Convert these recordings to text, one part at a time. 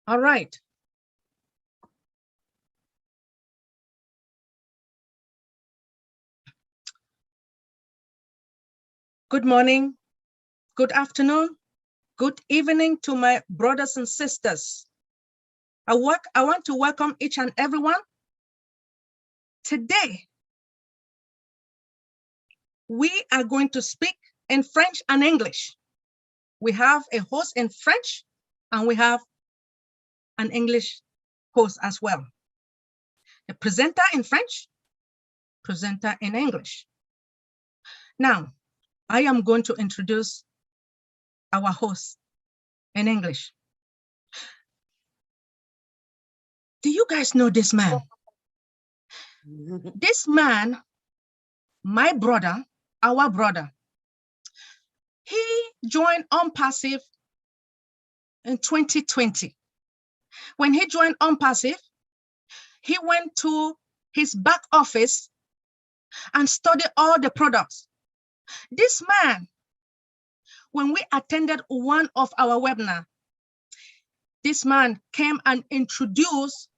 All right. Good morning, good afternoon, good evening to my brothers and sisters. I want to welcome each and everyone. Today, we are going to speak in French and English. We have a host in French and we have an English host as well. A presenter in French, presenter in English. Now, I am going to introduce our host in English. Do you guys know this man? This man, my brother, our brother, he joined OnPassive in 2020. When he joined OnPassive, he went to his back office and studied all the products. This man, when we attended one of our webinars, this man came and introduced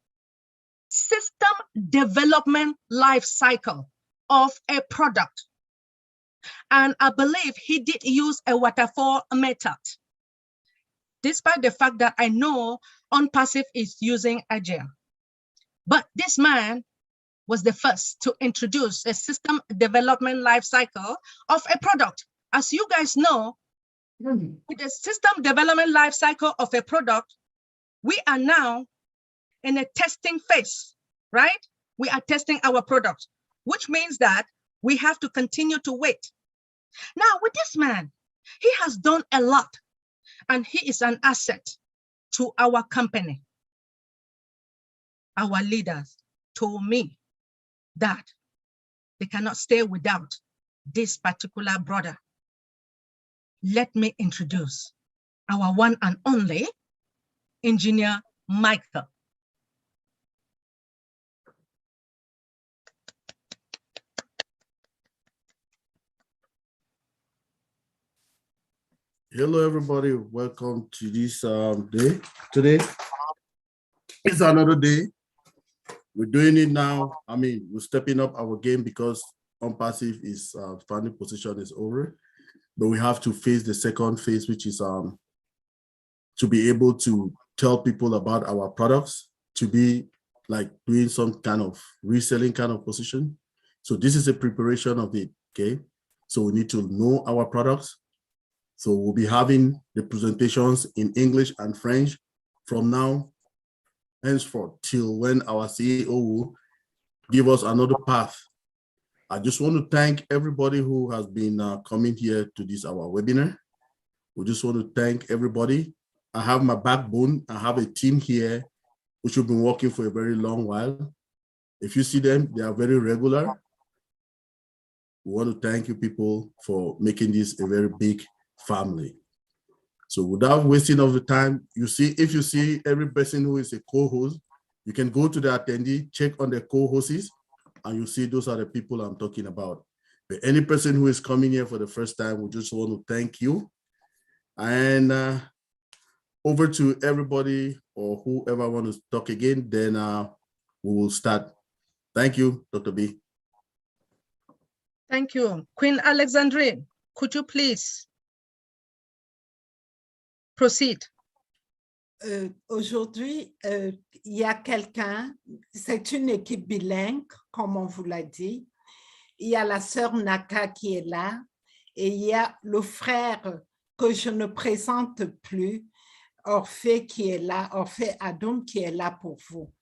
system development life cycle of a product. And I believe he did use a waterfall method, despite the fact that I know OnPassive is using Agile. But this man was the first to introduce a system development life cycle of a product. As you guys know, with the system development life cycle of a product, we are now in a testing phase, right? We are testing our product, which means that we have to continue to wait. Now, with this man, he has done a lot, and he is an asset to our company. Our leaders told me that they cannot stay without this particular brother. Let me introduce our one and only engineer, Michael. Hello, everybody. Welcome to this day. Today is another day. We're doing it now. I mean, we're stepping up our game because OnPassive is final position is over, but we have to face the second phase, which is to be able to tell people about our products, to be like doing some kind of reselling kind of position. So this is a preparation of it. Okay, so we need to know our products. So we'll be having the presentations in English and French from now henceforth till when our CEO will give us another path. I just want to thank everybody who has been coming here to this our webinar. We just want to thank everybody. I have my backbone. I have a team here which have been working for a very long while. If you see them, they are very regular. We want to thank you people for making this a very big family. So without wasting of the time, if you see every person who is a co-host, you can go to the attendee, check on the co-hosts, and you see those are the people I'm talking about. But any person who is coming here for the first time, we just want to thank you. And over to everybody or whoever wants to talk again, then we will start. Thank you, Dr. B. Thank you. Queen Alexandrine, could you please proceed? Aujourd'hui, il y a quelqu'un, c'est une équipe bilingue, comme on vous l'a dit. Il y a la sœur Naka qui est là et il y a le frère que je ne présente plus, Orphée qui est là, Orphée Adoum qui est là pour vous.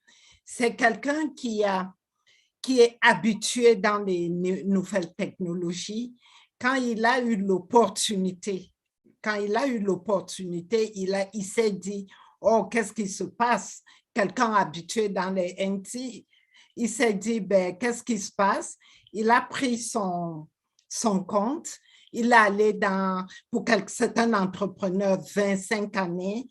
C'est quelqu'un qui est habitué dans les nouvelles technologies. Quand il a eu l'opportunité, il s'est dit, oh, qu'est-ce qui se passe? Quelqu'un habitué dans les NT, il s'est dit, ben, qu'est-ce qui se passe? Il a pris son compte, il est allé c'est un entrepreneur 25 années,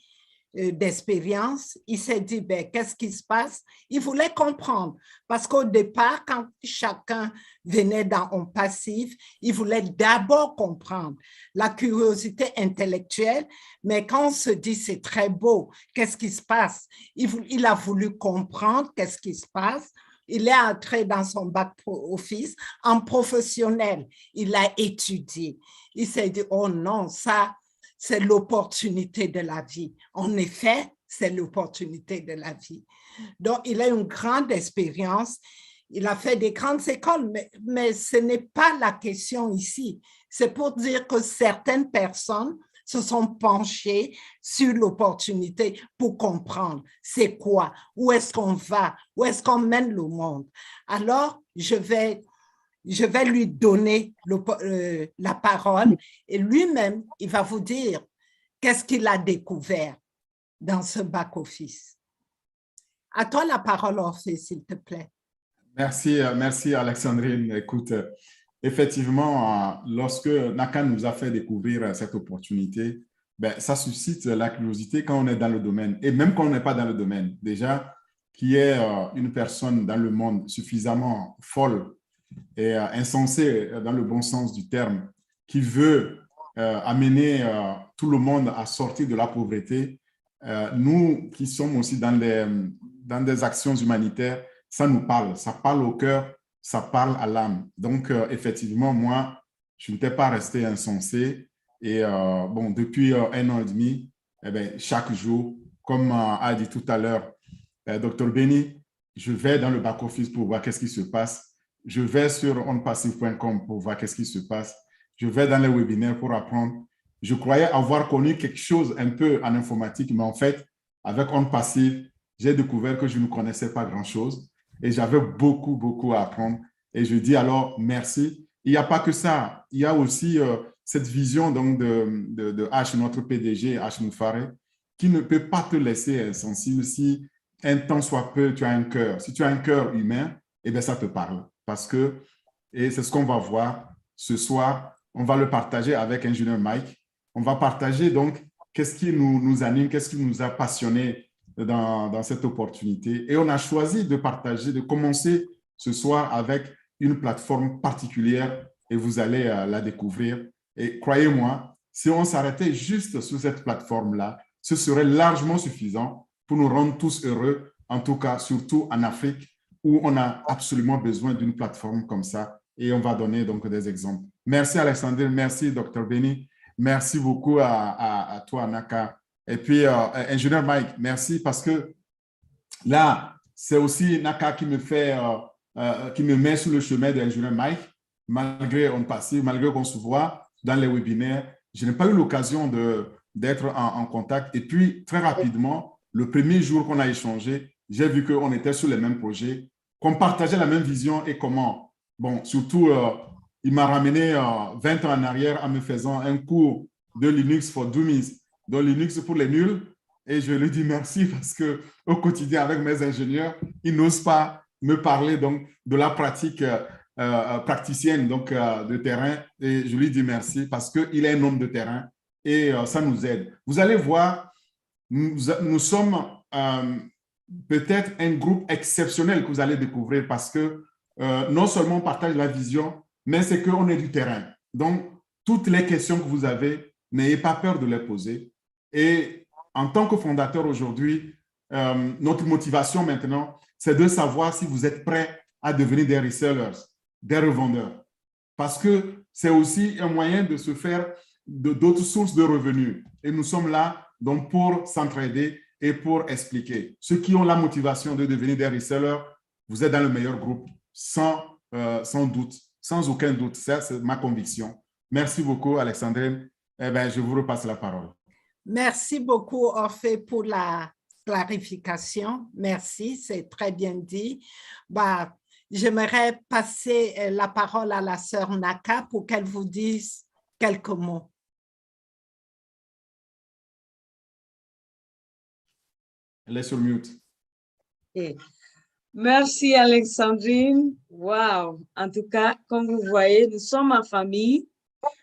d'expérience, il s'est dit, ben, qu'est-ce qui se passe? Il voulait comprendre, parce qu'au départ, quand chacun venait dans un passif, il voulait d'abord comprendre la curiosité intellectuelle, mais quand on se dit, c'est très beau, qu'est-ce qui se passe? Il a voulu comprendre qu'est-ce qui se passe. Il est entré dans son bac office en professionnel. Il a étudié. Il s'est dit, oh non, ça, c'est l'opportunité de la vie. En effet, c'est l'opportunité de la vie. Donc, il a une grande expérience. Il a fait des grandes écoles, mais ce n'est pas la question ici. C'est pour dire que certaines personnes se sont penchées sur l'opportunité pour comprendre c'est quoi, où est-ce qu'on va, où est-ce qu'on mène le monde. Alors, je vais lui donner la parole et lui-même, il va vous dire qu'est-ce qu'il a découvert dans ce back-office. À toi la parole, Orphée, s'il te plaît. Merci, merci Alexandrine. Écoute, effectivement, lorsque Naka nous a fait découvrir cette opportunité, ben, ça suscite la curiosité quand on est dans le domaine et même quand on n'est pas dans le domaine. Déjà, qui est une personne dans le monde suffisamment folle et insensée dans le bon sens du terme, qui veut amener tout le monde à sortir de la pauvreté. Nous qui sommes aussi dans des actions humanitaires, ça nous parle, ça parle au cœur, ça parle à l'âme. Donc, effectivement, moi, je n'étais pas resté insensé. Et bon, depuis 1 an et demi, eh bien, chaque jour, comme a dit tout à l'heure Dr Benny, je vais dans le back-office pour voir qu'est-ce qui se passe. Je vais sur onpassive.com pour voir qu'est-ce qui se passe. Je vais dans les webinaires pour apprendre. Je croyais avoir connu quelque chose un peu en informatique, mais en fait, avec OnPassive, j'ai découvert que je ne connaissais pas grand-chose et j'avais beaucoup, beaucoup à apprendre. Et je dis alors merci. Il n'y a pas que ça. Il y a aussi cette vision donc, de H, notre PDG, H. Moufare, qui ne peut pas te laisser insensible si un temps soit peu, tu as un cœur. Si tu as un cœur humain, eh bien, ça te parle. Parce que, et c'est ce qu'on va voir ce soir, on va le partager avec Ingénieur Mike. On va partager donc qu'est-ce qui nous anime, qu'est-ce qui nous a passionnés dans cette opportunité. Et on a choisi de partager, de commencer ce soir avec une plateforme particulière et vous allez la découvrir. Et croyez-moi, si on s'arrêtait juste sur cette plateforme-là, ce serait largement suffisant pour nous rendre tous heureux, en tout cas, surtout en Afrique, où on a absolument besoin d'une plateforme comme ça. Et on va donner donc des exemples. Merci Alexandre, merci Dr Benny, merci beaucoup à toi Naka. Et puis, Ingénieur Mike, merci parce que là, c'est aussi Naka qui me fait, qui me met sur le chemin d'Ingénieur Mike, malgré OnPassive, malgré qu'on se voit dans les webinaires. Je n'ai pas eu l'occasion d'être en contact. Et puis, très rapidement, le premier jour qu'on a échangé, j'ai vu qu'on était sur les mêmes projets, qu'on partageait la même vision et comment. Bon, surtout, il m'a ramené 20 ans en arrière en me faisant un cours de Linux for Dummies, de Linux pour les nuls. Et je lui dis merci parce qu'au quotidien, avec mes ingénieurs, ils n'osent pas me parler donc, de la pratique praticienne donc, de terrain. Et je lui dis merci parce qu'il est un homme de terrain et ça nous aide. Vous allez voir, nous sommes peut-être un groupe exceptionnel que vous allez découvrir parce que non seulement on partage la vision, mais c'est qu'on est du terrain. Donc, toutes les questions que vous avez, n'ayez pas peur de les poser. Et en tant que fondateur aujourd'hui, notre motivation maintenant, c'est de savoir si vous êtes prêts à devenir des resellers, des revendeurs. Parce que c'est aussi un moyen de se faire d'autres sources de revenus. Et nous sommes là donc, pour s'entraider et pour expliquer. Ceux qui ont la motivation de devenir des resellers, vous êtes dans le meilleur groupe, sans doute, sans aucun doute. Ça, c'est ma conviction. Merci beaucoup, Alexandrine. Eh bien, je vous repasse la parole. Merci beaucoup, Orphée, pour la clarification. Merci, c'est très bien dit. Bah, j'aimerais passer la parole à la sœur Naka pour qu'elle vous dise quelques mots. Elle est sur mute. Merci Alexandrine. Wow. En tout cas, comme vous voyez, nous sommes en famille.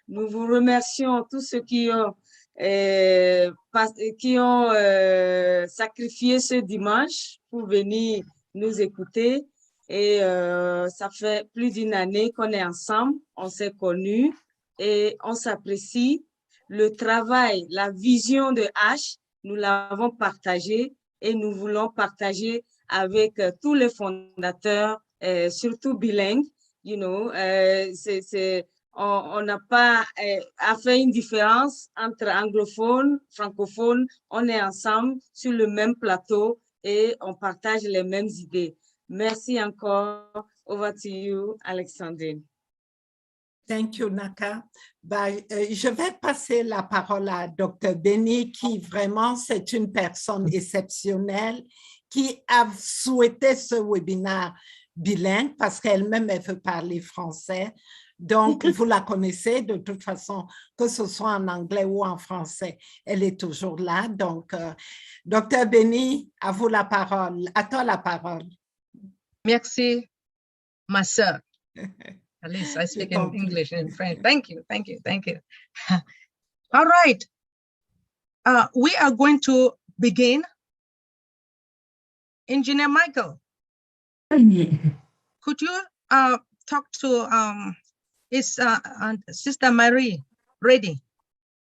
Nous vous remercions tous ceux qui qui ont sacrifié ce dimanche pour venir nous écouter. Et ça fait plus d'une année qu'on est ensemble, on s'est connus et on s'apprécie. Le travail, la vision de H, nous l'avons partagé et nous voulons partager avec tous les fondateurs, surtout bilingues. You know, on n'a pas à faire une différence entre anglophones, francophones. On est ensemble sur le même plateau et on partage les mêmes idées. Merci encore. Over to you, Alexandrine. Thank you, Naka. Je vais passer la parole à Dr. Benny, qui vraiment, c'est une personne exceptionnelle, qui a souhaité ce webinaire bilingue parce qu'elle-même, elle veut parler français. Donc, vous la connaissez de toute façon, que ce soit en anglais ou en français, elle est toujours là. Donc, Dr. Benny, à vous la parole. À toi la parole. Merci, ma sœur. At least I speak in English and in French. Thank you, thank you, thank you. All right. We are going to begin. Engineer Michael, could you talk to Sister Marie ready?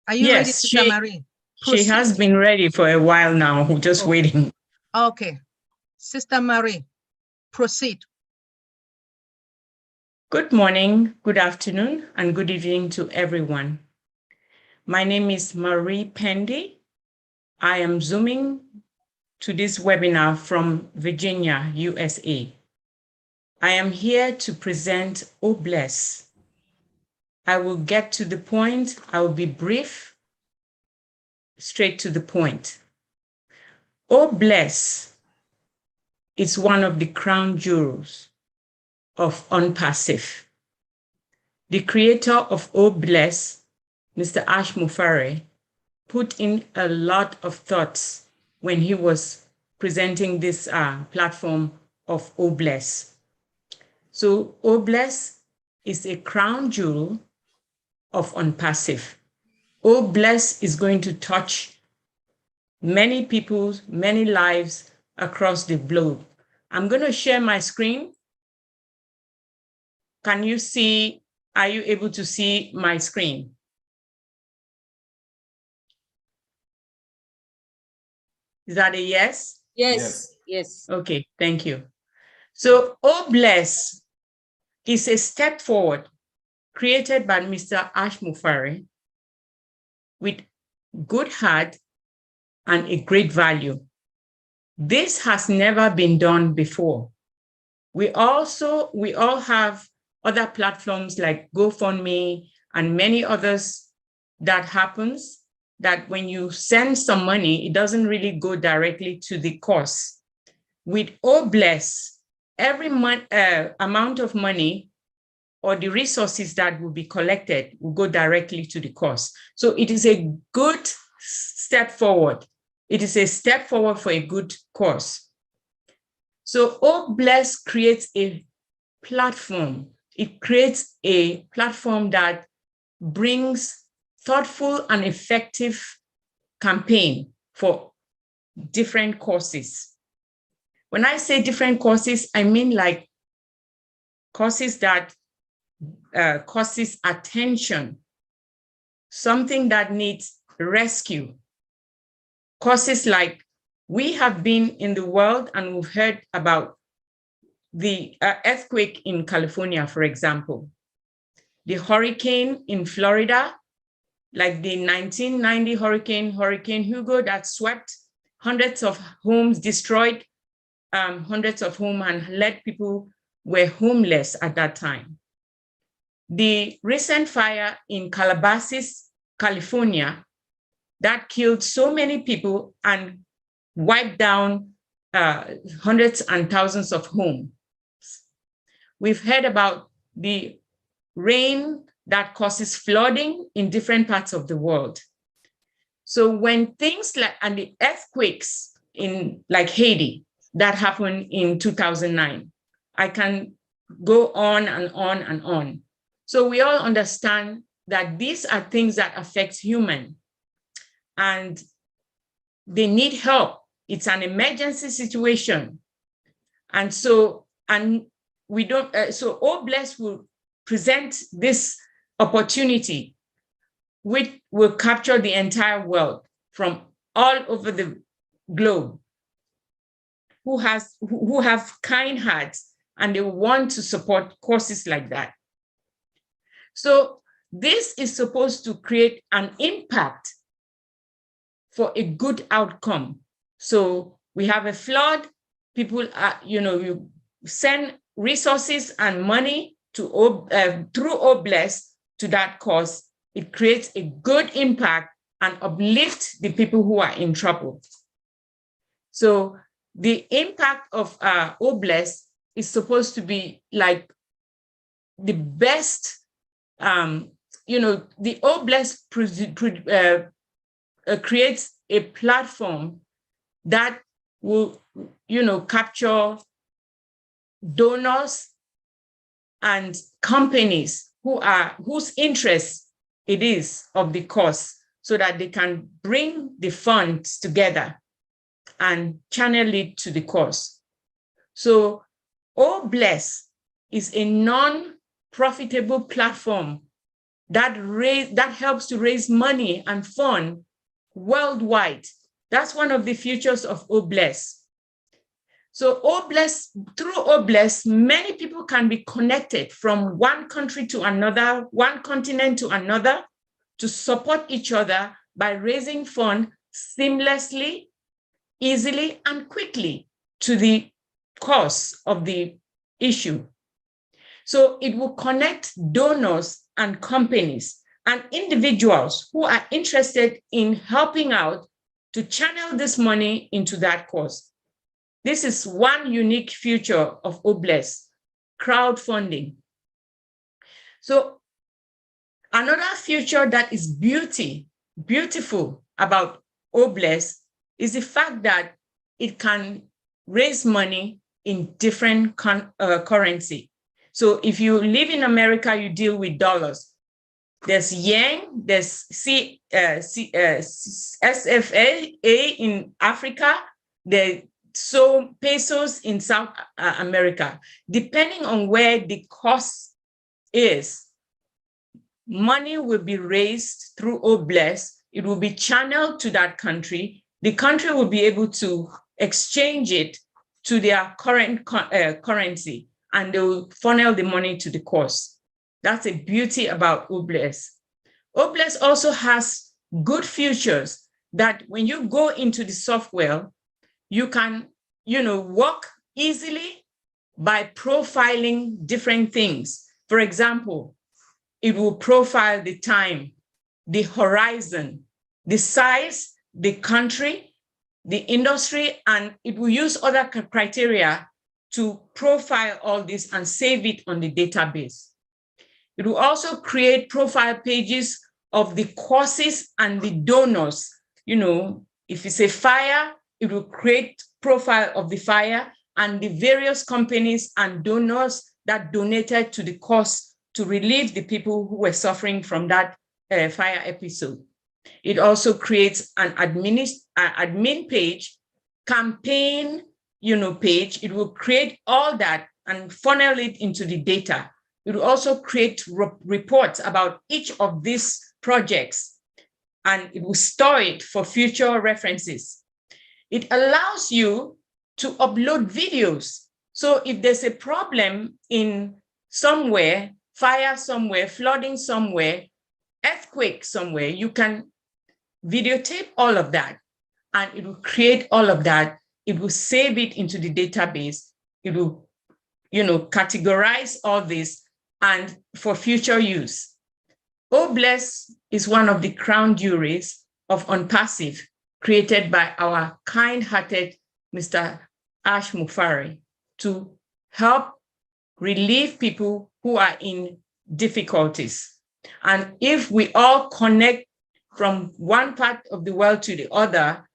Are you ready, Yes, Sister Marie? she has been ready for a while now, just waiting. Okay. Sister Marie, proceed. Good morning, good afternoon, and good evening to everyone. My name is Marie Pendy. I am Zooming to this webinar from Virginia, USA. I am here to present O Bless. I will get to the point. I will be brief, straight to the point. O Bless is one of the crown jewels of OnPassive. The creator of O Bless, Mr. Ash Mufare, put in a lot of thoughts when he was presenting this platform of O Bless. So O Bless is a crown jewel of OnPassive. O Bless is going to touch many people, many lives across the globe. I'm going to share my screen. Can you see, are you able to see my screen? Is that a yes? Yes, yes. Okay, thank you. So O Bless is a step forward created by Mr. Ash Mufare with good heart and a great value. This has never been done before. We all have other platforms like GoFundMe and many others that happens that when you send some money, it doesn't really go directly to the cause. With O Bless, every amount of money or the resources that will be collected will go directly to the cause. So it is a good step forward. It is a step forward for a good cause. So O Bless creates a platform. It creates a platform that brings thoughtful and effective campaign for different causes. When I say different causes, I mean like causes that causes attention, something that needs rescue. Causes like we have been in the world and we've heard about the earthquake in California, for example, the hurricane in Florida, like the 1990 Hurricane Hugo that swept hundreds of homes, destroyed hundreds of homes and led people were homeless at that time. The recent fire in Calabasas, California, that killed so many people and wiped down hundreds and thousands of homes. We've heard about the rain that causes flooding in different parts of the world. So when things like, and the earthquakes in like Haiti that happened in 2009, I can go on and on and on. So we all understand that these are things that affect human. and they need help. It's an emergency situation. And so, we don't, so OBLESS will present this opportunity, which will capture the entire world from all over the globe who have kind hearts and they want to support causes like that. So this is supposed to create an impact for a good outcome. So we have a flood, people are, you send resources and money to through OBLESS to that cause. It creates a good impact and uplift the people who are in trouble. So the impact of OBLESS is supposed to be like the best, the OBLESS creates a platform that will, capture donors and companies whose interest it is of the cause, so that they can bring the funds together and channel it to the cause. So OBLESS is a non-profitable platform that helps to raise money and fund worldwide. That's one of the features of OBLESS. So through OBLESS, many people can be connected from one country to another, one continent to another, to support each other by raising funds seamlessly, easily, and quickly to the cause of the issue. So it will connect donors and companies and individuals who are interested in helping out to channel this money into that cause. This is one unique feature of OBLESS, crowdfunding. So another feature that is beautiful about OBLESS is the fact that it can raise money in different currency. So if you live in America, you deal with dollars. There's yen, there's SFA in Africa, there's pesos in South America. Depending on where the cost is, money will be raised through OBLESS. It will be channeled to that country. The country will be able to exchange it to their current currency, and they will funnel the money to the cause. That's a beauty about OBLESS. OBLESS also has good features that when you go into the software, you can, work easily by profiling different things. For example, it will profile the time, the horizon, the size, the country, the industry, and it will use other criteria to profile all this and save it on the database. It will also create profile pages of the causes and the donors. If it's a fire, it will create profile of the fire and the various companies and donors that donated to the cause to relieve the people who were suffering from that fire episode. It also creates an admin page, campaign, page. It will create all that and funnel it into the data. It will also create reports about each of these projects, and it will store it for future references. It allows you to upload videos. So if there's a problem in somewhere, fire somewhere, flooding somewhere, earthquake somewhere, you can videotape all of that, and it will create all of that. It will save it into the database. It will, categorize all this and for future use. OBLESS is one of the crown jewels of OnPassive, created by our kind-hearted Mr. Ash Mufari to help relieve people who are in difficulties. And if we all connect from one part of the world to the other,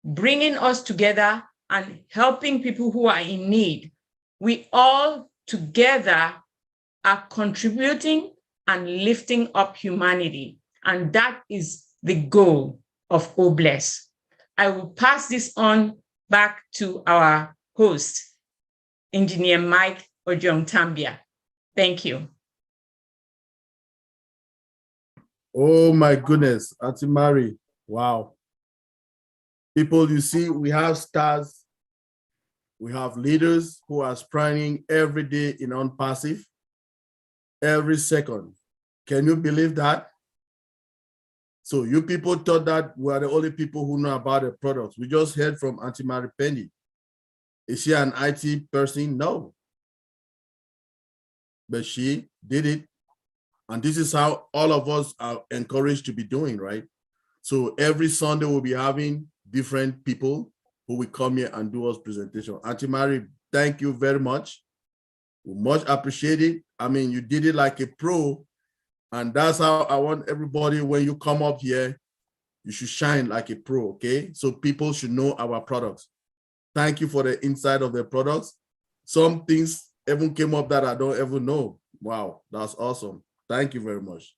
bringing us together and helping people who are in need, we all together are contributing and lifting up humanity. And that is the goal of Obless. I will pass this on back to our host, Engineer Mike Ojong-Tambia. Thank you. Oh my goodness, Auntie Mary, wow. People, you see, we have stars, we have leaders who are spraying every day in OnPassive, every second. Can you believe that? So you people thought that we are the only people who know about the products. We just heard from Auntie Mary Penny. Is she an IT person? No. But she did it. And this is how all of us are encouraged to be doing, right? So every Sunday we'll be having different people who will come here and do us presentation. Auntie Mary, thank you very much. We much appreciate it. I mean, you did it like a pro. And that's how I want everybody, when you come up here, you should shine like a pro, okay? So people should know our products. Thank you for the inside of the products. Some things even came up that I don't ever know. Wow, that's awesome. Thank you very much.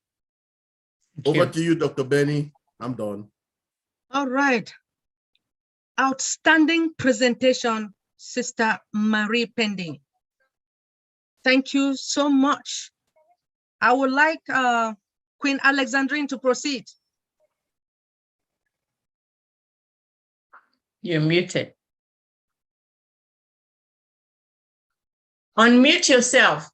Over to you, Dr. Benny. I'm done. All right. Outstanding presentation, Sister Marie Pendy. Thank you so much. I would like Queen Alexandrine to proceed. You're muted. Unmute yourself.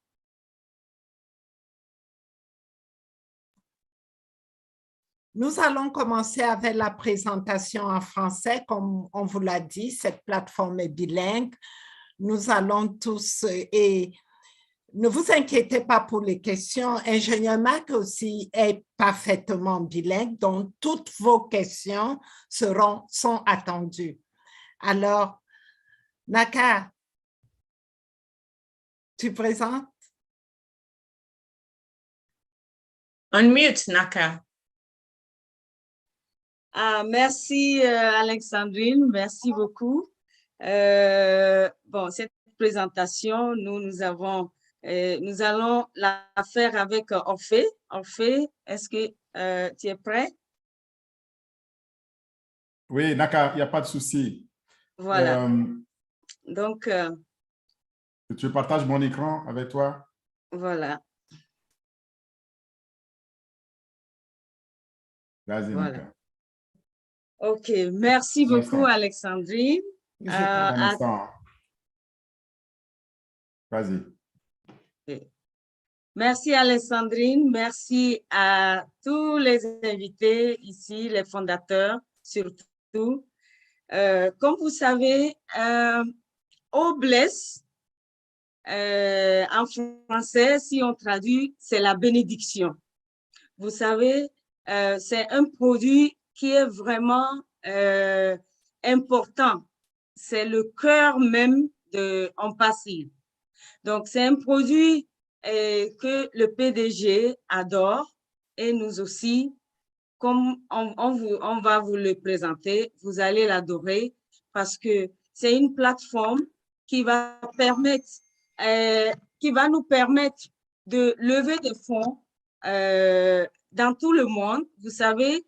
Nous allons commencer avec la présentation en français. Comme on vous l'a dit, cette plateforme est bilingue. Nous allons tous, et ne vous inquiétez pas pour les questions. Ingénieur Mac aussi est parfaitement bilingue, donc toutes vos questions sont attendues. Alors, Naka, tu présentes? Unmute, Naka. Merci Alexandrine, merci beaucoup. Bon, cette présentation, nous allons la faire avec Orphée. Orphée, est-ce que tu es prêt? Oui, Naka, il n'y a pas de souci. Voilà. Donc, tu partages mon écran avec toi? Voilà. Vas-y, Voilà. Naka. OK, merci beaucoup, Alexandrine. Un instant. Vas-y. Merci, Alexandrine. Merci à tous les invités ici, les fondateurs, surtout. Comme vous savez, Obless, en français, si on traduit, c'est la bénédiction. Vous savez, c'est un produit qui est vraiment important. C'est le cœur même de OnPassive. Donc, c'est un produit que le PDG adore et nous aussi, comme on va vous le présenter, vous allez l'adorer parce que c'est une plateforme qui va nous permettre de lever des fonds dans tout le monde. Vous savez,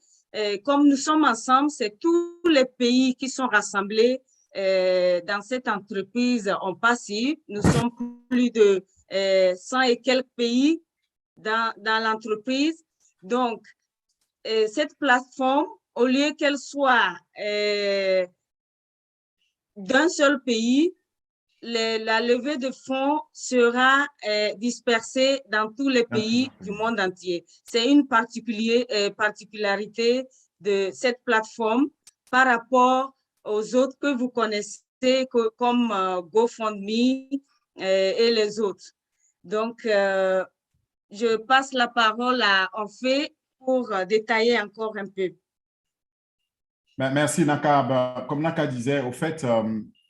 comme nous sommes ensemble, c'est tous les pays qui sont rassemblés dans cette entreprise OnPassive. Nous sommes plus de 100 et quelques pays dans l'entreprise. Donc, cette plateforme, au lieu qu'elle soit d'un seul pays, la levée de fonds sera dispersée dans tous les pays du monde entier. C'est une particularité de cette plateforme par rapport aux autres que vous connaissez comme GoFundMe et les autres. Donc, je passe la parole à Orphée pour détailler encore un peu. Merci, Naka. Comme Naka disait, au fait,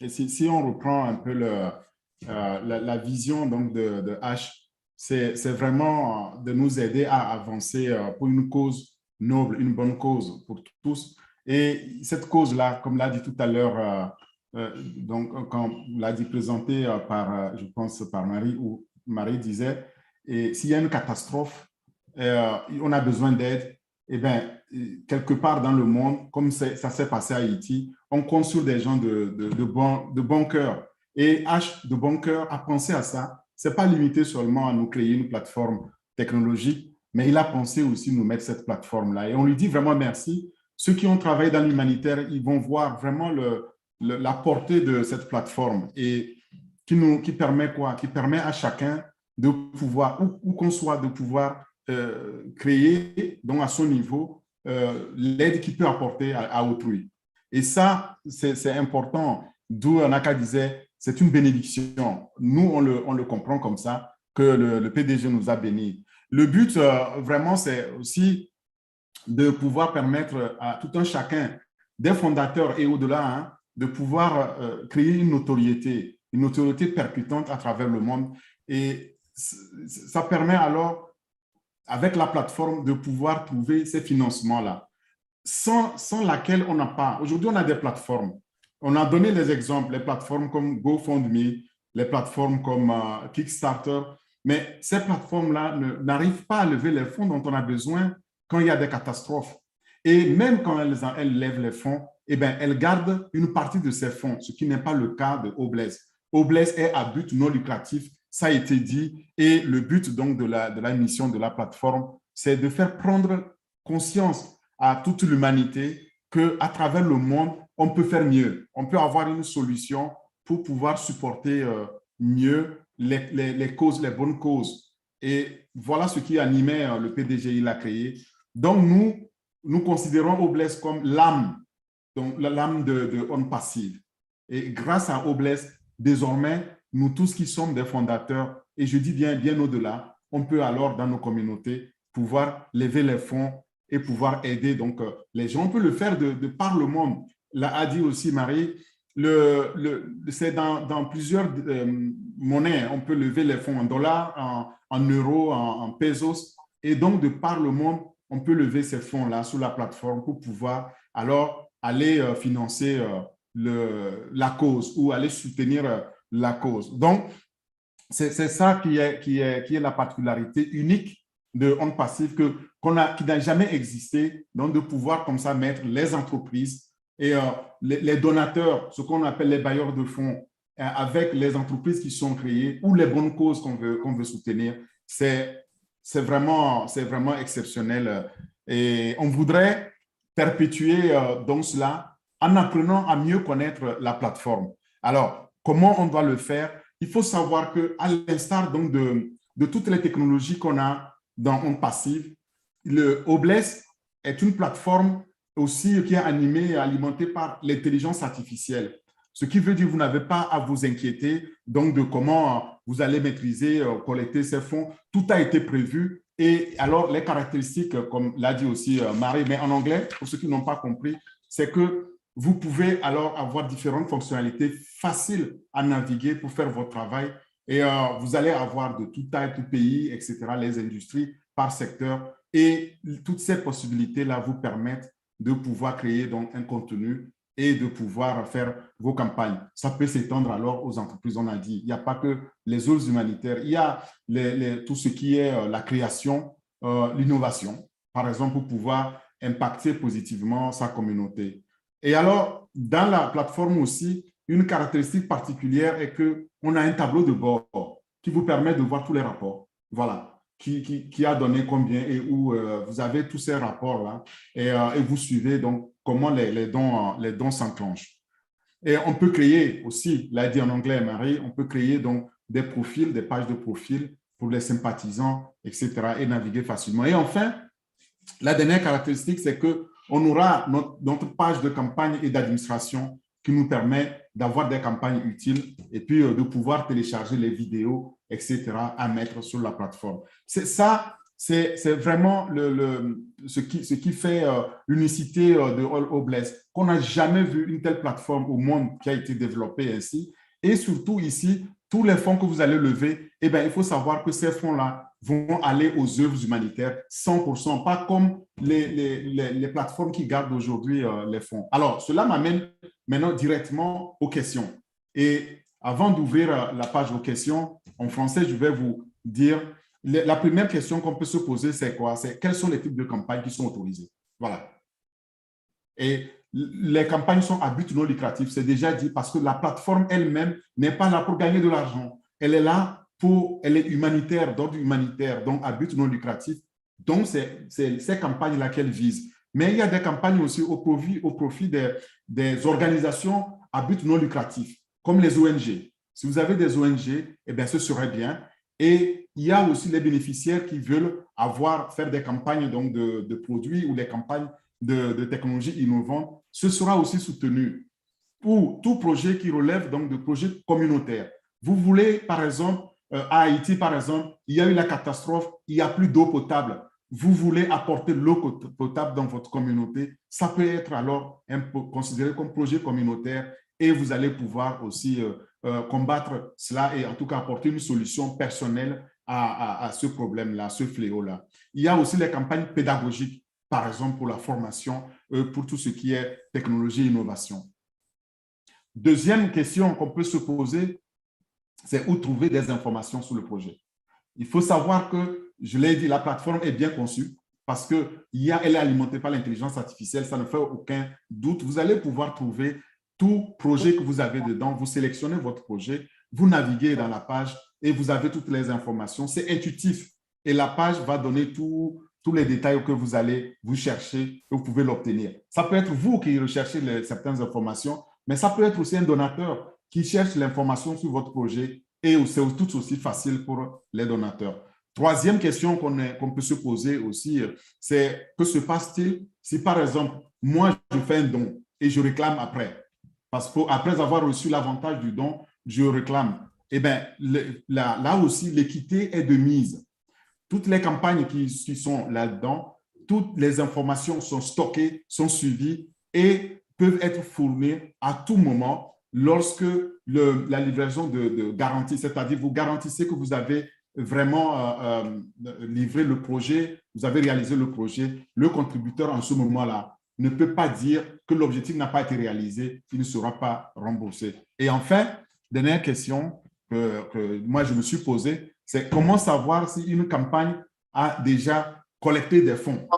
si on reprend un peu la vision donc, de H, c'est vraiment de nous aider à avancer pour une cause noble, une bonne cause pour tous. Et cette cause-là, comme l'a dit tout à l'heure, donc quand l'a dit présenté par, je pense, par Marie, où Marie disait, s'il y a une catastrophe, on a besoin d'aide. eh bien, quelque part dans le monde, comme ça s'est passé à Haïti, on compte sur des gens de bon cœur. Et H de bon cœur a pensé à ça. Ce n'est pas limité seulement à nous créer une plateforme technologique, mais il a pensé aussi nous mettre cette plateforme-là. Et on lui dit vraiment merci. Ceux qui ont travaillé dans l'humanitaire, ils vont voir vraiment la portée de cette plateforme et qui permet quoi? Qui permet à chacun de pouvoir, où qu'on soit, de pouvoir créer, donc à son niveau, l'aide qu'il peut apporter à autrui. Et ça, c'est important. D'où Naka disait, c'est une bénédiction. Nous, on le comprend comme ça, que le PDG nous a bénis. Le but, vraiment, c'est aussi de pouvoir permettre à tout un chacun, des fondateurs et au-delà, hein, de pouvoir créer une notoriété percutante à travers le monde. Et ça permet alors, avec la plateforme, de pouvoir trouver ces financements-là, sans laquelle on n'a pas. Aujourd'hui, on a des plateformes. On a donné des exemples, les plateformes comme GoFundMe, les plateformes comme Kickstarter, mais ces plateformes-là n'arrivent pas à lever les fonds dont on a besoin quand il y a des catastrophes. Et même quand elles lèvent les fonds, eh bien, elles gardent une partie de ces fonds, ce qui n'est pas le cas de Obless. Obless est à but non lucratif, ça a été dit, et le but donc de la mission de la plateforme, c'est de faire prendre conscience à toute l'humanité qu'à travers le monde, on peut faire mieux. On peut avoir une solution pour pouvoir supporter mieux les causes, les bonnes causes. Et voilà ce qui animait le PDG, il a créé. Donc, nous considérons Obless comme l'âme, donc l'âme de On Passive. Et grâce à Obless, désormais, nous tous qui sommes des fondateurs, et je dis bien au-delà, on peut alors dans nos communautés pouvoir lever les fonds et pouvoir aider donc les gens. On peut le faire de par le monde. Là a dit aussi Marie, c'est dans plusieurs monnaies. On peut lever les fonds en dollars, en euros, en pesos. Et donc, de par le monde, on peut lever ces fonds-là sur la plateforme pour pouvoir alors aller financer la cause ou aller soutenir la cause. Donc, c'est ça qui est la particularité unique de On Passive qui n'a jamais existé, donc de pouvoir comme ça mettre les entreprises et les donateurs, ce qu'on appelle les bailleurs de fonds, avec les entreprises qui sont créées ou les bonnes causes qu'on veut soutenir. C'est vraiment exceptionnel. Et on voudrait perpétuer donc cela en apprenant à mieux connaître la plateforme. Alors, comment on doit le faire? Il faut savoir qu'à l'instar donc de toutes les technologies qu'on a dans On Passive, le Obless est une plateforme aussi qui est animée et alimentée par l'intelligence artificielle. Ce qui veut dire que vous n'avez pas à vous inquiéter donc de comment vous allez maîtriser, collecter ces fonds. Tout a été prévu. Et alors, les caractéristiques, comme l'a dit aussi Marie, mais en anglais, pour ceux qui n'ont pas compris, c'est que vous pouvez alors avoir différentes fonctionnalités faciles à naviguer pour faire votre travail. Et vous allez avoir de toute taille, tout pays, etc., les industries par secteur. Et toutes ces possibilités-là vous permettent de pouvoir créer donc un contenu et de pouvoir faire vos campagnes. Ça peut s'étendre alors aux entreprises, on a dit. Il n'y a pas que les œuvres humanitaires, il y a tout ce qui est la création, l'innovation, par exemple, pour pouvoir impacter positivement sa communauté. Et alors, dans la plateforme aussi, une caractéristique particulière est qu'on a un tableau de bord qui vous permet de voir tous les rapports. Voilà. Qui a donné combien et où vous avez tous ces rapports-là et vous suivez donc comment les dons s'enclenchent. Et on peut créer aussi, l'a dit en anglais Marie, on peut créer donc des profils, des pages de profil pour les sympathisants, etc. et naviguer facilement. Et enfin, la dernière caractéristique, c'est qu'on aura notre page de campagne et d'administration qui nous permet d'avoir des campagnes utiles et puis de pouvoir télécharger les vidéos, etc., à mettre sur la plateforme. C'est vraiment ce qui fait l'unicité de Obless, qu'on n'a jamais vu une telle plateforme au monde qui a été développée ainsi. Et surtout ici, tous les fonds que vous allez lever, eh bien, il faut savoir que ces fonds-là vont aller aux œuvres humanitaires 100%, pas comme les plateformes qui gardent aujourd'hui les fonds. Alors, cela m'amène maintenant directement aux questions. Et avant d'ouvrir la page aux questions, en français, je vais vous dire la première question qu'on peut se poser, c'est quoi? C'est quels sont les types de campagnes qui sont autorisées? Voilà. Et les campagnes sont à but non lucratif, c'est déjà dit, parce que la plateforme elle-même n'est pas là pour gagner de l'argent. Elle est là elle est humanitaire, donc à but non lucratif. Donc, c'est ces campagnes-là qu'elle vise. Mais il y a des campagnes aussi au profit des organisations à but non lucratif, comme les ONG. Si vous avez des ONG, eh bien, ce serait bien. Et il y a aussi les bénéficiaires qui veulent faire des campagnes donc, de produits ou des campagnes de technologies innovantes. Ce sera aussi soutenu pour tout projet qui relève donc de projets communautaires. Vous voulez, par exemple, à Haïti, par exemple, il y a eu la catastrophe, il n'y a plus d'eau potable. Vous voulez apporter l'eau potable dans votre communauté, ça peut être alors considéré comme projet communautaire et vous allez pouvoir aussi combattre cela et en tout cas apporter une solution personnelle à ce problème-là, ce fléau-là. Il y a aussi les campagnes pédagogiques, par exemple pour la formation, pour tout ce qui est technologie et innovation. Deuxième question qu'on peut se poser, c'est où trouver des informations sur le projet. Il faut savoir que, je l'ai dit, la plateforme est bien conçue parce qu'elle est alimentée par l'intelligence artificielle, ça ne fait aucun doute. Vous allez pouvoir trouver tout projet que vous avez dedans, vous sélectionnez votre projet, vous naviguez dans la page et vous avez toutes les informations. C'est intuitif et la page va donner tous les détails que vous allez vous chercher et vous pouvez l'obtenir. Ça peut être vous qui recherchez certaines informations, mais ça peut être aussi un donateur qui cherche l'information sur votre projet et c'est tout aussi facile pour les donateurs. Troisième question qu'on peut se poser aussi, c'est que se passe-t-il si, par exemple, moi, je fais un don et je réclame après? Parce qu'après avoir reçu l'avantage du don, je réclame. Eh bien, là aussi, l'équité est de mise. Toutes les campagnes qui sont là-dedans, toutes les informations sont stockées, sont suivies et peuvent être fournies à tout moment lorsque la livraison de garantie, c'est-à-dire vous garantissez que vous avez vraiment livré le projet, vous avez réalisé le projet, le contributeur en ce moment-là ne peut pas dire que l'objectif n'a pas été réalisé, il ne sera pas remboursé. Et enfin, dernière question que moi je me suis posée, c'est comment savoir si une campagne a déjà collecté des fonds.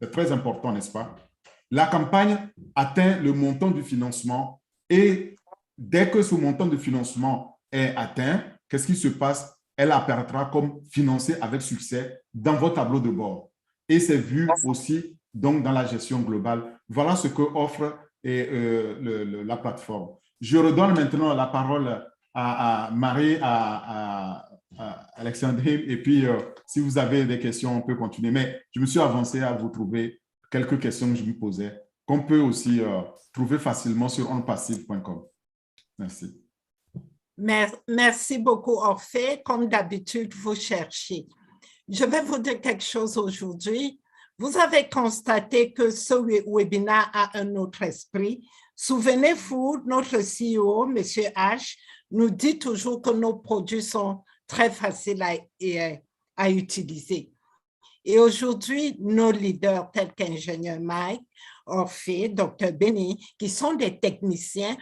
C'est très important, n'est-ce pas? La campagne atteint le montant du financement et dès que ce montant de financement est atteint, qu'est-ce qui se passe? Elle apparaîtra comme financée avec succès dans vos tableaux de bord. Et c'est vu aussi donc dans la gestion globale. Voilà ce que offre la plateforme. Je redonne maintenant la parole à Marie, à Alexandrine, et puis si vous avez des questions, on peut continuer. Mais je me suis avancé à vous trouver quelques questions que je me posais, qu'on peut aussi trouver facilement sur onpassive.com. Merci. Merci beaucoup, Orphée. Comme d'habitude, vous cherchez. Je vais vous dire quelque chose aujourd'hui. Vous avez constaté que ce webinaire a un autre esprit. Souvenez-vous, notre CEO, M. H, nous dit toujours que nos produits sont très faciles à utiliser. Et aujourd'hui, nos leaders tels qu'ingénieur Mike, Orphée, Dr. Benny, qui sont des techniciens,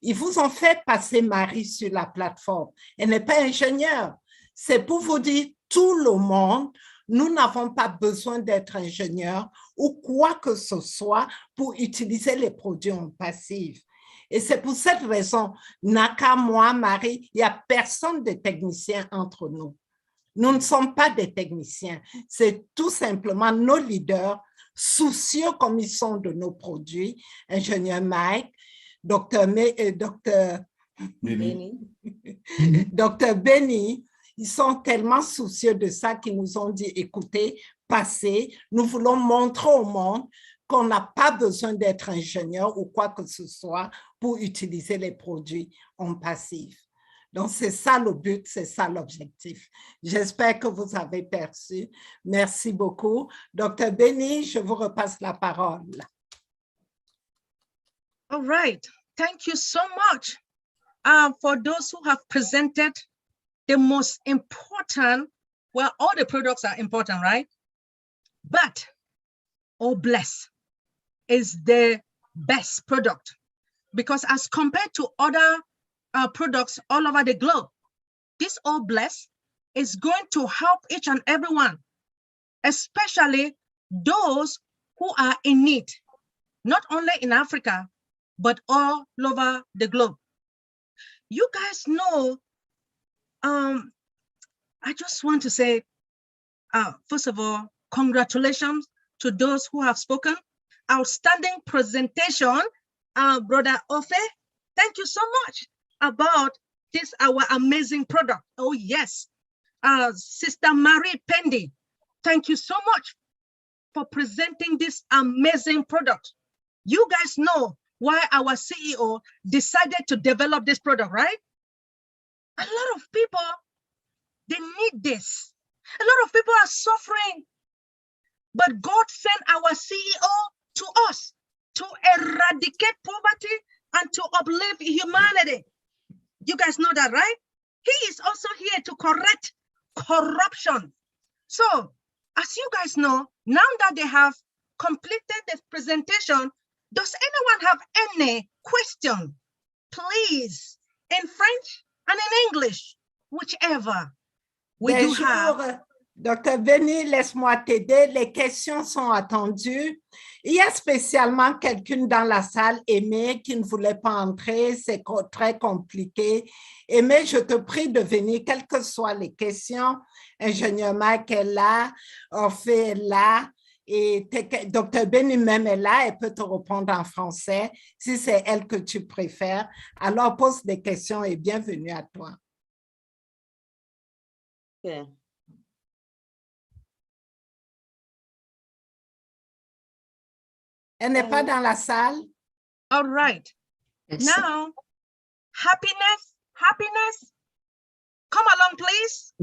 ils vous ont fait passer Marie sur la plateforme. Elle n'est pas ingénieure. C'est pour vous dire, tout le monde, nous n'avons pas besoin d'être ingénieurs ou quoi que ce soit pour utiliser les produits en passif. Et c'est pour cette raison, Naka, moi, Marie, il n'y a personne de technicien entre nous. Nous ne sommes pas des techniciens. C'est tout simplement nos leaders, soucieux comme ils sont de nos produits, ingénieur Mike, Dr. Benny, ils sont tellement soucieux de ça qu'ils nous ont dit, écoutez, passez, nous voulons montrer au monde qu'on n'a pas besoin d'être ingénieur ou quoi que ce soit pour utiliser les produits en passif. Donc, c'est ça le but, c'est ça l'objectif. J'espère que vous avez perçu. Merci beaucoup. Dr. Benny, je vous repasse la parole. All right. Thank you so much for those who have presented the most important, well, all the products are important, right? But OBless is the best product because as compared to other products all over the globe, this OBless is going to help each and everyone, especially those who are in need, not only in Africa, but all over the globe. You guys know, I just want to say, first of all, congratulations to those who have spoken. Outstanding presentation, Brother Ofe. Thank you so much about this, our amazing product. Oh yes. Sister Marie Pendy, thank you so much for presenting this amazing product. You guys know why our CEO decided to develop this product, right? A lot of people, they need this. A lot of people are suffering, but God sent our CEO to us to eradicate poverty and to uplift humanity. You guys know that, right? He is also here to correct corruption. So, as you guys know, now that they have completed this presentation, does anyone have any question? Please, in French and in English, whichever. We do have. Dr. Benny, laisse-moi t'aider. Les questions sont attendues. Il y a spécialement quelqu'une dans la salle, Aimé, qui ne voulait pas entrer. C'est très compliqué. Aimé, je te prie de venir, quelles que soient les questions. Ingénieur Mike est là, Orphée est là, et Dr. Benny même est là, elle peut te répondre en français. Si c'est elle que tu préfères, alors pose des questions et bienvenue à toi. Okay. Elle n'est pas dans la salle. All right. Yes. Now, happiness. Come along, please.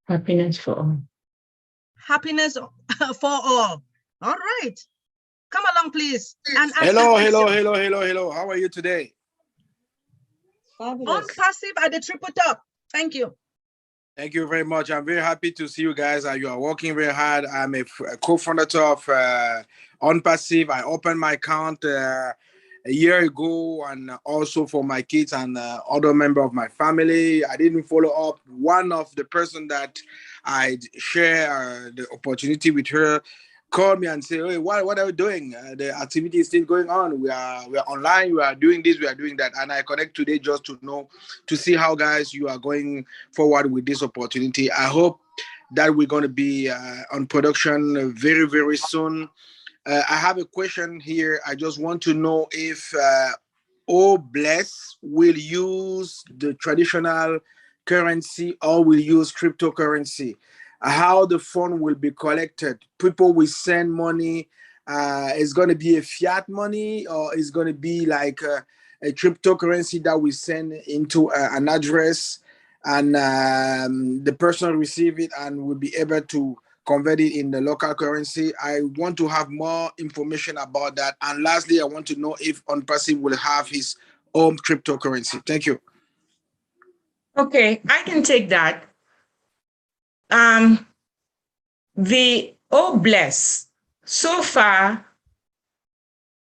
Happiness for all. Happiness for all. All right. Come along, please. And Hello. How are you today? Fabulous. Unpassive at the triple top. Thank you. Thank you very much. I'm very happy to see you guys. You are working very hard. I'm a co-founder of Unpassive. I opened my account a year ago, and also for my kids and other member of my family. I didn't follow up. One of the person that I share the opportunity with her called me and say, "Hey, what are you doing? The activity is still going on. We are online. We are doing this. We are doing that." And I connect today just to see how guys you are going forward with this opportunity. I hope that we're going to be on production very, very soon. I have a question here. I just want to know if OBless will use the traditional currency or will use cryptocurrency. How the fund will be collected. People will send money. It's going to be a fiat money, or it's going to be like a cryptocurrency that we send into an address, and the person will receive it and will be able to convert it in the local currency. I want to have more information about that. And lastly, I want to know if Unpassive will have his own cryptocurrency. Thank you. Okay, I can take that. The OBless, so far,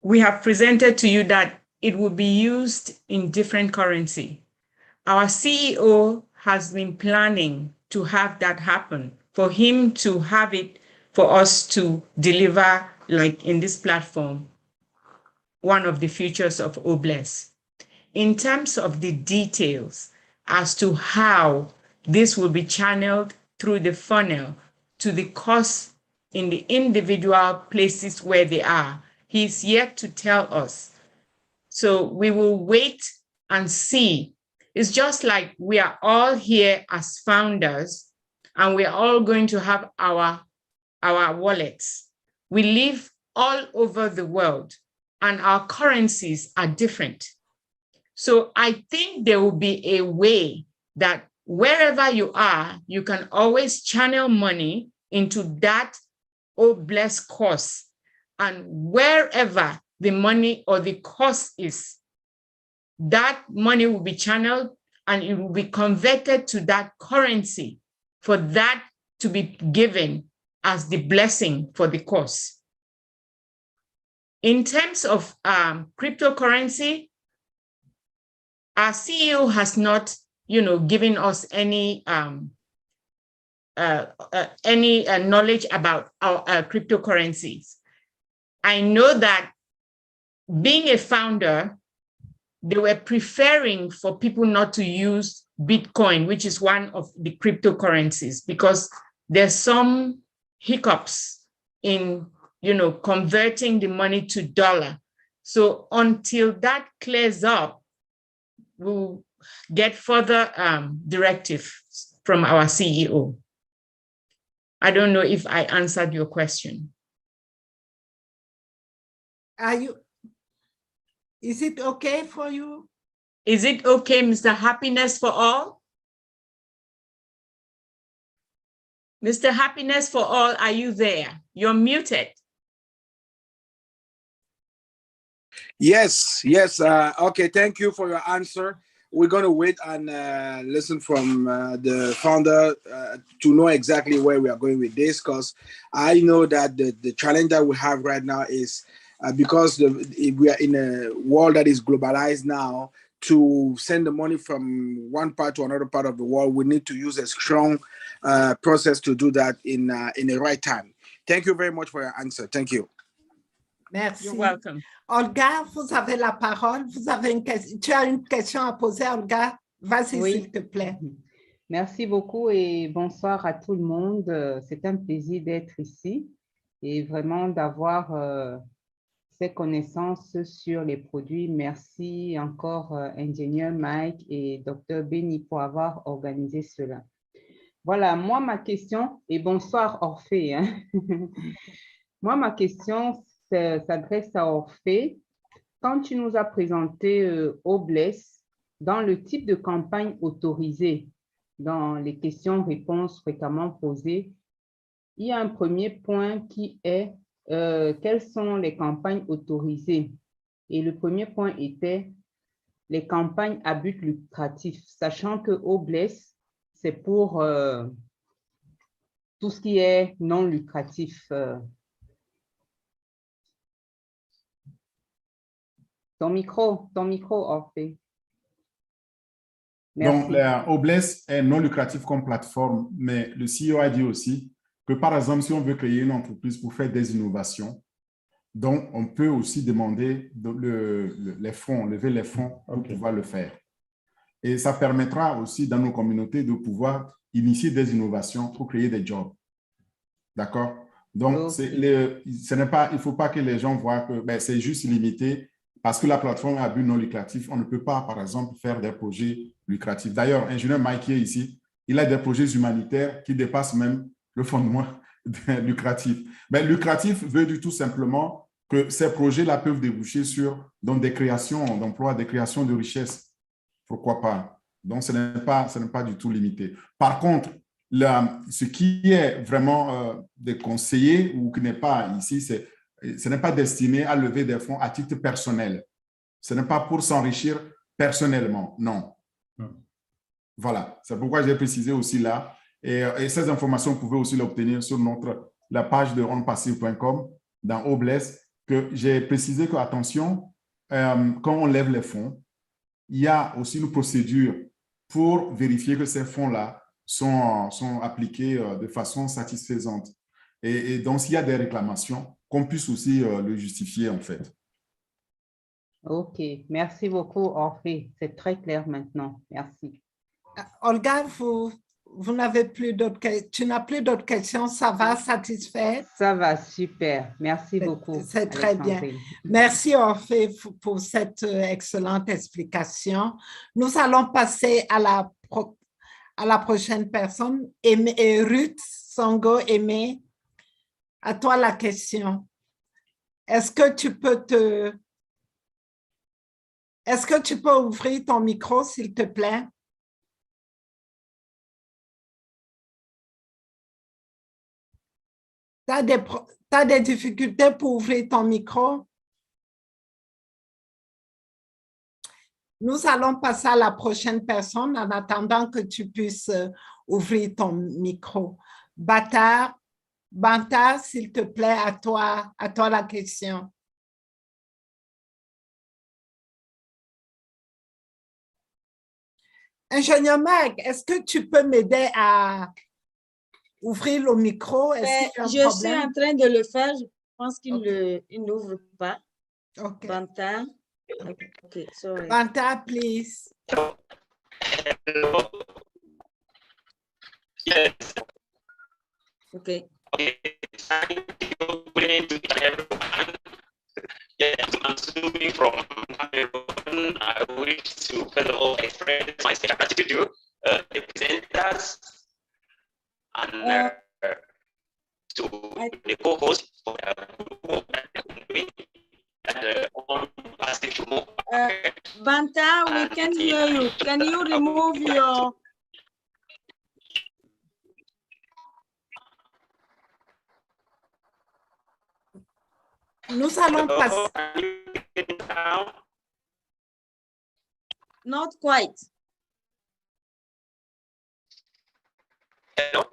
we have presented to you that it will be used in different currency. Our CEO has been planning to have that happen, for him to have it for us to deliver, like in this platform, one of the features of OBless. In terms of the details as to how this will be channeled through the funnel to the cost in the individual places where they are, he's yet to tell us. So we will wait and see. It's just like we are all here as founders, and we're all going to have our wallets. We live all over the world, and our currencies are different. So I think there will be a way that wherever you are, you can always channel money into that OBless course. And wherever the money or the cost is, that money will be channeled and it will be converted to that currency for that to be given as the blessing for the course. In terms of cryptocurrency, our CEO has not, given us any any knowledge about our cryptocurrencies. I know that being a founder, they were preferring for people not to use Bitcoin, which is one of the cryptocurrencies, because there's some hiccups in, converting the money to dollar. So until that clears up, we'll get further directives from our CEO. I don't know if I answered your question. Is it okay for you? Is it okay, Mr. Happiness for All? Mr. Happiness for All, are you there? You're muted. Yes. Okay, thank you for your answer. We're going to wait and listen from the founder to know exactly where we are going with this, because I know that the challenge that we have right now is because we are in a world that is globalized now. To send the money from one part to another part of the world, we need to use a strong process to do that in the right time. Thank you very much for your answer. Thank you. Merci. You're welcome. Olga, vous avez la parole. Tu as une question à poser, Olga? Vas-y, Oui. s'il te plaît. Merci beaucoup et bonsoir à tout le monde. C'est un plaisir d'être ici et vraiment d'avoir ces connaissances sur les produits. Merci encore, ingénieur Mike et Dr. Benny, pour avoir organisé cela. Voilà, moi, ma question, et bonsoir Orphée. Hein. Moi, ma question s'adresse à Orphée. Quand tu nous as présenté Obless, dans le type de campagne autorisée, dans les questions-réponses fréquemment posées, il y a un premier point qui est quelles sont les campagnes autorisées? Et le premier point était les campagnes à but lucratif, sachant que Obless, c'est pour tout ce qui est non lucratif. Ton micro, Orphée. Merci. Donc, Obless est non lucratif comme plateforme, mais le CEO a dit aussi que, par exemple, si on veut créer une entreprise pour faire des innovations, donc on peut aussi demander les fonds, lever les fonds pour pouvoir le faire. Et ça permettra aussi dans nos communautés de pouvoir initier des innovations pour créer des jobs. D'accord? Donc, il ne faut pas que les gens voient que c'est juste limité parce que la plateforme est à but non lucratif. On ne peut pas, par exemple, faire des projets lucratifs. D'ailleurs, ingénieur Mike qui est ici, il a des projets humanitaires qui dépassent même le fondement lucratif. Mais lucratif veut dire tout simplement que ces projets-là peuvent déboucher sur des créations d'emplois, des créations de richesses. Pourquoi pas? Donc, ce n'est pas du tout limité. Par contre, ce qui est vraiment déconseillé ou qui n'est pas ici, ce n'est pas destiné à lever des fonds à titre personnel. Ce n'est pas pour s'enrichir personnellement, non. Voilà, c'est pourquoi j'ai précisé aussi là. Et ces informations, vous pouvez aussi l'obtenir sur la page de onpassive.com dans Obless, que j'ai précisé que, attention, quand on lève les fonds, il y a aussi une procédure pour vérifier que ces fonds-là sont appliqués de façon satisfaisante. Et donc, s'il y a des réclamations, qu'on puisse aussi le justifier, en fait. OK. Merci beaucoup, Orphée. C'est très clair maintenant. Merci. Olga, vous n'avez plus d'autres questions. Tu n'as plus d'autres questions. Ça va, satisfait? Ça va, super. Merci beaucoup. C'est très bien. Merci, Orphée, pour cette excellente explication. Nous allons passer à la prochaine personne. Ruth Songo Aimé, à toi la question. Est-ce que tu peux ouvrir ton micro, s'il te plaît? Tu as des difficultés pour ouvrir ton micro? Nous allons passer à la prochaine personne en attendant que tu puisses ouvrir ton micro. Bata, s'il te plaît, à toi la question. Ingénieur Mike, est-ce que tu peux m'aider à ouvrir le micro. Est-ce qu'il y a un Je suis problème? en train de le faire. Je pense qu'il Ok. il n'ouvre pas. Okay. Banta. Okay, sorry. Banta, please. Yes. Okay. Okay. Thank you. Good evening to everyone. Yes, I'm assuming from Cameroon. I wish to first of all express my gratitude to the presenters and to the co-host for the work that they're doing and on passing to more. Banta, we can hear you. Can you remove your... Nous allons passer. Not quite. Hello?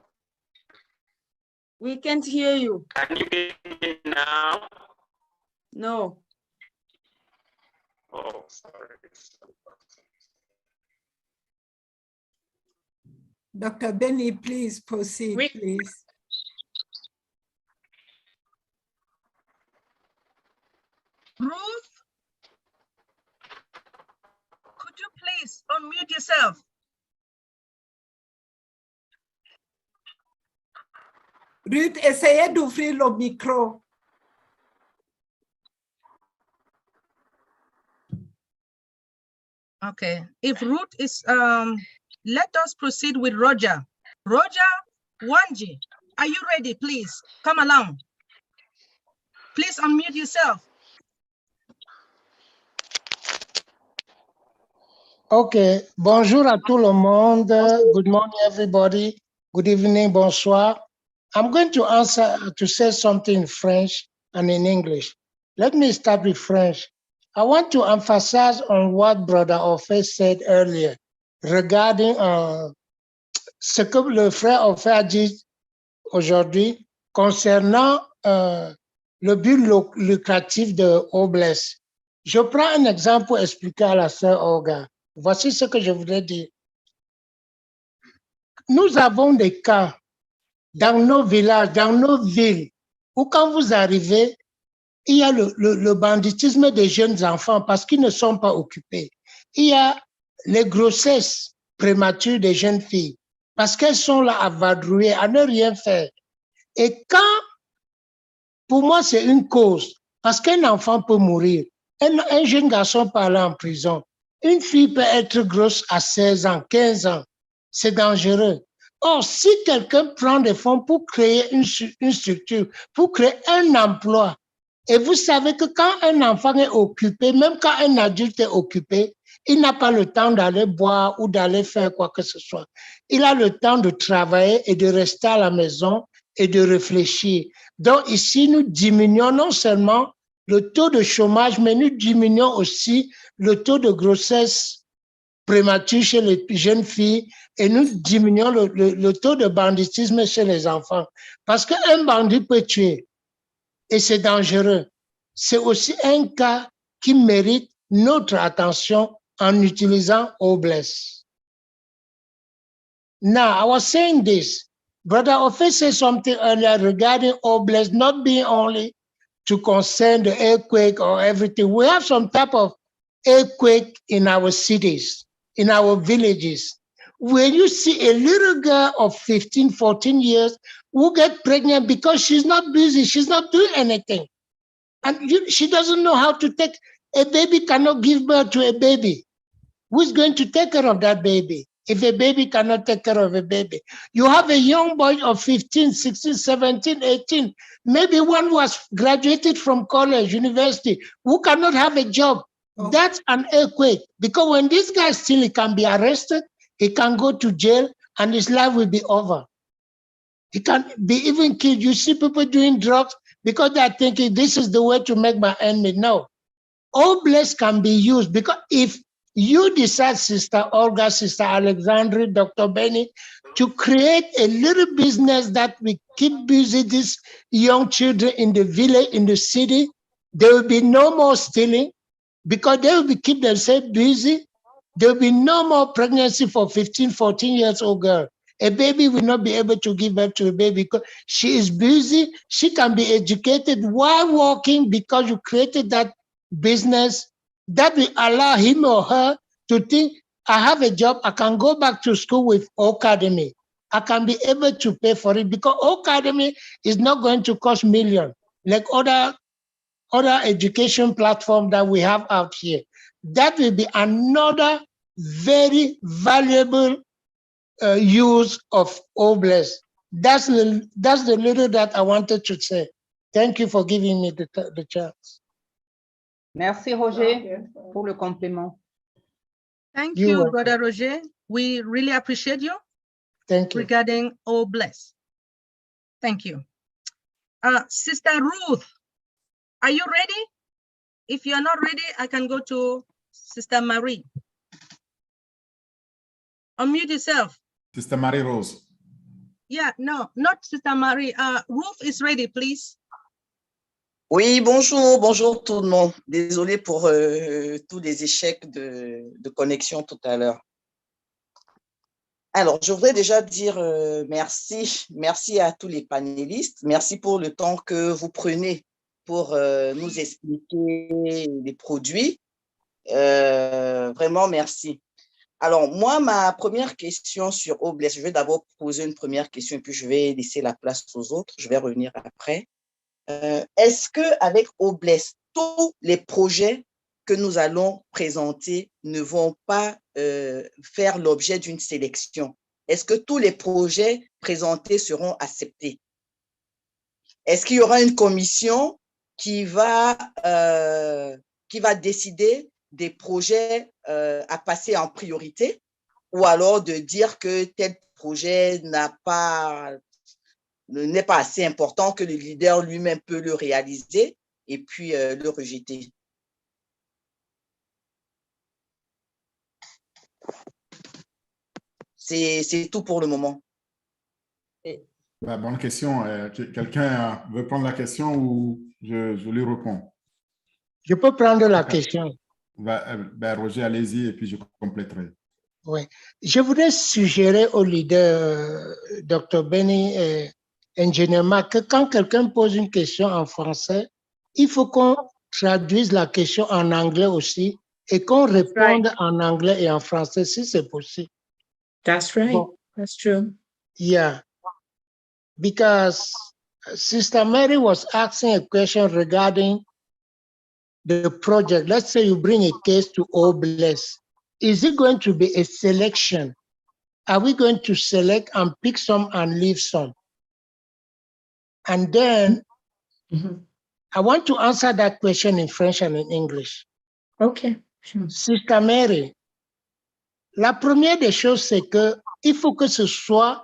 We can't hear you. Can you hear me now? No. Oh, sorry. Dr. Benny, please proceed, please. Ruth, could you please unmute yourself? Ruth, essayez d'ouvrir le micro. Okay, if Ruth is, let us proceed with Roger. Roger Wanji, are you ready? Please come along. Please unmute yourself. Okay, bonjour à tout le monde. Good morning, everybody. Good evening, bonsoir. I'm going to say something in French and in English. Let me start with French. I want to emphasize on what Brother Ofe said earlier regarding ce que le frère Ofe a dit aujourd'hui concernant le but lucratif de Obless. Je prends un exemple pour expliquer à la sœur Olga. Voici ce que je voudrais dire. Nous avons des cas dans nos villages, dans nos villes, où quand vous arrivez, il y a le banditisme des jeunes enfants parce qu'ils ne sont pas occupés. Il y a les grossesses prématures des jeunes filles parce qu'elles sont là à vadrouiller, à ne rien faire. Et quand, pour moi, c'est une cause, parce qu'un enfant peut mourir, un jeune garçon peut aller en prison, une fille peut être grosse à 16 ans, 15 ans, c'est dangereux. Or, si quelqu'un prend des fonds pour créer une structure, pour créer un emploi, et vous savez que quand un enfant est occupé, même quand un adulte est occupé, il n'a pas le temps d'aller boire ou d'aller faire quoi que ce soit. Il a le temps de travailler et de rester à la maison et de réfléchir. Donc ici, nous diminuons non seulement le taux de chômage, mais nous diminuons aussi le taux de grossesse prémature chez les jeunes filles et nous diminuons le taux de banditisme chez les enfants. Parce qu'un bandit peut tuer et c'est dangereux. C'est aussi un cas qui mérite notre attention en utilisant Obless. Now, I was saying this. Brother Ofe said something earlier regarding Obless not being only to concern the earthquake or everything. We have some type of earthquake in our cities, in our villages. When you see a little girl of 15, 14 years who get pregnant because she's not busy, she's not doing anything. And she doesn't know how to take, a baby cannot give birth to a baby. Who's going to take care of that baby? If a baby cannot take care of a baby. You have a young boy of 15, 16, 17, 18, maybe one who has graduated from college, university, who cannot have a job. Oh. That's an earthquake. Because when this guy still, he can be arrested, he can go to jail, and his life will be over. He can be even killed. You see people doing drugs because they're thinking this is the way to make my end meet. No. Obless can be used because if you decide, Sister Olga, Sister Alexandria, Dr. Benny, to create a little business that will keep busy these young children in the village, in the city, there will be no more stealing because they will keep themselves busy. There will be no more pregnancy for 15, 14 years old girl. A baby will not be able to give birth to a baby because she is busy. She can be educated while working because you created that business that will allow him or her to think, I have a job, I can go back to school with Academy. I can be able to pay for it because Academy is not going to cost millions like other education platform that we have out here. That will be another very valuable use of Obless. That's the little that I wanted to say. Thank you for giving me the chance. Merci, Roger, pour le complément. Thank You're you, welcome. Brother Roger. We really appreciate you Thank you. regarding Obless. Thank you. Sister Ruth, are you ready? If you're not ready, I can go to Sister Marie. Unmute yourself. Sister Marie-Rose. Yeah, no, not Sister Marie. Ruth is ready, please. Oui, bonjour, bonjour tout le monde. Désolé pour tous les échecs de connexion tout à l'heure. Alors, je voudrais déjà dire merci à tous les panélistes. Merci pour le temps que vous prenez pour nous expliquer les produits. Vraiment, merci. Alors, moi, ma première question sur Obless, je vais d'abord poser une première question et puis je vais laisser la place aux autres. Je vais revenir après. Est-ce qu'avec Obless, tous les projets que nous allons présenter ne vont pas faire l'objet d'une sélection? Est-ce que tous les projets présentés seront acceptés? Est-ce qu'il y aura une commission qui va décider des projets à passer en priorité ou alors de dire que tel projet n'est pas assez important, que le leader lui-même peut le réaliser et puis le rejeter? C'est tout pour le moment. Bonne question. Quelqu'un veut prendre la question ou je lui réponds? Je peux prendre la question. Roger, allez-y et puis je compléterai. Oui. Je voudrais suggérer au leader, Dr. Benny et Ingénieur Marc, que quand quelqu'un pose une question en français, il faut qu'on traduise la question en anglais aussi et qu'on réponde en anglais et en français si c'est possible. That's right. Bon. That's true. Yeah. Because Sister Mary was asking a question regarding the project. Let's say you bring a case to Obless. Is it going to be a selection? Are we going to select and pick some and leave some? And then I want to answer that question in French and in English. Okay. Sure. Sister Mary, la première des choses, c'est que il faut que ce soit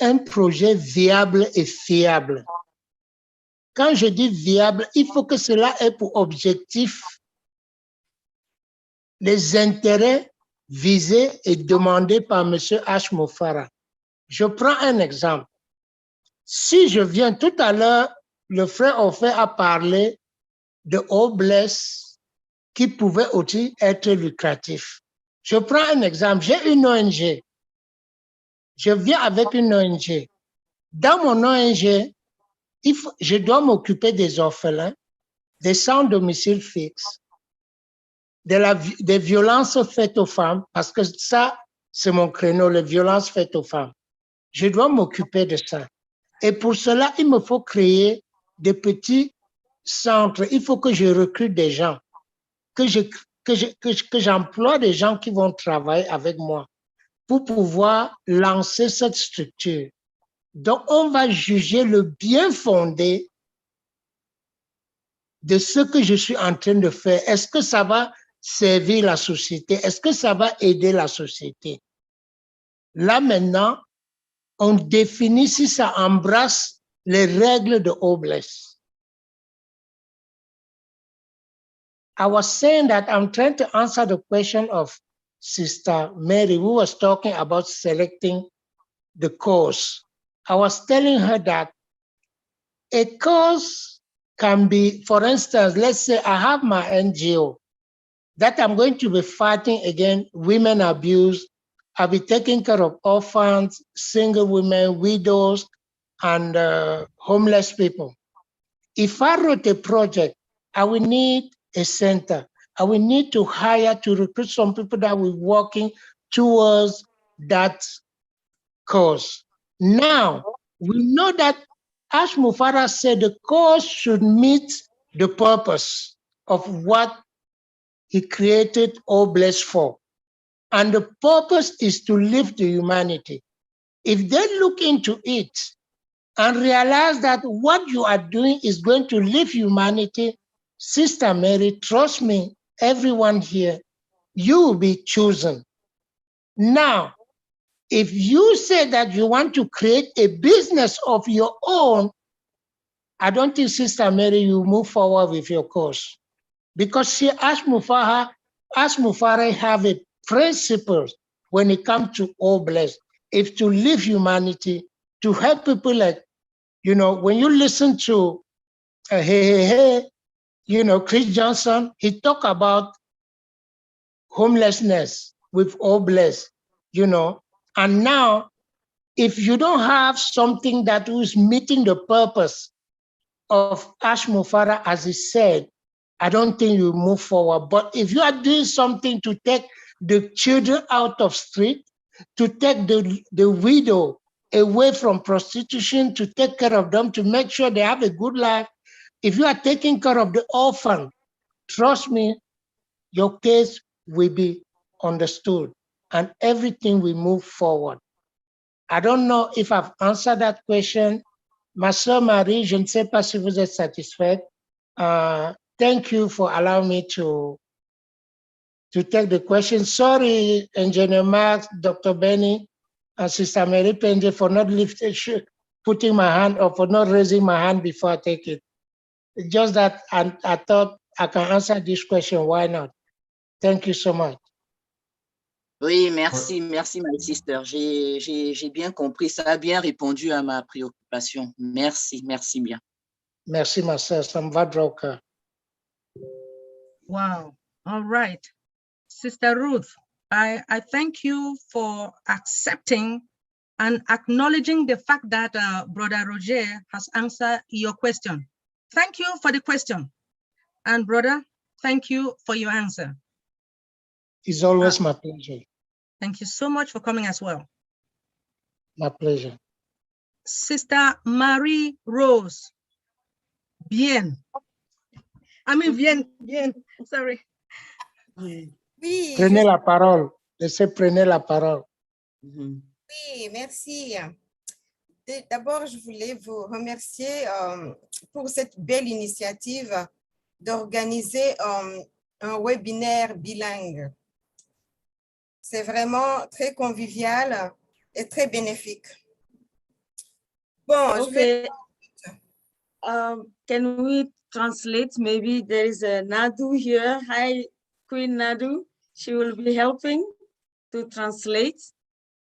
un projet viable et fiable. Quand je dis viable, il faut que cela ait pour objectif les intérêts visés et demandés par M. Ashmo Farah. Je prends un exemple. Si je viens tout à l'heure, le frère Ofer a parlé de Obless qui pouvait aussi être lucratif. Je prends un exemple. J'ai une ONG. Je viens avec une ONG. Dans mon ONG, je dois m'occuper des orphelins, des sans domicile fixe, des violences faites aux femmes, parce que ça, c'est mon créneau, les violences faites aux femmes. Je dois m'occuper de ça. Et pour cela, il me faut créer des petits centres. Il faut que je recrute des gens, que j'emploie des gens qui vont travailler avec moi pour pouvoir lancer cette structure. Donc, on va juger le bien fondé de ce que je suis en train de faire. Est-ce que ça va servir la société? Est-ce que ça va aider la société? Là, maintenant, on définit si ça embrasse les règles de Obless. I was saying that I'm trying to answer the question of Sister Mary, who was talking about selecting the course. I was telling her that a course can be, for instance, let's say I have my NGO that I'm going to be fighting against women abuse I'll be taking care of orphans, single women, widows, and homeless people. If I wrote a project, I will need a center. I will need to hire to recruit some people that will be working towards that cause. Now, we know that Ash Mufarah said the cause should meet the purpose of what he created All Blessed for. And the purpose is to lift the humanity. If they look into it and realize that what you are doing is going to lift humanity, Sister Mary, trust me, everyone here, you will be chosen. Now, if you say that you want to create a business of your own, I don't think, Sister Mary, you move forward with your cause. Because she, Ash Mufarah have a principle when it comes to All Blessed. It's to live humanity, to help people like, when you listen to Chris Johnson, he talk about homelessness with All Blessed, and now if you don't have something that is meeting the purpose of Ash Mufarah, as he said, I don't think you move forward. But if you are doing something to take the children out of street, to take the widow away from prostitution, to take care of them, to make sure they have a good life, if you are taking care of the orphan, trust me, your case will be understood and everything will move forward. I don't know if I've answered that question. Ma sœur Marie, je ne sais pas si vous êtes satisfaite. Thank you for allowing me to take the question. Sorry, Engineer Max, Dr. Benny, and Sister Mary Penje for not putting my hand or for not raising my hand before I take it. It's just that I thought I can answer this question. Why not? Thank you so much. Oui, merci, merci, my sister. J'ai bien compris. Ça a bien répondu à ma préoccupation. Merci, merci bien. Merci, ma sœur. Ça me va droit au cœur. Wow. All right. Sister Ruth, I thank you for accepting and acknowledging the fact that Brother Roger has answered your question. Thank you for the question. And brother, thank you for your answer. It's always my pleasure. Thank you so much for coming as well. My pleasure. Sister Marie Rose. Bien. I mean, bien. Sorry. Oui. Prenez la parole. Laissez prenez la parole. Oui, merci. D'abord, je voulais vous remercier pour cette belle initiative d'organiser un webinaire bilingue. C'est vraiment très convivial et très bénéfique. Bon, okay. Can we translate? Maybe there is a Nadu here. Hi, Queen Nadu. She will be helping to translate.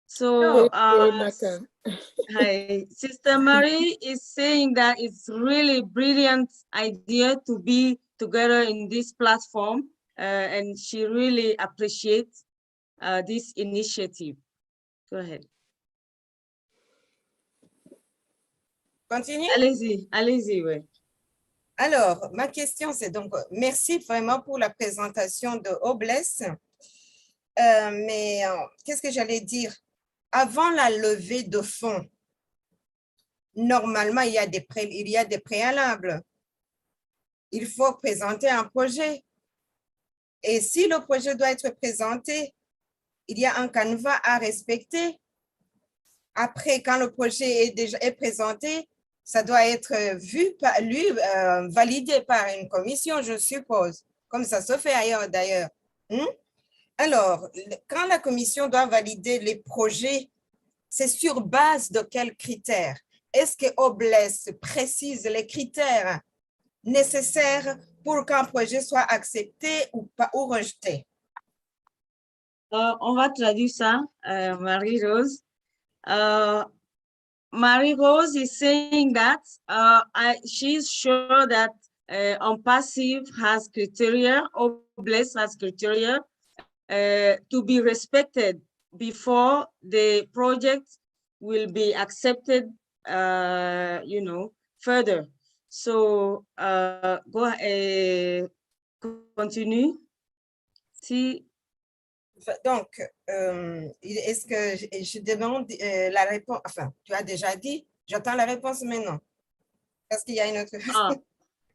So, hi, Sister Marie is saying that it's really brilliant idea to be together in this platform, and she really appreciates this initiative. Go ahead. Continue? Allez-y, oui. Alors, ma question, c'est donc, merci vraiment pour la présentation de Obless. Mais qu'est-ce que j'allais dire? Avant la levée de fonds, normalement, il y a des préalables. Il faut présenter un projet. Et si le projet doit être présenté, il y a un canevas à respecter. Après, quand le projet est présenté, ça doit être validé par une commission, je suppose, comme ça se fait ailleurs d'ailleurs. Alors, quand la commission doit valider les projets, c'est sur base de quels critères? Est-ce que Obless précise les critères nécessaires pour qu'un projet soit accepté ou rejeté? On va traduire ça, Marie-Rose. Marie-Rose is saying that she's sure that OnPassive has criteria, Obless has criteria to be respected before the project will be accepted, further. So, continue. Si. Donc, est-ce que je demande la réponse? Enfin, tu as déjà dit, j'attends la réponse maintenant. Parce qu'il y a une autre.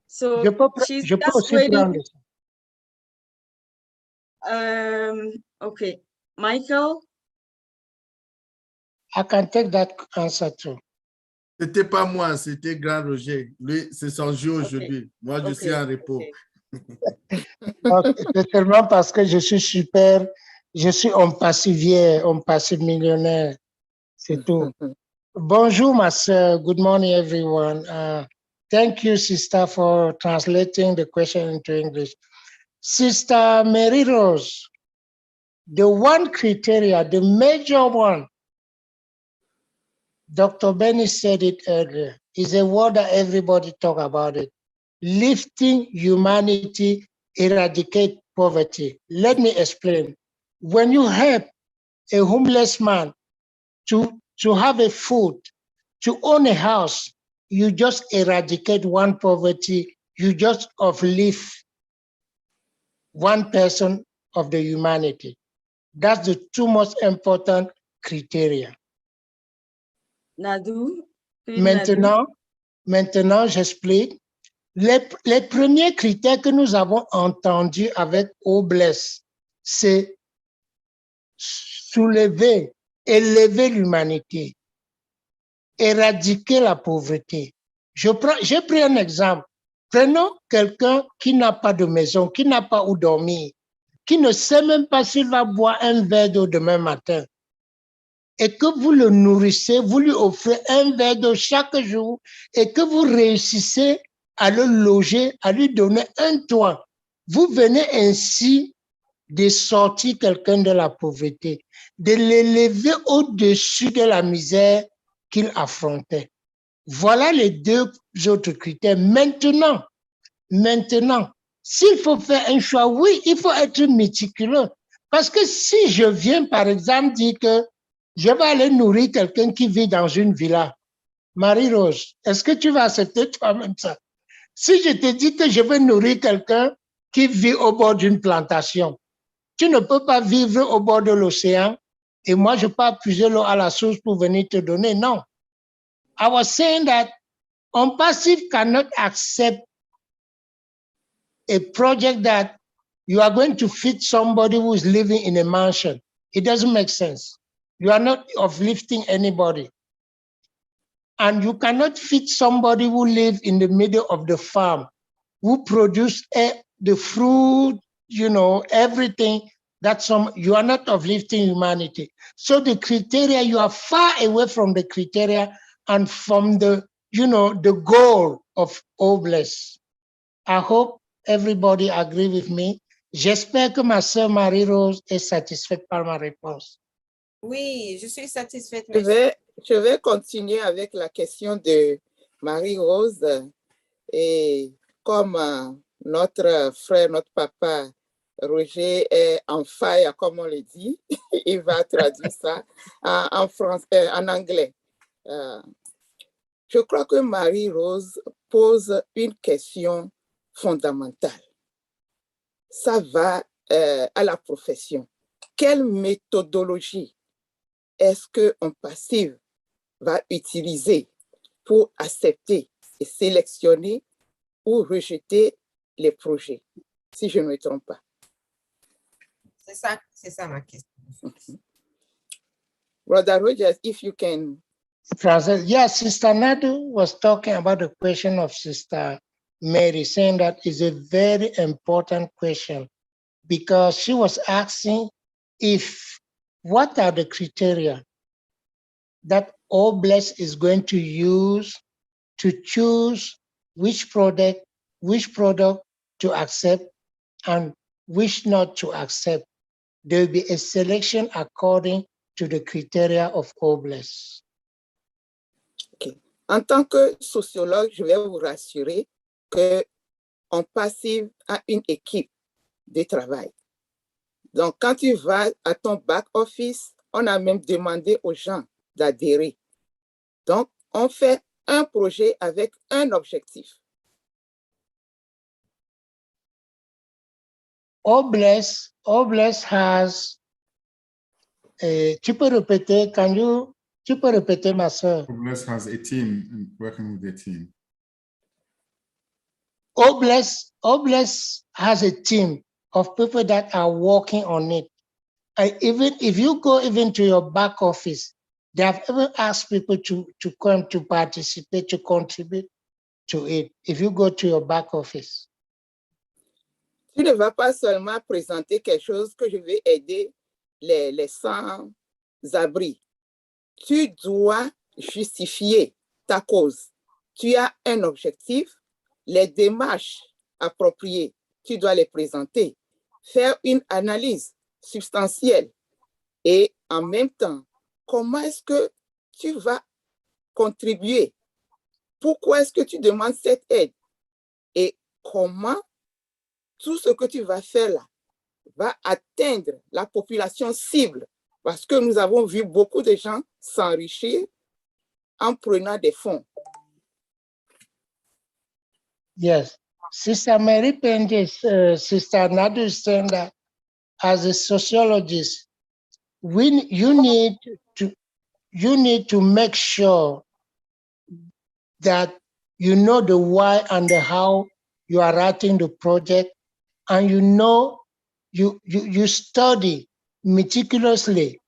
So je peux she's aussi just waiting. prendre ça. Okay, Michael. I can take that answer too. C'était pas moi, c'était Grand Roger. Lui, c'est son jour aujourd'hui. Moi, je suis en repos. C'est seulement parce que je suis super, je suis homme passif millionnaire. C'est tout. Bonjour, ma sœur. Good morning, everyone. Thank you, sister, for translating the question into English. Sister Mary Rose, the one criteria, the major one, Dr. Benny said it earlier, is a word that everybody talk about it. Lifting humanity, eradicate poverty. Let me explain. When you help a homeless man to have a food, to own a house, you just eradicate one poverty, you just uplift one person of the humanity. That's the two most important criteria. Nadou. Maintenant, j'explique. Les premiers critères que nous avons entendus avec Obless, c'est soulever, élever l'humanité, éradiquer la pauvreté. J'ai pris un exemple. Prenons quelqu'un qui n'a pas de maison, qui n'a pas où dormir, qui ne sait même pas s'il va boire un verre d'eau demain matin. Et que vous le nourrissez, vous lui offrez un verre d'eau chaque jour et que vous réussissez à le loger, à lui donner un toit. Vous venez ainsi de sortir quelqu'un de la pauvreté, de l'élever au-dessus de la misère qu'il affrontait. Voilà les deux autres critères. Maintenant, s'il faut faire un choix, oui, il faut être méticuleux. Parce que si je viens, par exemple, dire que je vais aller nourrir quelqu'un qui vit dans une villa, Marie-Rose, est-ce que tu vas accepter toi-même ça? Si je te dis que je vais nourrir quelqu'un qui vit au bord d'une plantation, tu ne peux pas vivre au bord de l'océan et moi, je peux pas puiser l'eau à la source pour venir te donner. Non. I was saying that OnPassive cannot accept a project that you are going to feed somebody who is living in a mansion. It doesn't make sense. You are not uplifting anybody. And you cannot feed somebody who lives in the middle of the farm, who produce the fruit, everything. You are not uplifting humanity. So the criteria, you are far away from the criteria and from the goal of Obless. I hope everybody agree with me. J'espère que ma sœur Marie-Rose est satisfaite par ma réponse. Oui, je suis satisfaite. Je vais continuer avec la question de Marie-Rose. Et comme notre frère, notre papa, Roger est en fire, comme on le dit, il va traduire ça en anglais. Je crois que Marie-Rose pose une question fondamentale. Ça va à la profession. Quelle méthodologie est-ce que OnPassive va utiliser pour accepter et sélectionner ou rejeter les projets, si je ne me trompe pas? C'est ça ma question. Brother Rogers, if you can. Yes, Sister Nadu was talking about the question of Sister Mary, saying that is a very important question because she was asking what are the criteria that Obless is going to use to choose which product to accept and which not to accept. There will be a selection according to the criteria of Obless. Okay. En tant que sociologue, je vais vous rassurer que OnPassive a une équipe de travail. Donc, quand tu vas à ton back office, On a même demandé aux gens d'adhérer. Donc, on fait un projet avec un objectif. Obless has, tu peux répéter, tu peux répéter, ma soeur? Obless has a team and working with a team. Obless has a team of people that are working on it. Even if you go even to your back office, they have even asked people to come to participate, to contribute to it. If you go to your back office. Tu ne vas pas seulement présenter quelque chose que je vais aider les sans-abri. Tu dois justifier ta cause. Tu as un objectif, les démarches appropriées, tu dois les présenter, faire une analyse substantielle et en même temps, comment est-ce que tu vas contribuer? Pourquoi est-ce que tu demandes cette aide? Et comment tout ce que tu vas faire là va atteindre la population cible? Parce que nous avons vu beaucoup de gens s'enrichir en prenant des fonds. Yes. Sister Mary Pendis, Sister Nadu is saying that as a sociologist, you need to make sure that you know the why and the how you are writing the project, and you study meticulously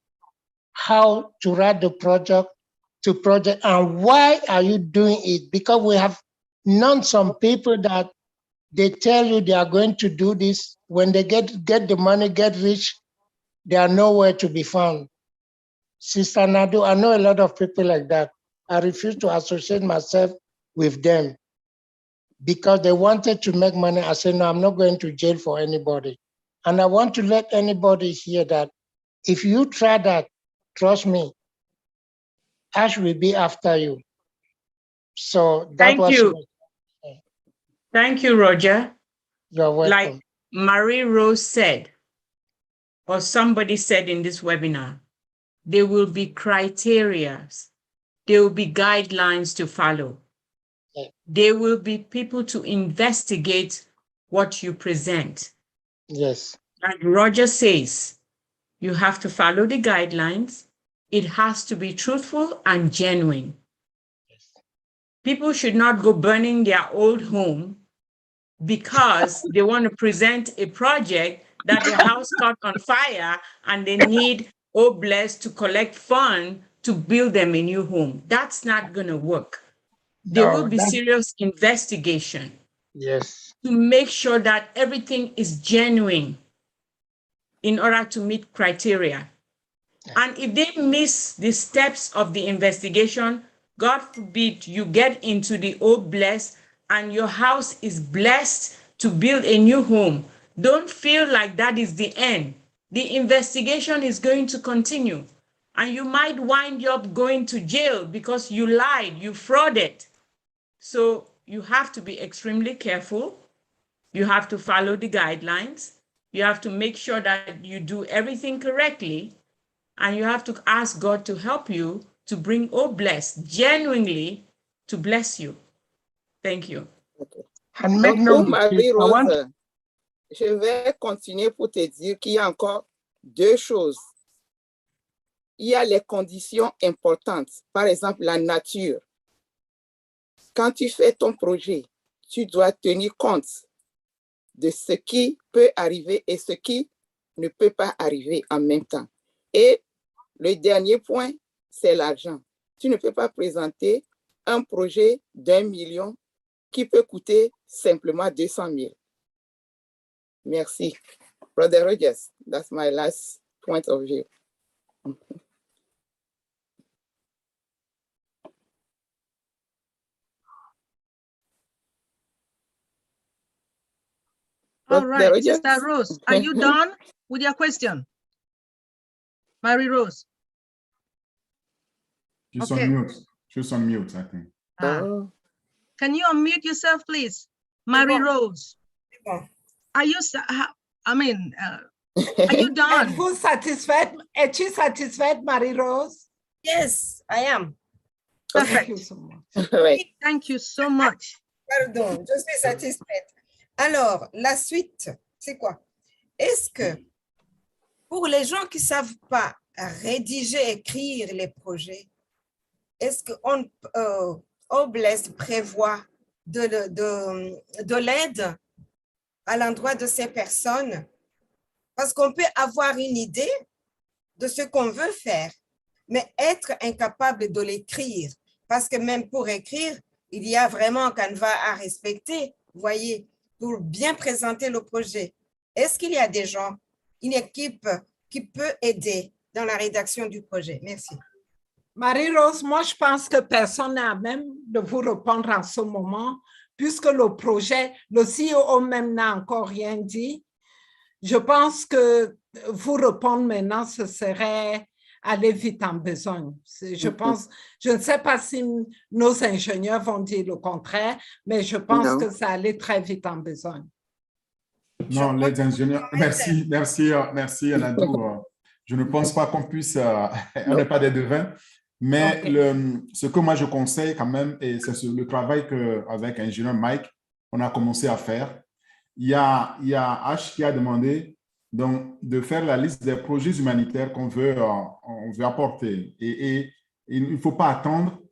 how to write the project and why are you doing it, because we have known some people that they tell you they are going to do this. When they get the money, get rich, they are nowhere to be found. Sister Nadu, I know a lot of people like that. I refuse to associate myself with them because they wanted to make money. I said, no, I'm not going to jail for anybody. And I want to let anybody hear that if you try that, trust me, Ash will be after you. So that was. Thank you. Thank you, Roger. You're welcome. Like Marie Rose said, or somebody said in this webinar, there will be criteria, there will be guidelines to follow. Yeah. There will be people to investigate what you present. Yes. Like Roger says, you have to follow the guidelines. It has to be truthful and genuine. Yes. People should not go burning their old home because they want to present a project that their house caught on fire and they need Obless to collect funds to build them a new home. That's not going to work. There will be serious investigation. Yes. To make sure that everything is genuine in order to meet criteria. And if they miss the steps of the investigation, God forbid you get into the Obless and your house is blessed to build a new home, don't feel like that is the end. The investigation is going to continue. And you might wind up going to jail because you lied, you frauded. So you have to be extremely careful. You have to follow the guidelines. You have to make sure that you do everything correctly. And you have to ask God to help you to bring Obless genuinely to bless you. Thank you. Okay. And make Donc, no pour mistake, I want Marie-Rose, je vais continuer pour te dire qu'il y a encore deux choses. Il y a les conditions importantes, par exemple la nature. Quand tu fais ton projet, tu dois tenir compte de ce qui peut arriver et ce qui ne peut pas arriver en même temps. Et le dernier point, c'est l'argent. Tu ne peux pas présenter un projet d'1 million qui peut coûter simplement 200 000. Merci. Brother Rogers, that's my last point of view. All right, Sister Rose, are you done with your question? Marie Rose. She's Okay. on mute. She's on mute, I think. Can you unmute yourself, please? Marie Rose. Are you, Are you done? Êtes-vous satisfaite? Es-tu satisfaite, Marie-Rose? Yes, I am. Thank you so much. Oui. Thank you so much. Pardon, je suis satisfaite. Alors, la suite, c'est quoi? Est-ce que pour les gens qui ne savent pas rédiger, écrire les projets, est-ce que Obless prévoit de l'aide à l'endroit de ces personnes? Parce qu'on peut avoir une idée de ce qu'on veut faire, mais être incapable de l'écrire. Parce que même pour écrire, il y a vraiment un canevas à respecter, vous voyez, pour bien présenter le projet. Est-ce qu'il y a des gens, une équipe qui peut aider dans la rédaction du projet? Merci. Marie-Rose, moi, je pense que personne n'est à même de vous répondre en ce moment, puisque le projet, le CEO même n'a encore rien dit. Je pense que vous répondre maintenant, ce serait aller vite en besogne. Je pense, je ne sais pas si nos ingénieurs vont dire le contraire, mais je pense que ça allait très vite en besogne. Non, les ingénieurs, merci Anadou. Je ne pense pas qu'on puisse, on n'est pas des devins, mais ce que moi je conseille quand même, et c'est le travail qu'avec l'ingénieur Mike, on a commencé à faire. Il y a H qui a demandé donc, de faire la liste des projets humanitaires qu'on veut, on veut apporter. Et il ne faut pas attendre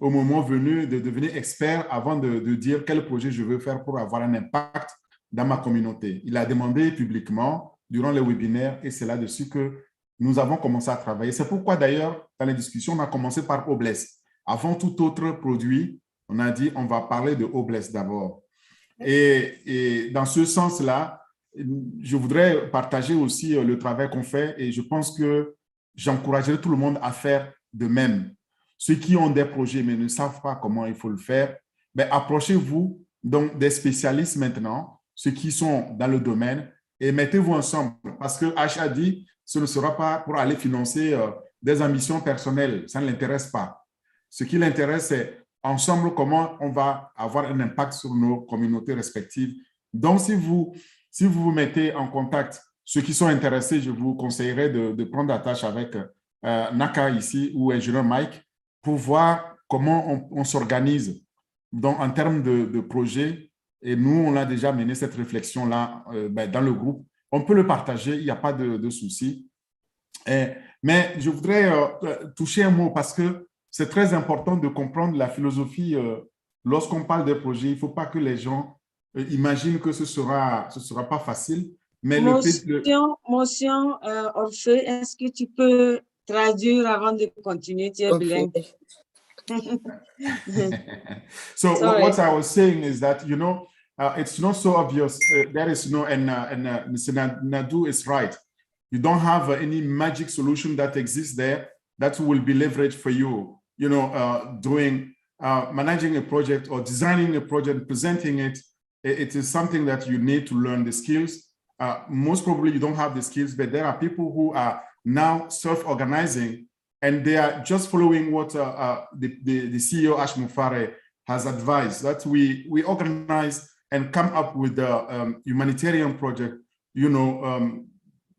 au moment venu de devenir expert avant de dire quel projet je veux faire pour avoir un impact dans ma communauté. Il a demandé publiquement durant les webinaires et c'est là-dessus que nous avons commencé à travailler. C'est pourquoi d'ailleurs, dans les discussions, on a commencé par Obless. Avant tout autre produit, on a dit on va parler de Obless d'abord. Et dans ce sens-là, je voudrais partager aussi le travail qu'on fait et je pense que j'encouragerai tout le monde à faire de même. Ceux qui ont des projets mais ne savent pas comment il faut le faire, ben, approchez-vous donc des spécialistes maintenant, ceux qui sont dans le domaine, et mettez-vous ensemble. Parce que H a dit, ce ne sera pas pour aller financer des ambitions personnelles, ça ne l'intéresse pas. Ce qui l'intéresse, c'est ensemble comment on va avoir un impact sur nos communautés respectives. Donc, si vous vous mettez en contact, ceux qui sont intéressés, je vous conseillerais de prendre attache avec Naka ici ou ingénieur Mike pour voir comment on s'organise en termes de projets. Et nous, on a déjà mené cette réflexion-là dans le groupe. On peut le partager, il n'y a pas de souci. Mais je voudrais toucher un mot parce que c'est très important de comprendre la philosophie. Lorsqu'on parle de projet, il ne faut pas que les gens imaginent que ce sera pas facile. Mais Motion, Orphée, est-ce que tu peux traduire avant de continuer? Tu es bilingue. So what I was saying is that, you know, it's not so obvious. There is no, and Mr. Nadu is right. You don't have any magic solution that exists there that will be leveraged for you, you know, managing a project or designing a project, presenting it. It is something that you need to learn the skills. Most probably you don't have the skills, but there are people who are now self-organizing and they are just following what the CEO Ash Mufare has advised, that we organize and come up with a humanitarian project, you know,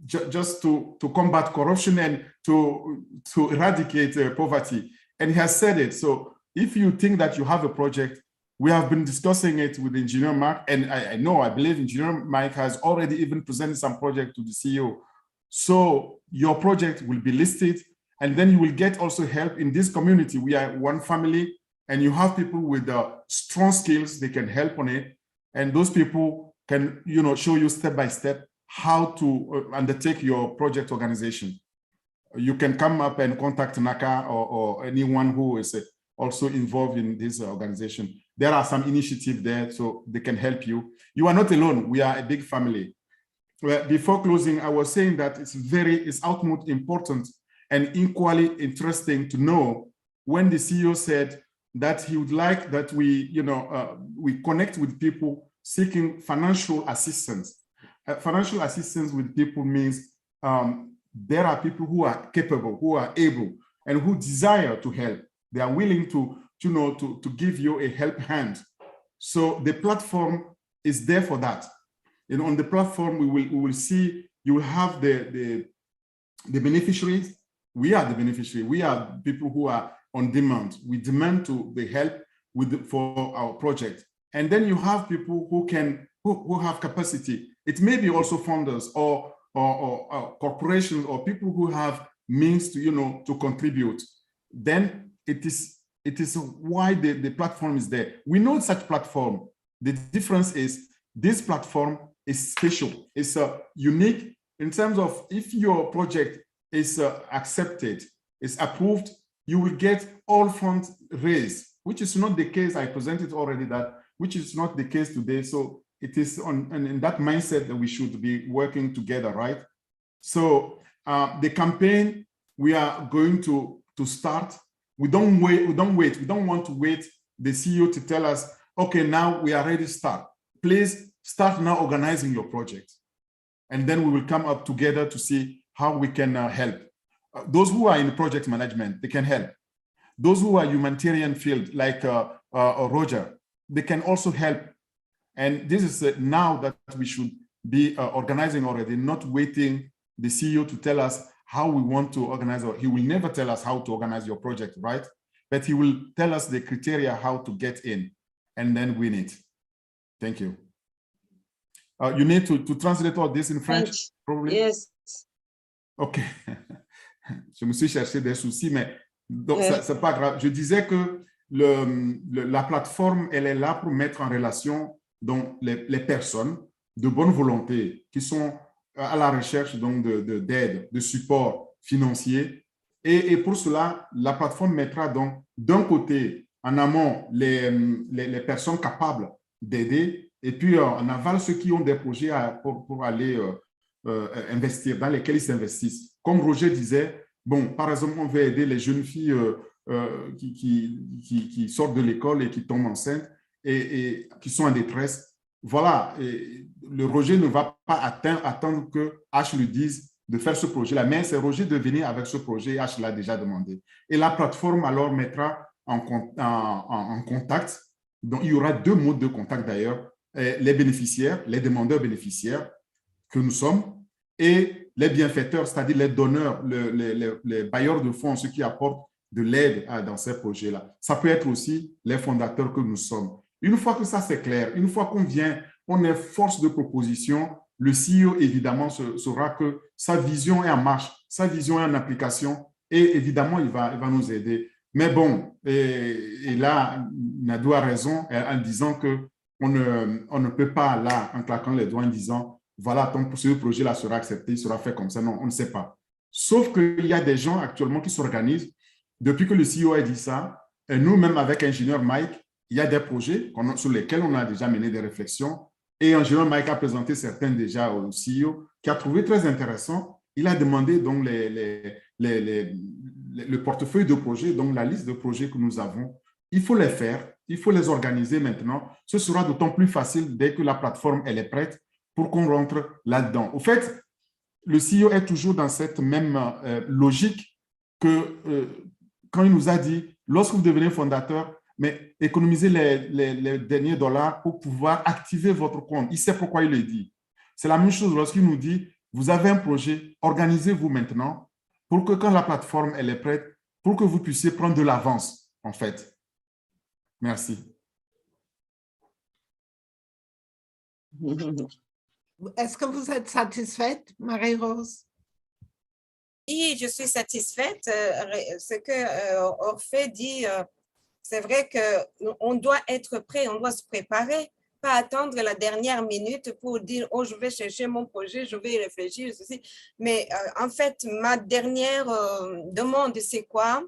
just to combat corruption and to eradicate poverty. And he has said it. So if you think that you have a project, we have been discussing it with Engineer Mark, and I believe Engineer Mike has already even presented some project to the CEO. So your project will be listed, and then you will get also help in this community. We are one family, and you have people with strong skills, they can help on it. And those people can, you know, show you step by step how to undertake your project organization. You can come up and contact Naka or anyone who is also involved in this organization. There are some initiatives there, so they can help you. You are not alone. We are a big family. Well, before closing, I was saying that it's utmost important and equally interesting to know when the CEO said that he would like that we, you know, we connect with people seeking financial assistance. Financial assistance with people means there are people who are capable, who are able, and who desire to help. They are willing to give you a help hand. So the platform is there for that. And on the platform, we will see you will have the beneficiaries. We are the beneficiary. We are people who are on demand. We demand to the help for our project. And then you have people who have capacity. It may be also funders or corporations or people who have means to, to contribute. Then it is why the platform is there. We know such platform. The difference is this platform is special. It's unique in terms of if your project is accepted, is approved, you will get all funds raised, which is not the case. I presented already that, which is not the case today. So it is in that mindset that we should be working together, right? So the campaign we are going to start. We don't wait. We don't want to wait the CEO to tell us, okay, now we are ready to start. Please start now organizing your project. And then we will come up together to see how we can help. Those who are in project management, they can help. Those who are humanitarian field, like Roger, they can also help. And this is now that we should be organizing already, not waiting the CEO to tell us how we want to organize. He will never tell us how to organize your project, right? But he will tell us the criteria how to get in and then win it. Thank you. You need to translate all this in French, probably? Yes. OK. Je me suis cherché des soucis, mais donc c'est pas grave. Je disais que la plateforme, elle est là pour mettre en relation donc, les personnes de bonne volonté qui sont à la recherche d'aide, de support financier. Et pour cela, la plateforme mettra donc d'un côté en amont les personnes capables d'aider et puis en aval ceux qui ont des projets pour aller investir, dans lesquels ils s'investissent. Comme Roger disait, bon, par exemple, on veut aider les jeunes filles qui sortent de l'école et qui tombent enceintes et qui sont en détresse. Voilà, et le Roger ne va pas attendre que H lui dise de faire ce projet-là, mais c'est Roger de venir avec ce projet, H l'a déjà demandé. Et la plateforme alors mettra en contact, donc il y aura deux modes de contact d'ailleurs, les bénéficiaires, les demandeurs bénéficiaires que nous sommes, et les bienfaiteurs, c'est-à-dire les donneurs, les bailleurs de fonds, ceux qui apportent de l'aide dans ces projets-là. Ça peut être aussi les fondateurs que nous sommes. Une fois que ça c'est clair, une fois qu'on vient, on est force de proposition, le CEO évidemment saura que sa vision est en marche, sa vision est en application et évidemment il va nous aider. Mais bon, et là, Nadou a raison en disant qu'on ne peut pas là, en claquant les doigts en disant voilà, ce projet-là sera accepté, il sera fait comme ça. Non, on ne sait pas. Sauf qu'il y a des gens actuellement qui s'organisent. Depuis que le CEO a dit ça, et nous-mêmes avec ingénieur Mike, il y a des projets sur lesquels on a déjà mené des réflexions. Et ingénieur Mike a présenté certains déjà au CEO, qui a trouvé très intéressant. Il a demandé donc le portefeuille de projets, donc la liste de projets que nous avons. Il faut les faire, il faut les organiser maintenant. Ce sera d'autant plus facile dès que la plateforme elle est prête pour qu'on rentre là-dedans. Au fait, le CEO est toujours dans cette même logique que quand il nous a dit, lorsque vous devenez fondateur, mais économisez les derniers dollars pour pouvoir activer votre compte. Il sait pourquoi il le dit. C'est la même chose lorsqu'il nous dit, vous avez un projet, organisez-vous maintenant pour que quand la plateforme elle est prête, pour que vous puissiez prendre de l'avance, en fait. Merci. Est-ce que vous êtes satisfaite, Marie-Rose? Oui, je suis satisfaite. Ce que Orphée dit, c'est vrai qu'on doit être prêt, on doit se préparer, pas attendre la dernière minute pour dire « Oh, je vais chercher mon projet, je vais y réfléchir, ceci. » Mais en fait, ma dernière demande, c'est quoi?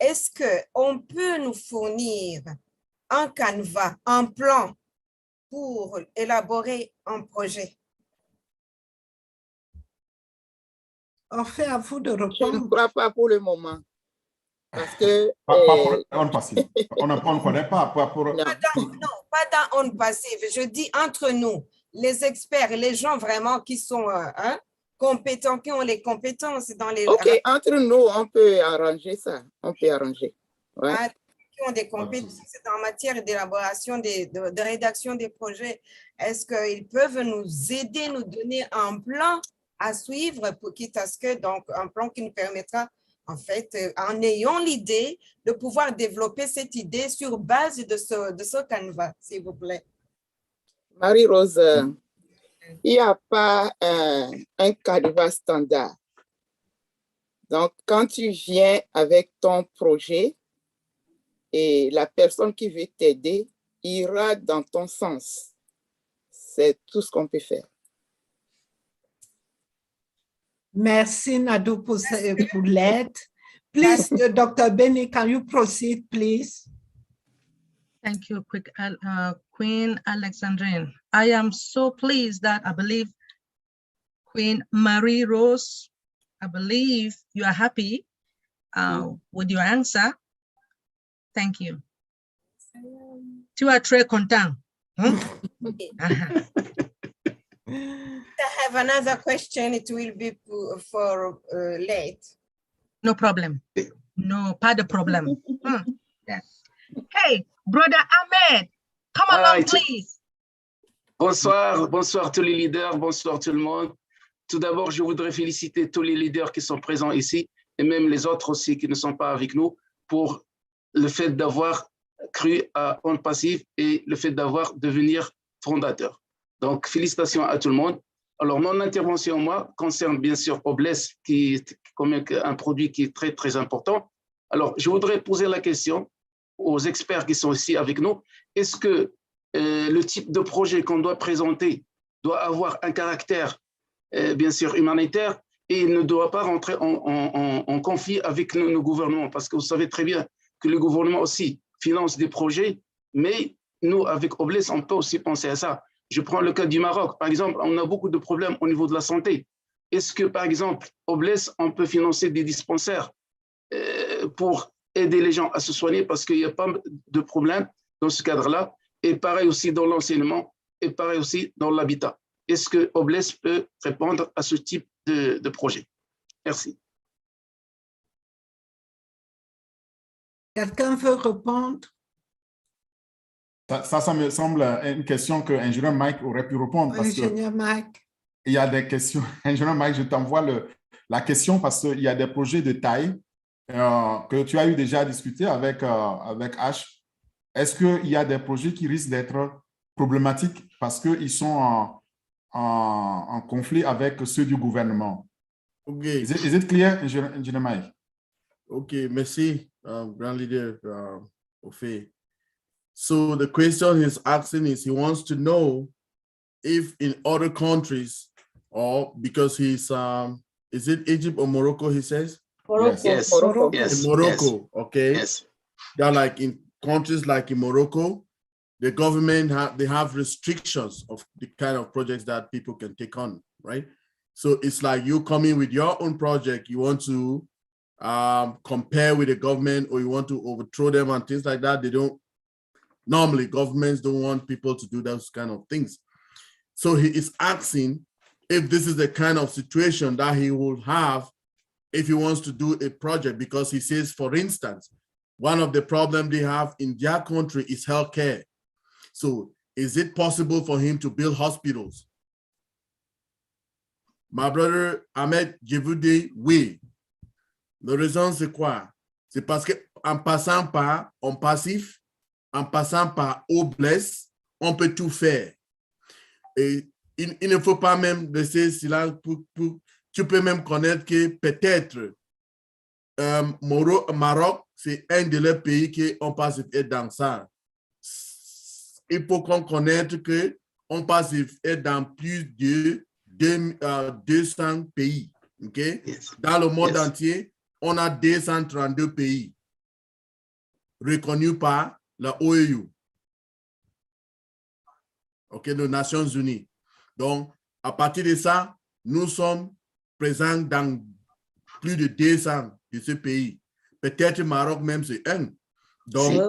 Est-ce qu'on peut nous fournir un canevas, un plan pour élaborer un projet? Orphée, à vous de répondre. Je ne crois pas pour le moment. Parce que... on ne connaît pas. Non, pas dans on passive. Je dis entre nous, les experts, les gens vraiment qui sont compétents, qui ont les compétences dans les... OK, entre nous, on peut arranger ça. On peut arranger. Ouais. Qui ont des compétences en matière d'élaboration, de rédaction des projets. Est-ce qu'ils peuvent nous aider, nous donner un plan à suivre, pour, quitte à ce que, donc, un plan qui nous permettra, en fait, en ayant l'idée, de pouvoir développer cette idée sur base de ce canevas, s'il vous plaît. Marie-Rose, il n'y a pas un canevas standard. Donc, quand tu viens avec ton projet et la personne qui veut t'aider ira dans ton sens. C'est tout ce qu'on peut faire. Merci, Nadou, pour l'aide. Please, Dr. Benny, can you proceed, please? Thank you, Queen Alexandrine. I am so pleased that I believe Queen Marie Rose, I believe you are happy with your answer. Thank you. Tu as très content. Huh? I have another question. It will be for late. No problem. No, pas de problem. Yes. Hey, brother Ahmed, come along, please. Bonsoir, bonsoir tous les leaders, bonsoir tout le monde. Tout d'abord, je voudrais féliciter tous les leaders qui sont présents ici et même les autres aussi qui ne sont pas avec nous pour le fait d'avoir cru à OnPassive et le fait d'avoir devenir fondateur. Donc, félicitations à tout le monde. Alors, mon intervention, moi, concerne bien sûr Obless, qui est comme un produit qui est très, très important. Alors, je voudrais poser la question aux experts qui sont ici avec nous. Est-ce que le type de projet qu'on doit présenter doit avoir un caractère, bien sûr, humanitaire et il ne doit pas rentrer en conflit avec nos gouvernements? Parce que vous savez très bien que le gouvernement aussi finance des projets, mais nous, avec Obless, on peut aussi penser à ça. Je prends le cas du Maroc. Par exemple, on a beaucoup de problèmes au niveau de la santé. Est-ce que, par exemple, Obless, on peut financer des dispensaires pour aider les gens à se soigner parce qu'il n'y a pas de problème dans ce cadre-là? Et pareil aussi dans l'enseignement et pareil aussi dans l'habitat. Est-ce que Obless peut répondre à ce type de projet? Merci. Quelqu'un veut répondre? Ça me semble une question que l'ingénieur Mike aurait pu répondre. Parce Ingénieur Mike. Il y a des questions. Ingénieur Mike, je t'envoie la question parce qu'il y a des projets de taille que tu as eu déjà à discuter avec H. Est-ce qu'il y a des projets qui risquent d'être problématiques parce qu'ils sont en conflit avec ceux du gouvernement? Okay. Is it clear, Engineer Mike? Okay, merci, Grand Leader Ofe. So the question he's asking is he wants to know if in other countries, or because he's, is it Egypt or Morocco, he says? Morocco. Yes. Morocco. Yes. In Morocco, Yes. okay. Yes. They're like in countries like in Morocco, the government they have restrictions of the kind of projects that people can take on, right? So it's like you come in with your own project, you want to compare with the government or you want to overthrow them and things like that. They don't, normally governments don't want people to do those kind of things. So he is asking if this is the kind of situation that he will have if he wants to do a project, because he says, for instance, one of the problems they have in their country is healthcare. So is it possible for him to build hospitals? My brother Ahmed, je vous dis oui. La raison, c'est quoi? C'est parce qu'en passant par OnPassive, en passant par Obless, on peut tout faire. Et il ne faut pas même laisser silence tu peux même connaître que peut-être Maroc, c'est un de leurs pays qui OnPassive est dans ça. Il faut qu'on connaisse que OnPassive est dans plus de 200 pays. Okay? Yes. Dans le monde entier, on a 232 pays reconnus par la OEU, les Nations Unies. Donc, à partir de ça, nous sommes présents dans plus de 200 de ce pays. Peut-être Maroc même, c'est un. Donc,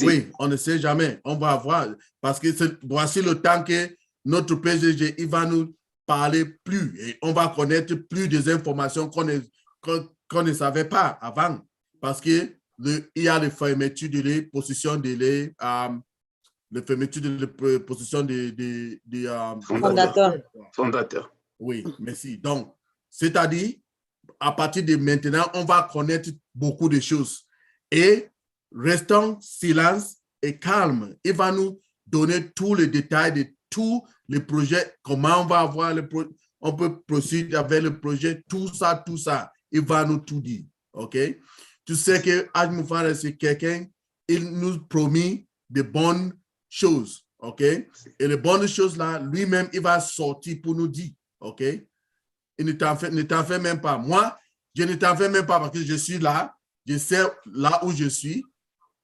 oui, on ne sait jamais. On va voir. Parce que voici le temps que notre PDG, il va nous parler plus. Et on va connaître plus des informations qu'on ne savait pas avant. Parce que il y a les fermetures de les positions de les fermetures de les positions des fondateurs. Oui, merci. Donc, c'est-à-dire, à partir de maintenant, on va connaître beaucoup de choses. Et restons silence et calme. Il va nous donner tous les détails de tous les projets, comment on va avoir on peut procéder avec le projet, tout ça. Il va nous tout dire. OK? Tu sais que Haj Moufareh, c'est quelqu'un, il nous promet de bonnes choses. OK? Et les bonnes choses là, lui-même, il va sortir pour nous dire. OK? Il ne t'en fais même pas. Moi, je ne t'en fais même pas parce que je suis là. Je sais là où je suis.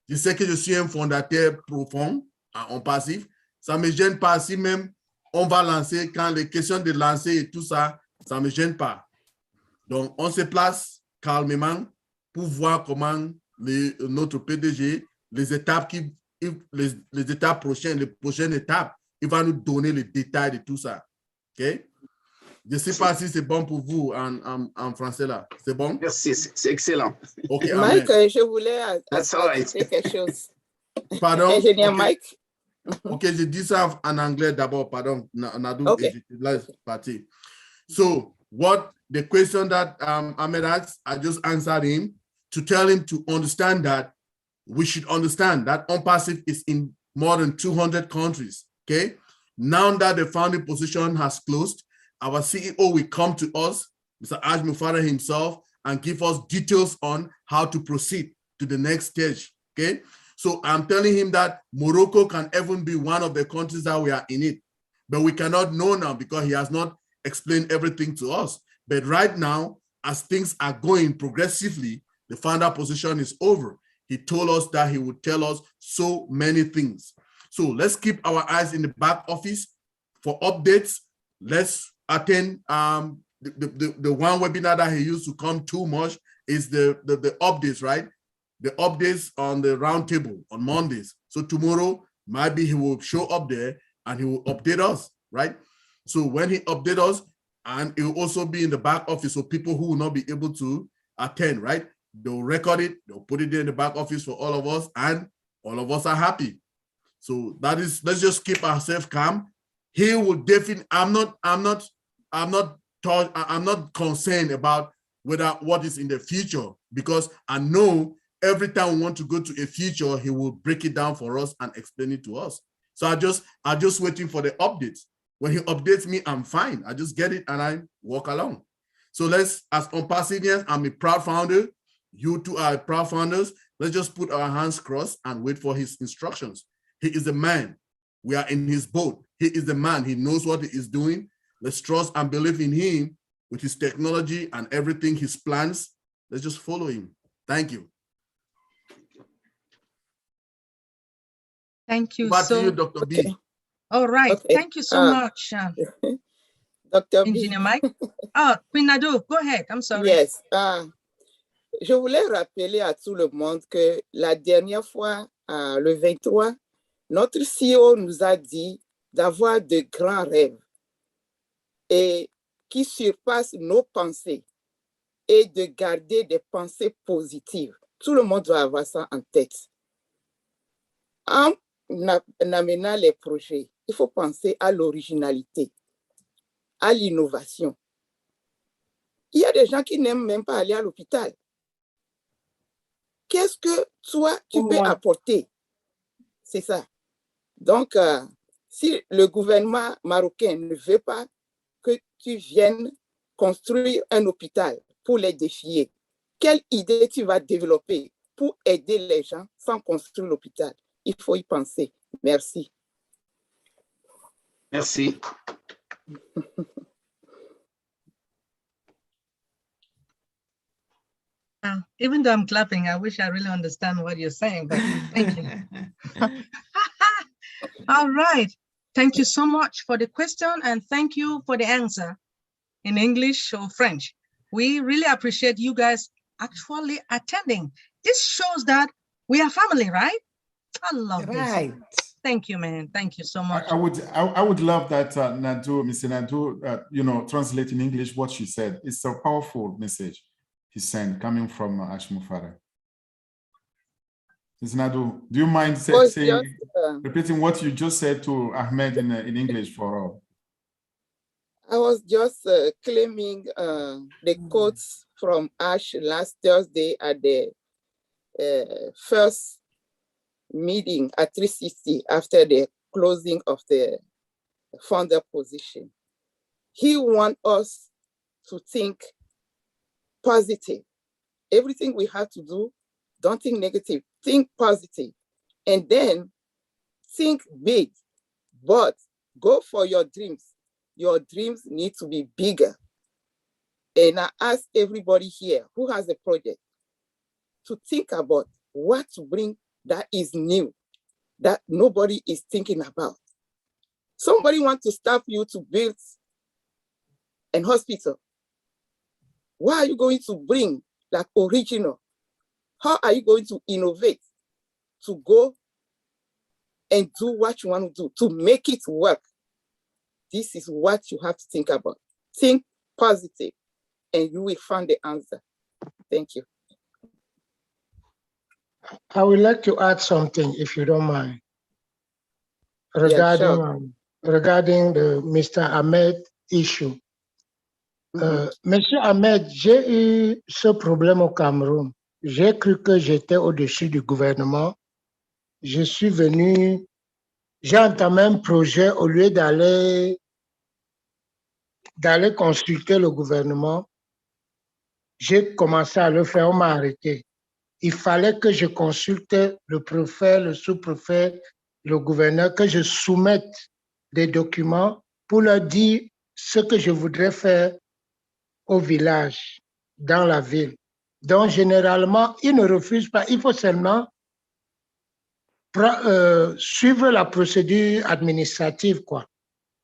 Je sais que je suis un fondateur profond en passif. Ça ne me gêne pas si même on va lancer, quand les questions de lancer et tout ça, ça ne me gêne pas. Donc, on se place calmement pour voir comment notre PDG, les étapes les étapes prochaines, les prochaines étapes, il va nous donner les détails de tout ça. OK? Je ne sais pas si c'est bon pour vous en français là. C'est bon? Merci, c'est excellent. OK, Mike, amen. je voulais That's all right. ajouter quelque chose. Pardon? Ingénieur OK. Mike. OK, je dis ça en anglais d'abord, pardon, Nadou, Okay. et je laisse partir. So, what the question that Ahmed asked, I just answered him to tell him to understand that we should understand that OnPassive is in more than 200 countries, okay? Now that the founding position has closed, our CEO will come to us, Mr. Haj Moufareh himself, and give us details on how to proceed to the next stage, okay? So I'm telling him that Morocco can even be one of the countries that we are in it, but we cannot know now because he has not explained everything to us. But right now, as things are going progressively, the founder position is over. He told us that he would tell us so many things. So let's keep our eyes in the back office for updates. Let's attend the one webinar that he used to come too much is the updates, right? The updates on the roundtable on Mondays. So tomorrow, maybe he will show up there and he will update us, right? So when he updates us, and it will also be in the back office so people who will not be able to attend, right? They'll record it, they'll put it there in the back office for all of us, and all of us are happy. So that is, let's just keep ourselves calm. He will definitely, I'm not concerned about what is in the future, because I know every time we want to go to a future, he will break it down for us and explain it to us. So I'm just waiting for the updates. When he updates me, I'm fine. I just get it and I walk along. So let's, as OnPassivians, I'm a proud founder. You two are proud founders. Let's just put our hands crossed and wait for his instructions. He is a man. We are in his boat. He is the man. He knows what he is doing. Let's trust and believe in him with his technology and everything, his plans. Let's just follow him. Thank you. Thank you. Back to you, Dr. B. All right. Okay. Thank you so much, Dr. Engineer Mike. Oh, Queen Nadu, go ahead. I'm sorry. Yes. Je voulais rappeler à tout le monde que la dernière fois, le 23, notre CEO nous a dit d'avoir de grands rêves et qui surpassent nos pensées et de garder des pensées positives. Tout le monde doit avoir ça en tête. En amenant les projets, il faut penser à l'originalité, à l'innovation. Il y a des gens qui n'aiment même pas aller à l'hôpital. Qu'est-ce que toi, tu peux apporter? C'est ça. Donc, si le gouvernement marocain ne veut pas que tu viennes construire un hôpital pour les défier, quelle idée tu vas développer pour aider les gens sans construire l'hôpital? Il faut y penser. Merci. Merci. Even though I'm clapping, I wish I really understand what you're saying, but thank you. All right. Thank you so much for the question, and thank you for the answer in English or French. We really appreciate you guys actually attending. This shows that we are family, right? I love Right. this. Thank you, man. Thank you so much. I would love that Nadu, Mr. Nadu, translate in English what she said. It's a powerful message he sent coming from Haj Moufareh. Mr. Nadu, do you mind repeating what you just said to Ahmed in English for all? I was just claiming the quotes from Ash last Thursday at the first meeting at 360 after the closing of the founder position. He wants us to think positive. Everything we have to do, don't think negative, think positive. And then think big, but go for your dreams. Your dreams need to be bigger. And I ask everybody here who has a project to think about what to bring that is new, that nobody is thinking about. Somebody wants to stop you to build an hospital. What are you going to bring like original? How are you going to innovate to go and do what you want to do to make it work? This is what you have to think about. Think positive and you will find the answer. Thank you. I would like to add something, if you don't mind, regarding, Yeah, sure. Regarding the Mr. Ahmed issue. Monsieur Ahmed, j'ai eu ce problème au Cameroun. J'ai cru que j'étais au-dessus du gouvernement. Je suis venu, j'ai entamé un projet au lieu d'aller consulter le gouvernement. J'ai commencé à le faire, on m'a arrêté. Il fallait que je consulte le préfet, le sous-préfet, le gouverneur, que je soumette des documents pour leur dire ce que je voudrais faire au village, dans la ville. Donc, généralement, ils ne refusent pas. Il faut seulement suivre la procédure administrative, quoi.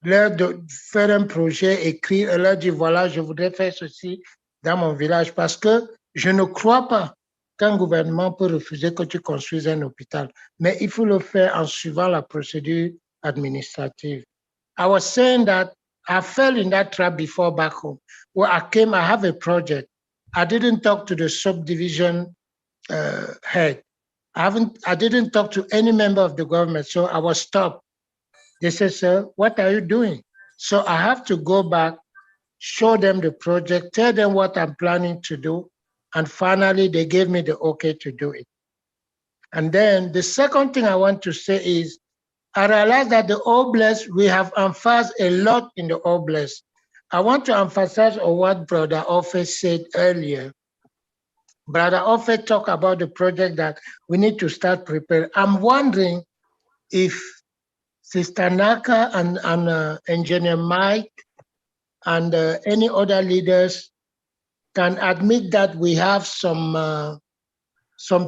Leur faire un projet, écrire, leur dire, voilà, je voudrais faire ceci dans mon village, parce que je ne crois pas qu'un gouvernement peut refuser que tu construises un hôpital. Mais il faut le faire en suivant la procédure administrative. I was saying that I fell in that trap before back home. Where I have a project. I didn't talk to the subdivision head. I didn't talk to any member of the government, so I was stopped. They said, sir, what are you doing? So I have to go back, show them the project, tell them what I'm planning to do, and finally they gave me the okay to do it. And then the second thing I want to say is, I realize that the Oblast, we have emphasized a lot in the Oblast. I want to emphasize on what Brother Ofe said earlier. Brother Ofe talked about the project that we need to start preparing. I'm wondering if Sister Naka and Engineer Mike and any other leaders can admit that we have some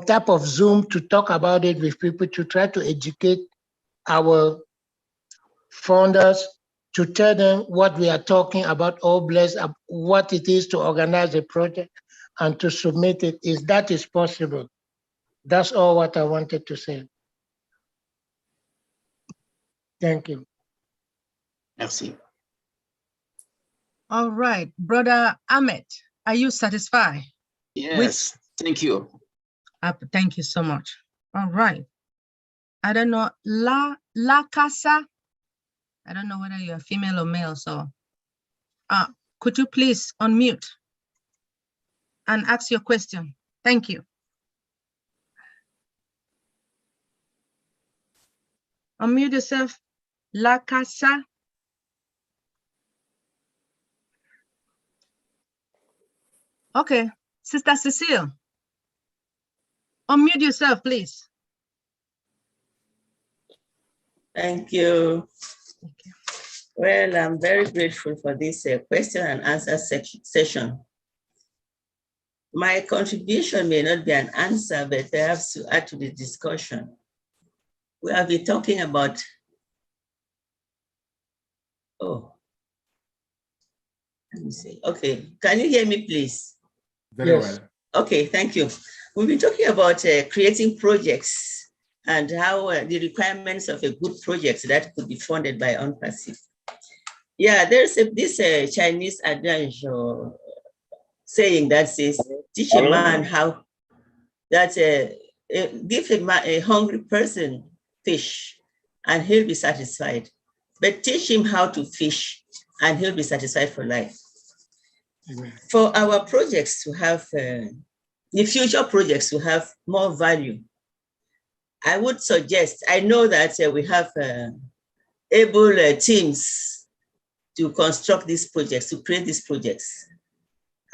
type of Zoom to talk about it with people, to try to educate our funders, to tell them what we are talking about, Oblast, what it is to organize a project and to submit it, if that is possible. That's all what I wanted to say. Thank you. Merci. All right, Brother Ahmed, are you satisfied? Yes, thank you. Thank you so much. All right. I don't know, La Casa. I don't know whether you're female or male, so could you please unmute and ask your question? Thank you. Unmute yourself, La Casa. Okay, Sister Cecile, unmute yourself, please. Thank you. Well, I'm very grateful for this question and answer session. My contribution may not be an answer, but perhaps to add to the discussion. We have been talking about, let me see. Okay, can you hear me, please? Very well. Okay, thank you. We've been talking about creating projects and how the requirements of a good project that could be funded by UNPACIF. Yeah, there's this Chinese adage saying that says, teach a man how, that give a hungry person fish and he'll be satisfied, but teach him how to fish and he'll be satisfied for life. For our projects to have, the future projects to have more value, I would suggest, I know that we have able teams to construct these projects, to create these projects.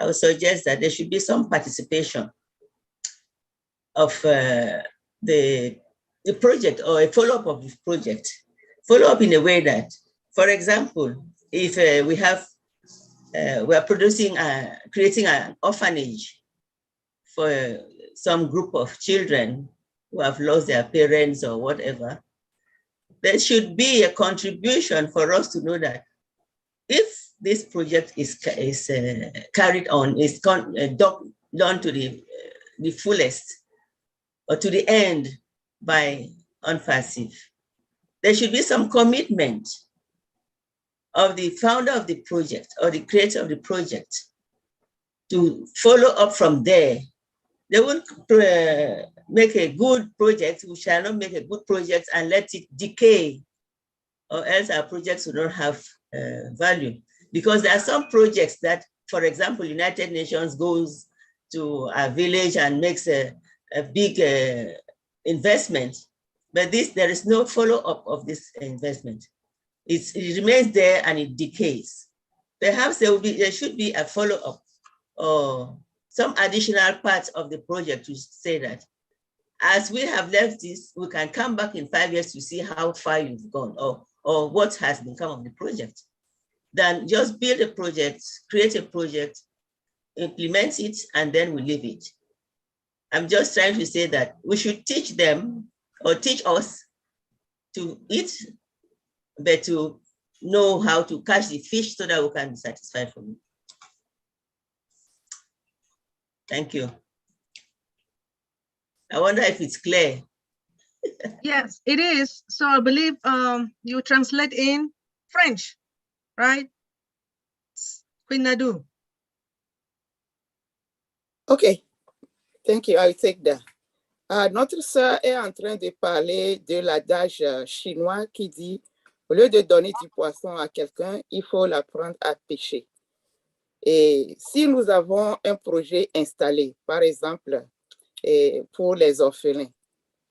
I would suggest that there should be some participation of the project, or a follow-up of the project. Follow-up in a way that, for example, if we have, we are creating an orphanage for some group of children who have lost their parents or whatever, there should be a contribution for us to know that if this project is carried on, is done to the fullest or to the end by ONPASSIVE, there should be some commitment of the founder of the project or the creator of the project to follow up from there. They won't make a good project. We shall not make a good project and let it decay, or else our projects will not have value. Because there are some projects that, for example, United Nations goes to a village and makes a big investment, but there is no follow-up of this investment. It remains there and it decays. Perhaps there should be a follow-up or some additional parts of the project to say that as we have left this, we can come back in 5 years to see how far you've gone or what has become of the project. Then just build a project, create a project, implement it, and then we leave it. I'm just trying to say that we should teach them or teach us to eat, but to know how to catch the fish so that we can be satisfied from it. Thank you. I wonder if it's clear. Yes, it is. So I believe you translate in French, right? Queen Nadu. OK. Thank you. I'll take that. Notre sœur est en train de parler de l'adage chinois qui dit, au lieu de donner du poisson à quelqu'un, il faut l'apprendre à pêcher. Et si nous avons un projet installé, par exemple, pour les orphelins,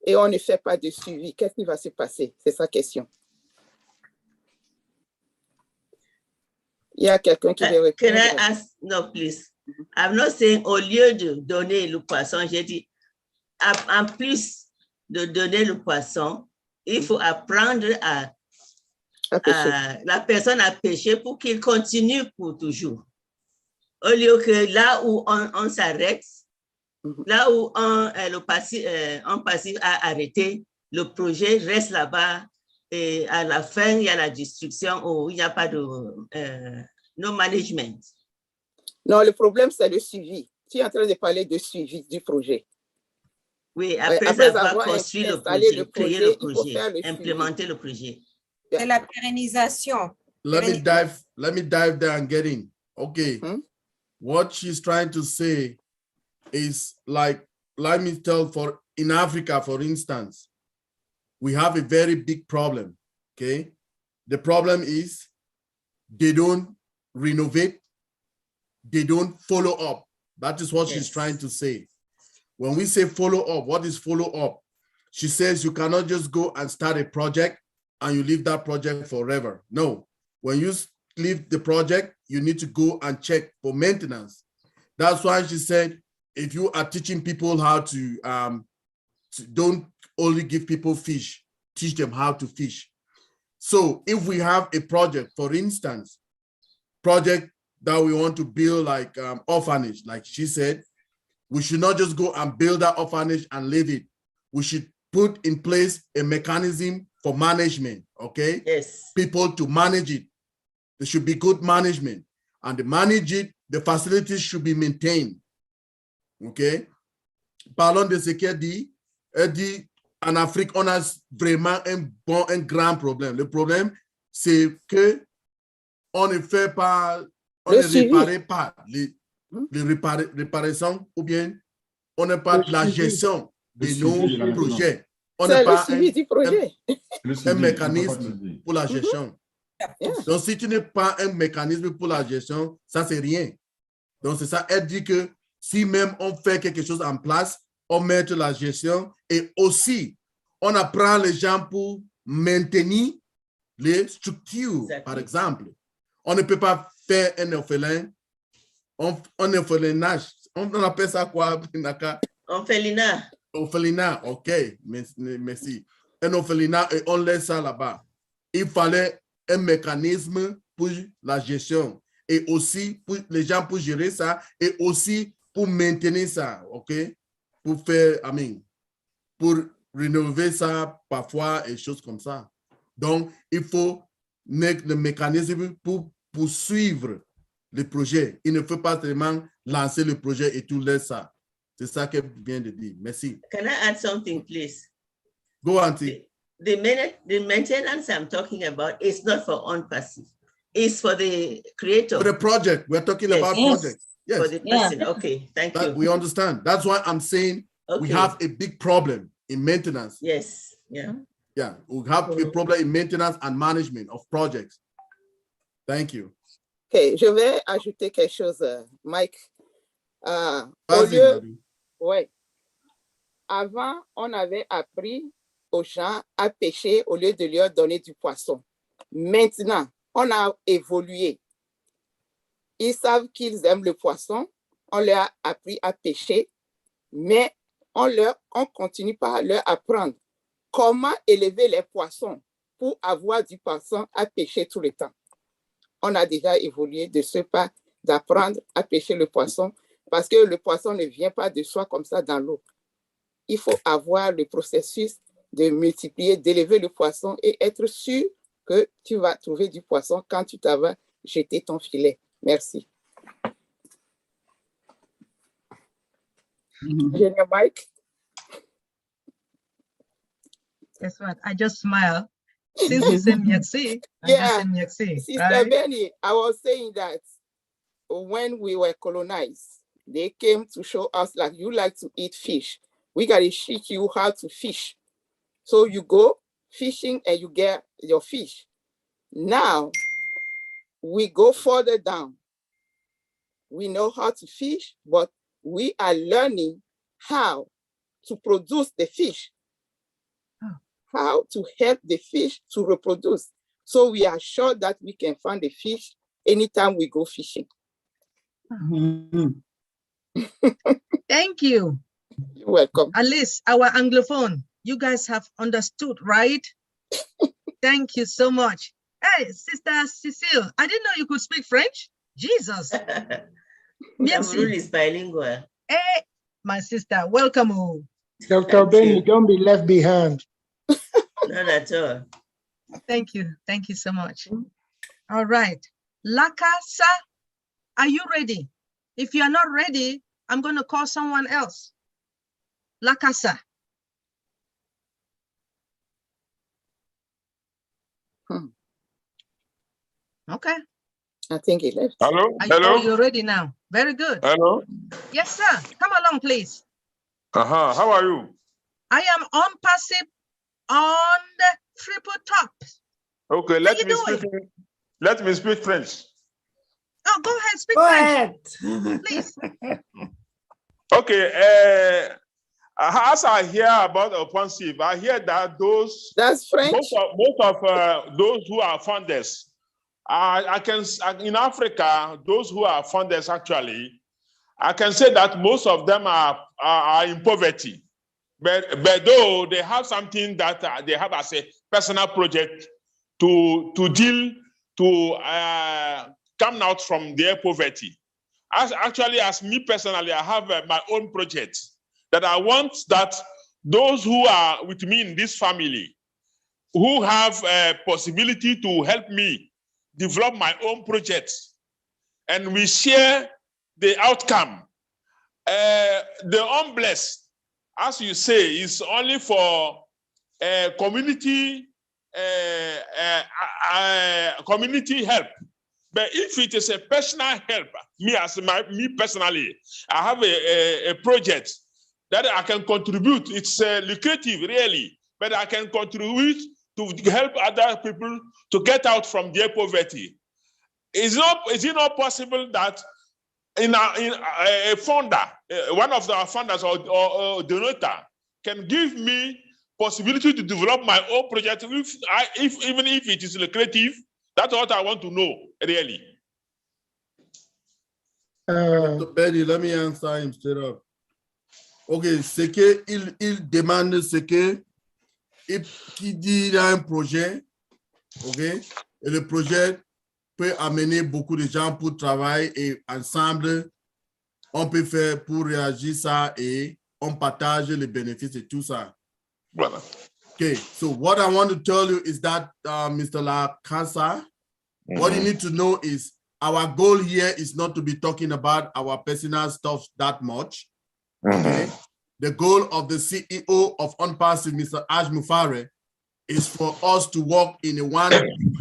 et on ne fait pas de suivi, qu'est-ce qui va se passer? C'est sa question. Il y a quelqu'un qui veut répondre. Can I ask? No, please. I'm not saying au lieu de donner le poisson, j'ai dit en plus de donner le poisson, il faut apprendre à la personne à pêcher pour qu'il continue pour toujours. Au lieu que là où on s'arrête, là où on passif a arrêté, le projet reste là-bas et à la fin, il y a la destruction ou il n'y a pas de no management. Non, le problème, c'est le suivi. Tu es en train de parler de suivi du projet. Oui, après avoir construit le projet, créé le projet, implémenter le projet. C'est la pérennisation. Let me dive there and get in. Okay. What she's trying to say is like, let me tell in Africa, for instance, we have a very big problem, okay? The problem is they don't renovate, they don't follow up. That is what she's trying to say. When we say follow up, what is follow up? She says you cannot just go and start a project and you leave that project forever. No, when you leave the project, you need to go and check for maintenance. That's why she said, if you are teaching people how to don't only give people fish, teach them how to fish. So if we have a project, for instance, project that we want to build like orphanage, like she said, we should not just go and build that orphanage and leave it. We should put in place a mechanism for management, okay? Yes. People to manage it. There should be good management. And to manage it, the facilities should be maintained, okay? Parlons de ce qu'elle dit. Elle dit, en Afrique, on a vraiment un grand problème. Le problème, c'est que on ne fait pas, on ne répare pas les réparations ou bien on n'a pas de la gestion de nos projets. On n'a pas un mécanisme pour la gestion. Donc, si tu n'as pas un mécanisme pour la gestion, ça, c'est rien. Donc, c'est ça. Elle dit que si même on fait quelque chose en place, on met la gestion et aussi, on apprend les gens pour maintenir les structures, par exemple. On ne peut pas faire un orphelin, un orphelinage. On appelle ça quoi, Naka? Orphelinat. Orphelinat, ok, merci. Un orphelinat et on laisse ça là-bas. Il fallait un mécanisme pour la gestion et aussi pour les gens pour gérer ça et aussi pour maintenir ça, ok? Pour faire, pour rénover ça parfois et choses comme ça. Donc, il faut le mécanisme pour poursuivre le projet. Il ne faut pas seulement lancer le projet et tout laisser ça. C'est ça qu'elle vient de dire. Merci. Can I add something, please? Go, Auntie. The maintenance I'm talking about is not for OnPassive. It's for the creator. For the project. We're talking about projects. Yes. For the person. Okay, thank you. We understand. That's why I'm saying we have a big problem in maintenance. Yes. Yeah. Yeah. We have a problem in maintenance and management of projects. Thank you. Okay, je vais ajouter quelque chose, Mike. Au lieu, ouais. Avant, on avait appris aux gens à pêcher au lieu de leur donner du poisson. Maintenant, on a évolué. Ils savent qu'ils aiment le poisson. On leur a appris à pêcher, mais on continue par leur apprendre comment élever les poissons pour avoir du poisson à pêcher tout le temps. On a déjà évolué de ce pas d'apprendre à pêcher le poisson parce que le poisson ne vient pas de soi comme ça dans l'eau. Il faut avoir le processus de multiplier, d'élever le poisson et être sûr que tu vas trouver du poisson quand tu vas jeter ton filet. Merci. Génial, Mike. Guess what? I just smile. Since you said merci, Yeah, merci, Sister right? Benny, I was saying that when we were colonized, they came to show us like you like to eat fish. We got to teach you how to fish. So you go fishing and you get your fish. Now we go further down. We know how to fish, but we are learning how to produce the fish, how to help the fish to reproduce. So we are sure that we can find the fish anytime we go fishing. Thank you. You're welcome. At least our Anglophone, you guys have understood, right? Thank you so much. Hey, Sister Cecile, I didn't know you could speak French. Jesus. Cameroon is bilingual. Hey, my sister, welcome. Oh. Dr. Benny, don't be left behind. Not at all. Thank you. Thank you so much. All right. Lakasa, are you ready? If you are not ready, I'm going to call someone else. Lakasa. Okay. I think he left. Hello? Oh, you're ready now. Very good. Hello? Yes, sir. Come along, please. How are you? I am on passive on the triple top. Okay, let me speak French. Oh, go ahead, speak Go French. ahead. Please. Okay, as I hear about OpenSIF, I hear that that's French. Most of those who are funders, in Africa, those who are funders actually, I can say that most of them are in poverty. But though they have something that they have as a personal project to deal to come out from their poverty. As me personally, I have my own project that I want that those who are with me in this family, who have a possibility to help me develop my own projects, and we share the outcome. The unblessed, as you say, is only for community help. But if it is a personal help, me personally, I have a project that I can contribute. It's lucrative, really, but I can contribute to help other people to get out from their poverty. Is it not possible that in a funder, one of our funders or donator can give me possibility to develop my own project, even if it is lucrative? That's what I want to know, really. Dr. Benny, let me answer him straight up. Ok, c'est que il demande ce que qui dit il y a un projet, ok, et le projet peut amener beaucoup de gens pour travailler et ensemble on peut faire pour réagir ça et on partage les bénéfices et tout ça. Voilà. Okay, so what I want to tell you is that Mr. La Casa, what you need to know is our goal here is not to be talking about our personal stuff that much. Okay. The goal of the CEO of OnPassive, Mr. Ash Mufare, is for us to work in a one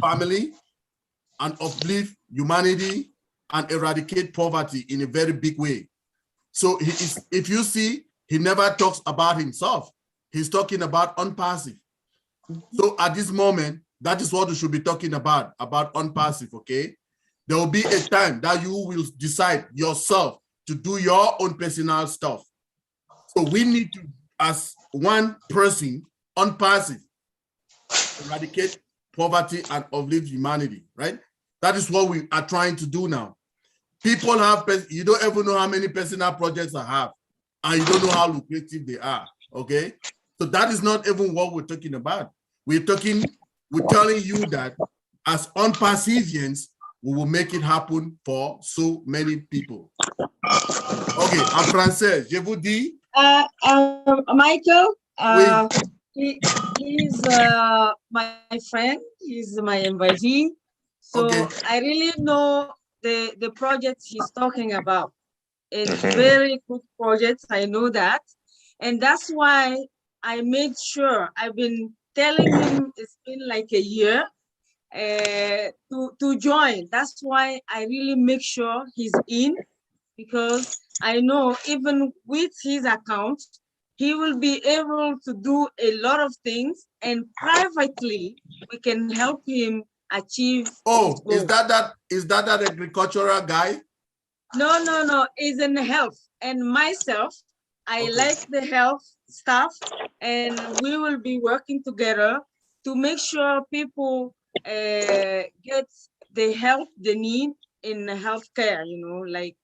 family and uplift humanity and eradicate poverty in a very big way. So he is, if you see, he never talks about himself. He's talking about OnPassive. So at this moment, that is what we should be talking about OnPassive, okay? There will be a time that you will decide yourself to do your own personal stuff. So we need to, as one person, OnPassive, eradicate poverty and uplift humanity, right? That is what we are trying to do now. People have, you don't ever know how many personal projects I have, and you don't know how lucrative they are, okay? So that is not even what we're talking about. We're telling you that as OnPassivians, we will make it happen for so many people. Ok, en français, je vous dis. Michael, Oui. he's my friend, he's my invitee. So Okay. I really know the project he's talking about. It's very good project, I know that. And that's why I made sure, I've been telling him it's been like a year to join. That's why I really make sure he's in, because I know even with his account, he will be able to do a lot of things, and privately we can help him achieve. Oh, is that agricultural guy? No, it's in health. And myself, I like the health stuff, and we will be working together to make sure people get the help they need in healthcare, you know, like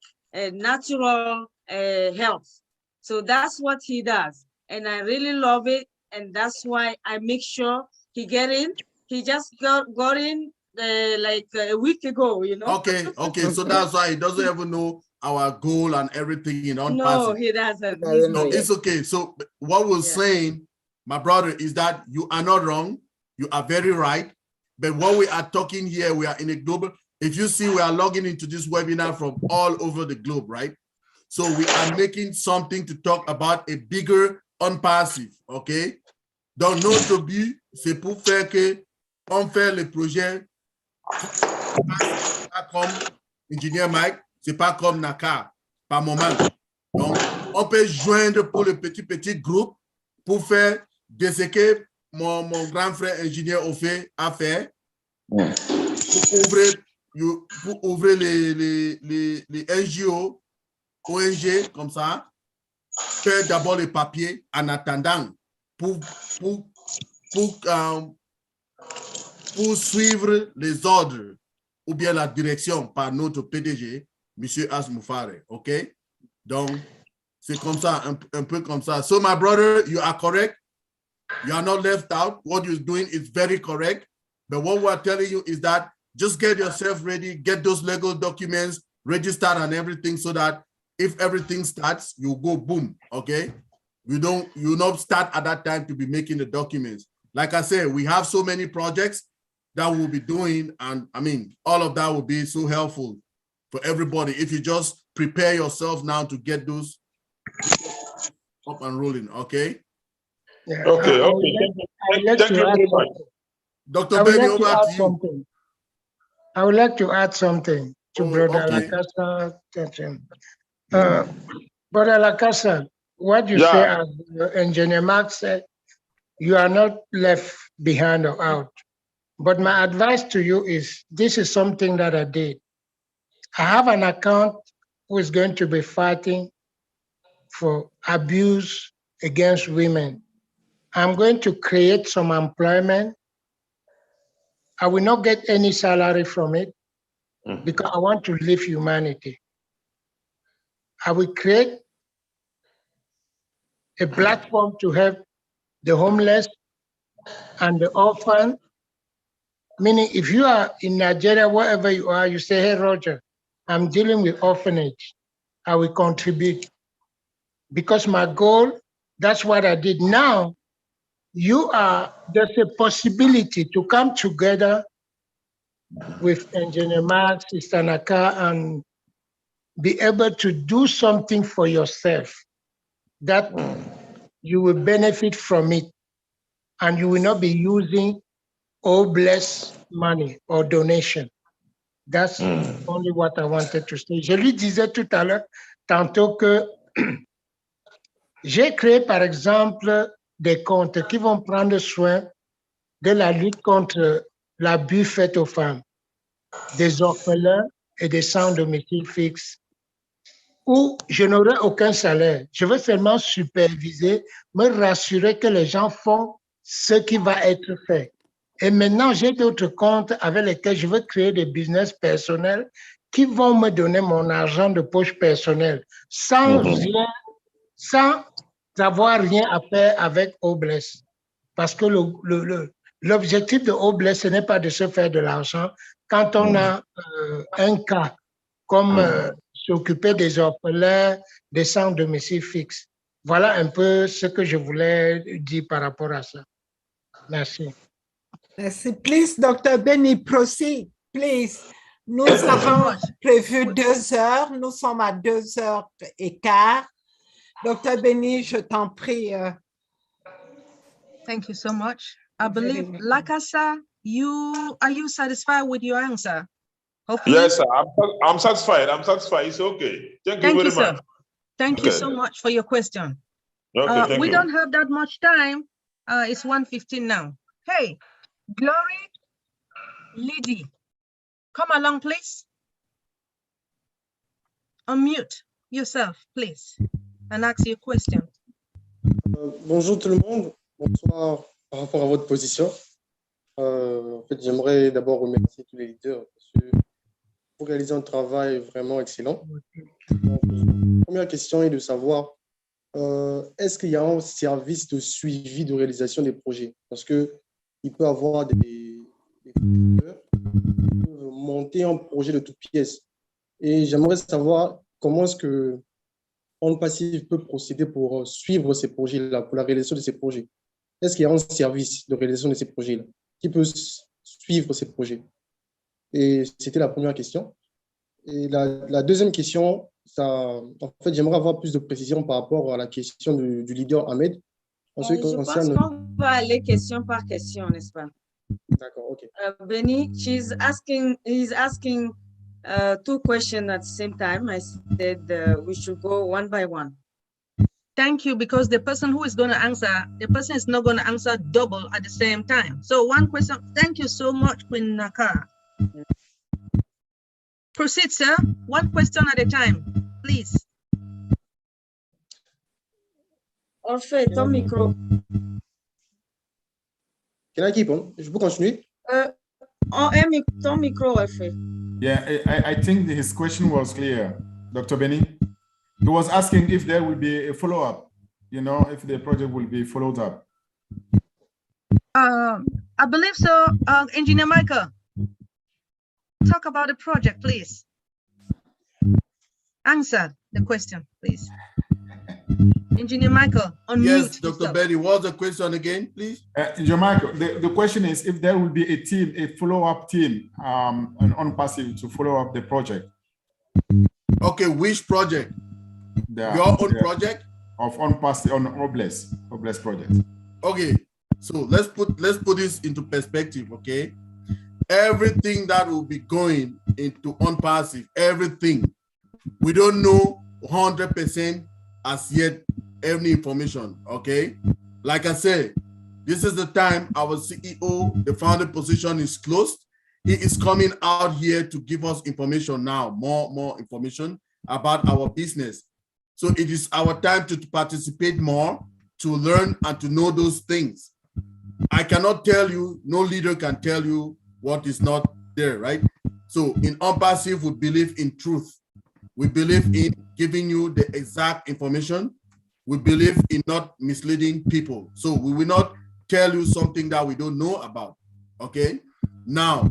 natural health. So that's what he does. And I really love it. And that's why I make sure he get in. He just got in like a week ago, you know. Okay, so that's why he doesn't even know our goal and everything in OnPassive. No, he doesn't. No, it's okay. So what we're saying, my brother, is that you are not wrong. You are very right. But what we are talking here, we are in a global, if you see, we are logging into this webinar from all over the globe, right? So we are making something to talk about a bigger OnPassive, okay? Donc, notre but, c'est pour faire que on fait le projet pas comme Ingénieur Mike, c'est pas comme Naka, par moment. Donc, on peut joindre pour le petit groupe pour faire de ce que mon grand frère ingénieur a fait pour ouvrir les NGO, ONG comme ça, faire d'abord les papiers en attendant pour suivre les ordres ou bien la direction par notre PDG, M. Ash Mufare, OK? Donc, c'est comme ça, un peu comme ça. So, my brother, you are correct. You are not left out. What you're doing is very correct. But what we're telling you is that just get yourself ready, get those legal documents, register and everything, so that if everything starts, you go boom, okay? You not start at that time to be making the documents. Like I said, we have so many projects that we'll be doing, and I mean, all of that will be so helpful for everybody if you just prepare yourself now to get those up and rolling, okay? Yeah, Okay. I would like Thank you to add very much. Dr. Benny, over to you. something. I would like to add something to Brother okay. Lacasa. Brother Lacasa, what you say, as Engineer Mark said, you are not left behind or out. But my advice to you is, this is something that I did. I have an account who is going to be fighting for abuse against women. I'm going to create some employment. I will not get any salary from it because I want to live humanity. I will create a platform to help the homeless and the orphan. Meaning, if you are in Nigeria, wherever you are, you say, hey, Roger, I'm dealing with orphanage. I will contribute. Because my goal, that's what I did. Now, there's a possibility to come together with Engineer Mark, Sister Naka, and be able to do something for yourself that you will benefit from it. And you will not be using Obless money or donation. That's only what I wanted to say. Je lui disais tout à l'heure, tantôt que j'ai créé, par exemple, des comptes qui vont prendre soin de la lutte contre l'abus fait aux femmes, des orphelins et des sans domicile fixe, où je n'aurai aucun salaire. Je veux seulement superviser, me rassurer que les gens font ce qui va être fait. Et maintenant, j'ai d'autres comptes avec lesquels je veux créer des business personnels qui vont me donner mon argent de poche personnel sans avoir rien à faire avec Obless. Parce que l'objectif de Obless, ce n'est pas de se faire de l'argent. Quand on a un cas comme s'occuper des orphelins, des sans domicile fixe. Voilà un peu ce que je voulais dire par rapport à ça. Merci. Merci. Please, Dr. Benny, proceed, please. Nous avons prévu 2 heures. Nous sommes à 2h15. Dr. Benny, je t'en prie. Thank you so much. I believe, Lakasa, are you satisfied with your answer? Hopefully. Yes, sir. I'm satisfied. I'm satisfied. It's okay. Thank you very much. Thank you so much for your question. Okay, thank we you. don't have that much time. It's 1:15 now. Hey, Glory, Lydie, come along, please. Unmute yourself, please, and ask your question. Bonjour tout le monde. Bonsoir par rapport à votre position. En fait, j'aimerais d'abord remercier tous les leaders parce que vous réalisez un travail vraiment excellent. Donc, première question est de savoir est-ce qu'il y a un service de suivi de réalisation des projets? Parce qu'il peut y avoir des leaders qui peuvent monter un projet de toutes pièces. Et j'aimerais savoir comment est-ce que On Passive peut procéder pour suivre ces projets-là, pour la réalisation de ces projets. Est-ce qu'il y a un service de réalisation de ces projets-là qui peut suivre ces projets? Et c'était la première question. Et la deuxième question, en fait, j'aimerais avoir plus de précision par rapport à la question du leader Ahmed. Je pense qu'on va aller question par question, n'est-ce pas? D'accord, ok. Benny, he's asking 2 questions at the same time. I said we should go one by one. Thank you, because the person who is going to answer, the person is not going to answer double at the same time. So one question. Thank you so much, Queen Naka. Proceed, sir. One question at a time, please. Orphée, ton micro. Can I keep on? Je peux continuer? Ton micro, Orphée. Yeah, I think his question was clear, Dr. Benny. He was asking if there will be a follow-up, if the project will be followed up. I believe so. Engineer Michael, talk about the project, please. Answer the question, please. Engineer Michael, unmute. Yes, Dr. Benny, what's the question again, please? Engineer Michael, the question is if there will be a follow-up team on Passive to follow up the project. Okay, which project? Your own project? Of on Obless project. Okay, so let's put this into perspective, okay? Everything that will be going into OnPassive, everything, we don't know 100% as yet any information, okay? Like I said, This is the time our CEO, the founder position is closed. He is coming out here to give us information now, more information about our business. So it is our time to participate more, to learn and to know those things. I cannot tell you, no leader can tell you what is not there, right? So in OnPassive, we believe in truth. We believe in giving you the exact information. We believe in not misleading people. So we will not tell you something that we don't know about, okay? Now,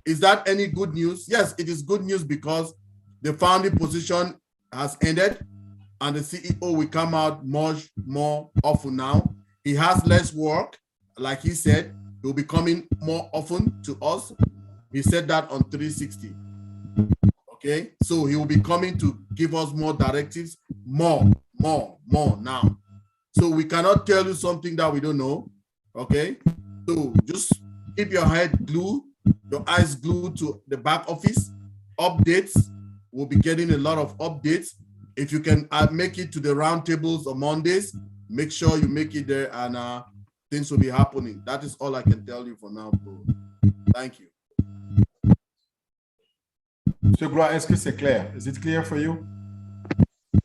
is that any good news? Yes, it is good news because the founding position has ended and the CEO will come out much more often now. He has less work, like he said, he'll be coming more often to us. He said that on 360. Okay, so he will be coming to give us more directives, more now. So we cannot tell you something that we don't know. Okay, so just keep your head glued, your eyes glued to the back office. Updates, we'll be getting a lot of updates. If you can make it to the roundtables on Mondays, make sure you make it there and things will be happening. That is all I can tell you for now, bro. Thank you. Monsieur Gloire, est-ce que c'est clair? Is it clear for you?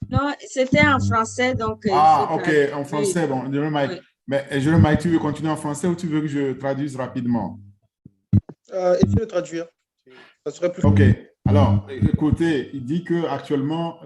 Non, c'était en français, donc... Ok, en français, bon, Jérôme, mais Jérôme, tu veux continuer en français ou tu veux que je traduise rapidement? Essayez de traduire, ça serait plus... Ok, alors, écoutez, il dit qu'actuellement,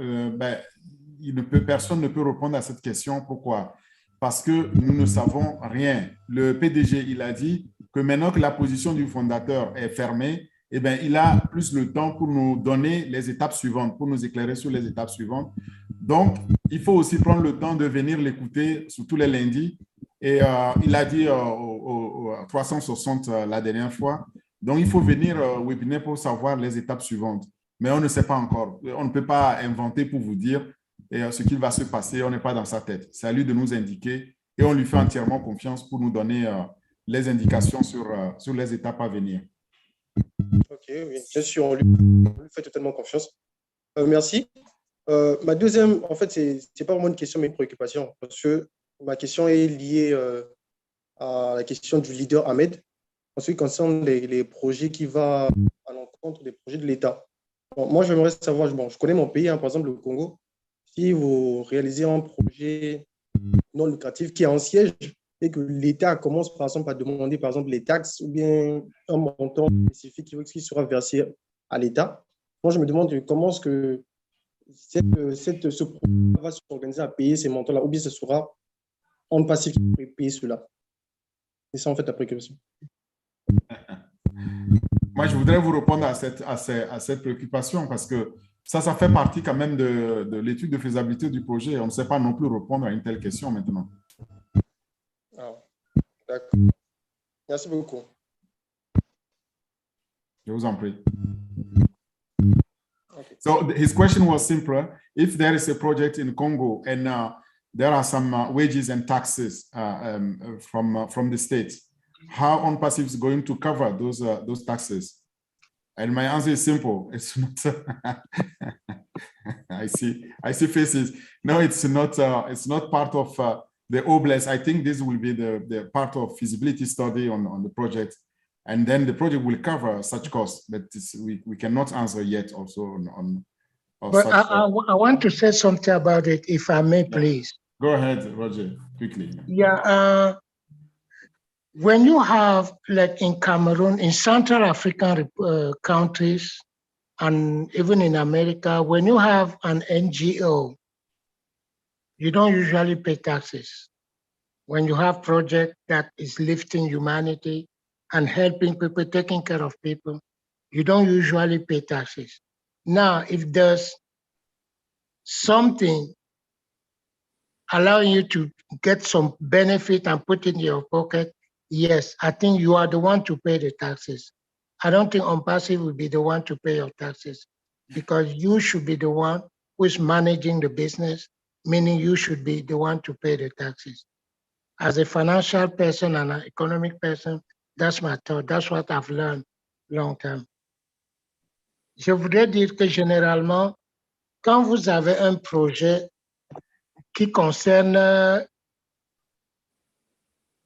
personne ne peut répondre à cette question. Pourquoi? Parce que nous ne savons rien. Le PDG, il a dit que maintenant que la position du fondateur est fermée, eh bien, il a plus le temps pour nous donner les étapes suivantes, pour nous éclairer sur les étapes suivantes. Donc, il faut aussi prendre le temps de venir l'écouter sur tous les lundis. Et il a dit 360 la dernière fois. Donc, il faut venir au webinaire pour savoir les étapes suivantes. Mais on ne sait pas encore. On ne peut pas inventer pour vous dire ce qui va se passer. On n'est pas dans sa tête. C'est à lui de nous indiquer et on lui fait entièrement confiance pour nous donner les indications sur les étapes à venir. Ok, oui, bien sûr, on lui fait totalement confiance. Merci. Ma deuxième, en fait, c'est pas vraiment une question, mais une préoccupation, parce que ma question est liée à la question du leader Ahmed, en ce qui concerne les projets qui vont à l'encontre des projets de l'État. Bon, moi, j'aimerais savoir, je connais mon pays, par exemple le Congo, si vous réalisez un projet non lucratif qui est en siège, et que l'État commence par exemple à demander par exemple les taxes ou bien un montant spécifique qui sera versé à l'État. Moi, je me demande comment est-ce que ce programme va s'organiser à payer ces montants-là, ou bien ce sera OnPassive qui va payer cela. C'est ça en fait la préoccupation. Moi, je voudrais vous répondre à cette préoccupation parce que ça fait partie quand même de l'étude de faisabilité du projet. On ne sait pas non plus répondre à une telle question maintenant. D'accord. Merci beaucoup. Je vous en prie. Okay. So his question was simpler. If there is a project in Congo and there are some wages and taxes from the state, how OnPassive is going to cover those taxes? And my answer is simple. It's not. I see faces. No, it's not part of the OBLES. I think this will be the part of feasibility study on the project, and then the project will cover such costs. But we cannot answer yet. Also on but I want to say something about it, if I may, please. Go ahead, Roger, quickly. Yeah. When you have, like in Cameroon, in Central African countries, and even in America, when you have an NGO, you don't usually pay taxes. When you have project that is lifting humanity and helping people, taking care of people, you don't usually pay taxes. Now, if there's something allowing you to get some benefit and put it in your pocket, yes, I think you are the one to pay the taxes. I don't think OnPassive will be the one to pay your taxes because you should be the one who is managing the business, meaning you should be the one to pay the taxes. As a financial person and an economic person, that's my thought. That's what I've learned long term. Je voudrais dire que généralement, quand vous avez un projet qui concerne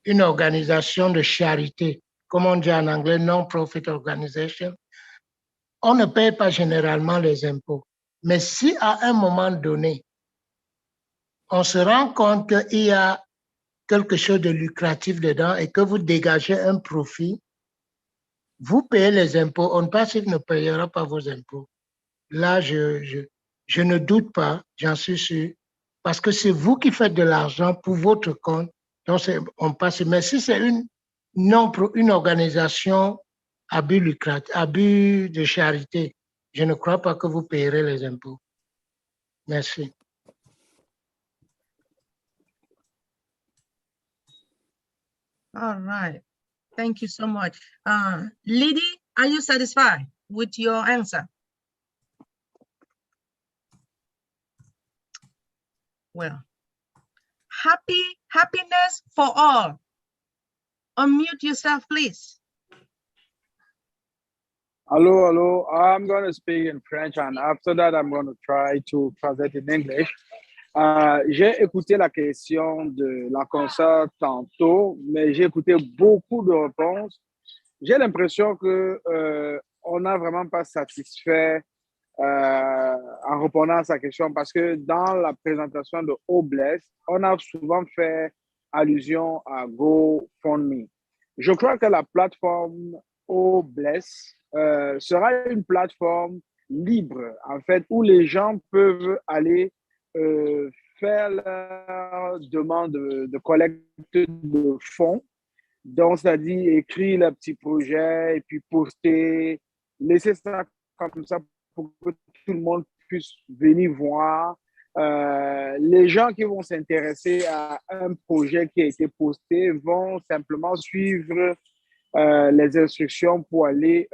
une organisation de charité, comme on dit en anglais, non-profit organization, on ne paye pas généralement les impôts. Mais si à un moment donné, on se rend compte qu'il y a quelque chose de lucratif dedans et que vous dégagez un profit, vous payez les impôts. OnPassive ne payera pas vos impôts. Là, je ne doute pas, j'en suis sûr, parce que c'est vous qui faites de l'argent pour votre compte. Donc, OnPassive. Mais si c'est une organisation à but lucratif, à but de charité, je ne crois pas que vous payerez les impôts. Merci. All right. Thank you so much. Lydie, are you satisfied with your answer? Well, happiness for all. Unmute yourself, please. Hello. I'm going to speak in French, and after that, I'm going to try to translate in English. J'ai écouté la question de la concert tantôt, mais j'ai écouté beaucoup de réponses. J'ai l'impression que on n'a vraiment pas satisfait en répondant à sa question, parce que dans la présentation de Obless, on a souvent fait allusion à GoFundMe. Je crois que la plateforme Obless sera une plateforme libre, en fait, où les gens peuvent aller faire leur demande de collecte de fonds. Donc, c'est-à-dire écrire le petit projet et puis poster, laisser ça comme ça pour que tout le monde puisse venir voir. Les gens qui vont s'intéresser à un projet qui a été posté vont simplement suivre les instructions pour aller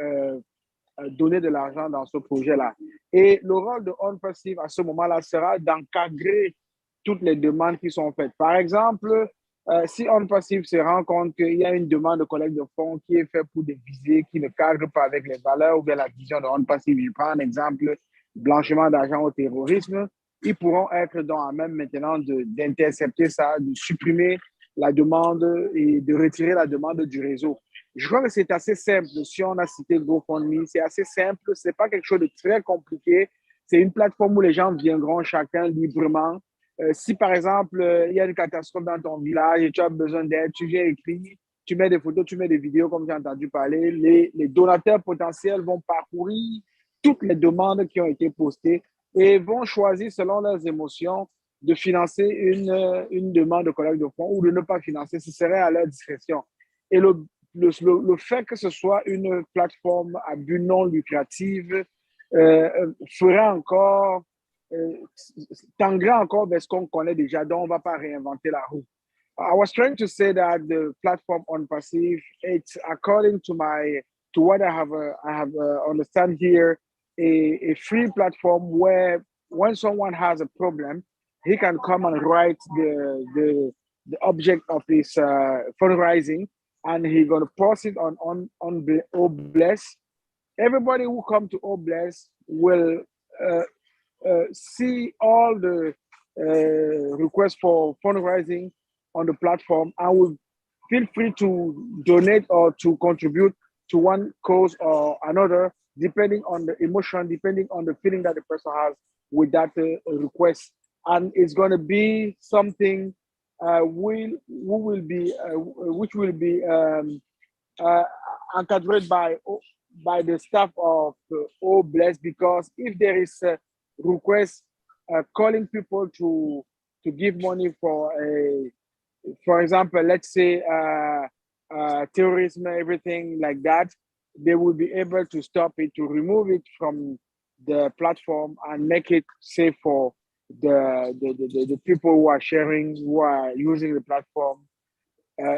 donner de l'argent dans ce projet-là. Et le rôle de OnPassive à ce moment-là sera d'encadrer toutes les demandes qui sont faites. Par exemple, si OnPassive se rend compte qu'il y a une demande de collecte de fonds qui est faite pour des visées qui ne cadrent pas avec les valeurs ou bien la vision de OnPassive, je prends un exemple, blanchiment d'argent au terrorisme, ils pourront être dans la même maintenant d'intercepter ça, de supprimer la demande et de retirer la demande du réseau. Je crois que c'est assez simple. Si on a cité GoFundMe, c'est assez simple. Ce n'est pas quelque chose de très compliqué. C'est une plateforme où les gens viendront chacun librement. Si par exemple, il y a une catastrophe dans ton village et tu as besoin d'aide, tu viens écrire, tu mets des photos, tu mets des vidéos comme j'ai entendu parler. Les donateurs potentiels vont parcourir toutes les demandes qui ont été postées et vont choisir selon leurs émotions de financer une demande de collecte de fonds ou de ne pas financer. Ce serait à leur discrétion. Et le fait que ce soit une plateforme à but non lucratif fera encore, tendra encore vers ce qu'on connaît déjà, donc on ne va pas réinventer la roue. I was trying to say that the platform OnPassive, it's according to what I have understand here, a free platform where when someone has a problem, he can come and write the object of his fundraising, and he's going to post it on Obless. Everybody who come to Obless will see all the requests for fundraising on the platform and will feel free to donate or to contribute to one cause or another, depending on the emotion, depending on the feeling that the person has with that request. And it's going to be something which will be encouraged by the staff of Obless, because if there is a request calling people to give money for example, let's say terrorism, everything like that, they will be able to stop it, to remove it from the platform and make it safe for the people who are sharing, who are using the platform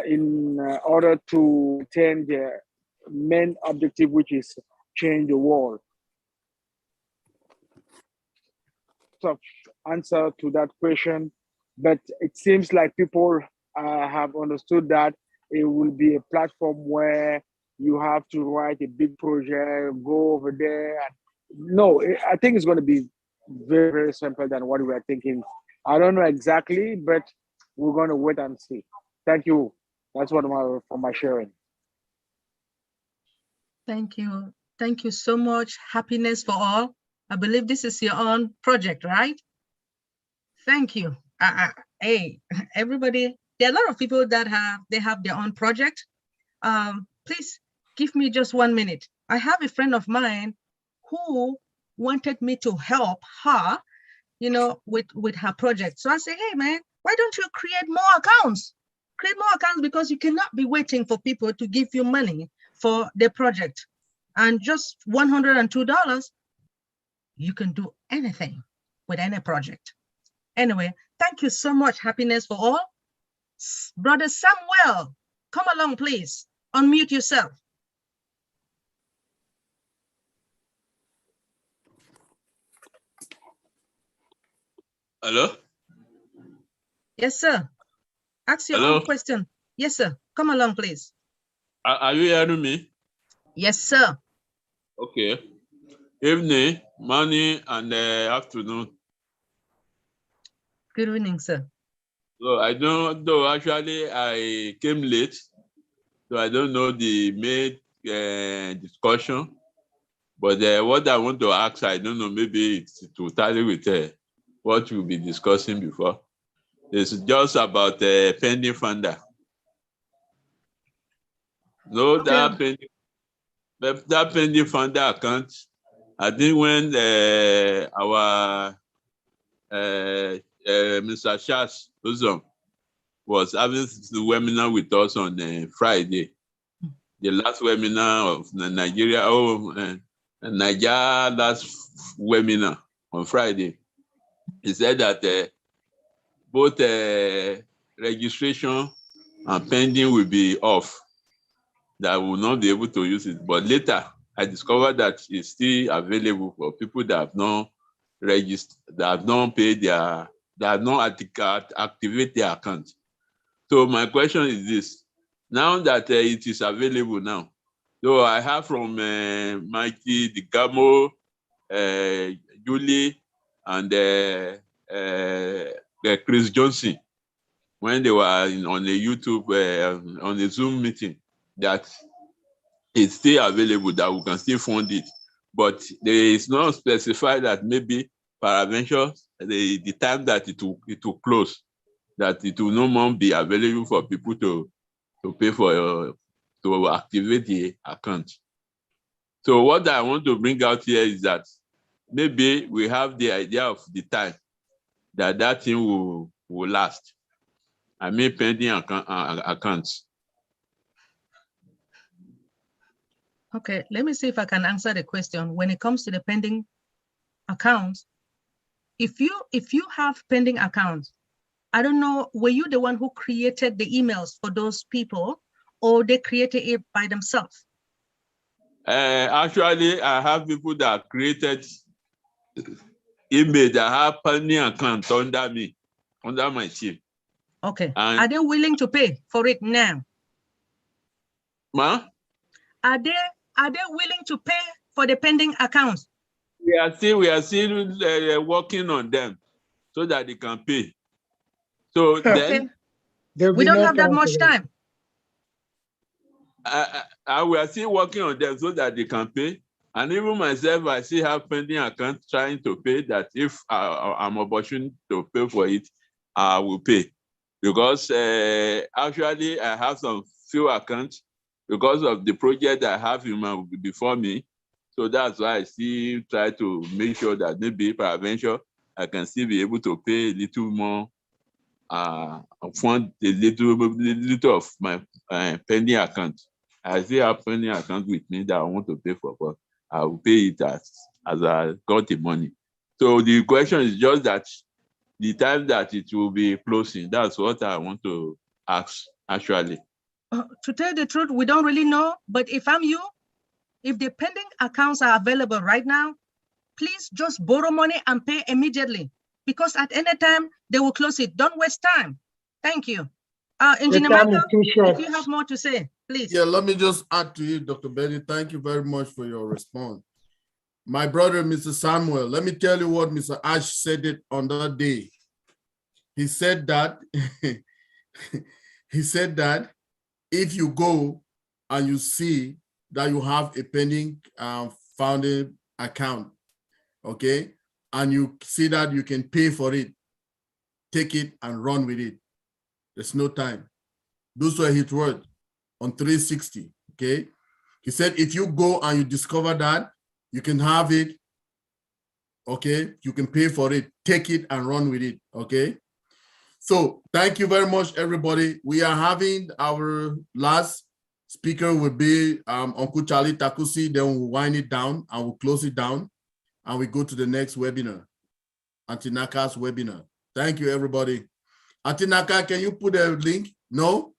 in order to attain their main objective, which is change the world. So, answer to that question, but it seems like people have understood that it will be a platform where you have to write a big project, go over there. No, I think it's going to be very, very simple than what we are thinking. I don't know exactly, but we're going to wait and see. Thank you. That's what for my sharing. Thank you. Thank you so much. Happiness for all. I believe this is your own project, right? Thank you. Hey, everybody, there are a lot of people that have their own project. Please give me just 1 minute. I have a friend of mine who wanted me to help her, you know, with her project. So I say, hey man, why don't you create more accounts? Create more accounts, because you cannot be waiting for people to give you money for the project. And just $102, you can do anything with any project. Anyway, thank you so much. Happiness for all. Brother Samuel, come along, please. Unmute yourself. Hello? Yes, sir. Ask your Hello? own question. Yes, sir. Come along, please. Are you hearing me? Yes, sir. Okay. Evening, morning, and afternoon. Good evening, sir. So I don't know, actually I came late, so I don't know the main discussion. But what I want to ask, I don't know, maybe it's to tally with what we'll be discussing before. It's just about pending funder. No, Okay. that pending funder account, I think when our Mr. Charles Uzom was having the webinar with us on Friday, the last webinar of the Nigeria, Nigeria last webinar on Friday. He said that both registration and pending will be off, that will not be able to use it. But later, I discovered that it's still available for people that have not registered, that have not paid that have not activate their account. So my question is this: now that it is available now, so I have from Mikey, Digamo, Julie, and Chris Johnson, when they were on the YouTube, on the Zoom meeting, that it's still available, that we can still fund it. But there is not specified that maybe peradventure, the time that it will close, that it will no more be available for people to pay for, to activate the account. So what I want to bring out here is that maybe we have the idea of the time that thing will last. I mean, pending accounts. Okay, let me see if I can answer the question. When it comes to the pending accounts, if you have pending accounts, I don't know, were you the one who created the emails for those people, or they created it by themselves? Actually, I have people that created email that have pending accounts under me, under my team. Okay. And are they willing to pay for it now? Ma? Are they willing to pay for the pending accounts? We are still working on them so that they can pay. So then we don't have that much time. We are still working on them so that they can pay. And even myself, I still have pending accounts trying to pay, that if I'm opportunity to pay for it, I will pay. Because actually I have some few accounts because of the project I have before me. So that's why I still try to make sure that maybe peradventure I can still be able to pay a little more, fund a little of my pending account. I still have pending account with me that I want to pay for, but I will pay it as I got the money. So the question is just that the time that it will be closing, that's what I want to ask, actually. To tell the truth, we don't really know, but if I'm you, if the pending accounts are available right now, please just borrow money and pay immediately, because at any time they will close it. Don't waste time. Thank you. Engineer Michael, if you have more to say, please. Yeah, let me just add to you, Dr. Benny. Thank you very much for your response. My brother, Mr. Samuel, let me tell you what Mr. Ash said it on that day. He said that, if you go and you see that you have a pending founding account, okay, and you see that you can pay for it, take it and run with it. There's no time. Those were his words on 360, okay? He said, if you go and you discover that, you can have it, okay? You can pay for it, take it and run with it, okay? So thank you very much, everybody. We are having our last speaker will be Uncle Charlie Takusi, then we'll wind it down and we'll close it down and we go to the next webinar, Auntie Naka's webinar. Thank you, everybody. Auntie Naka, can you put a link? No?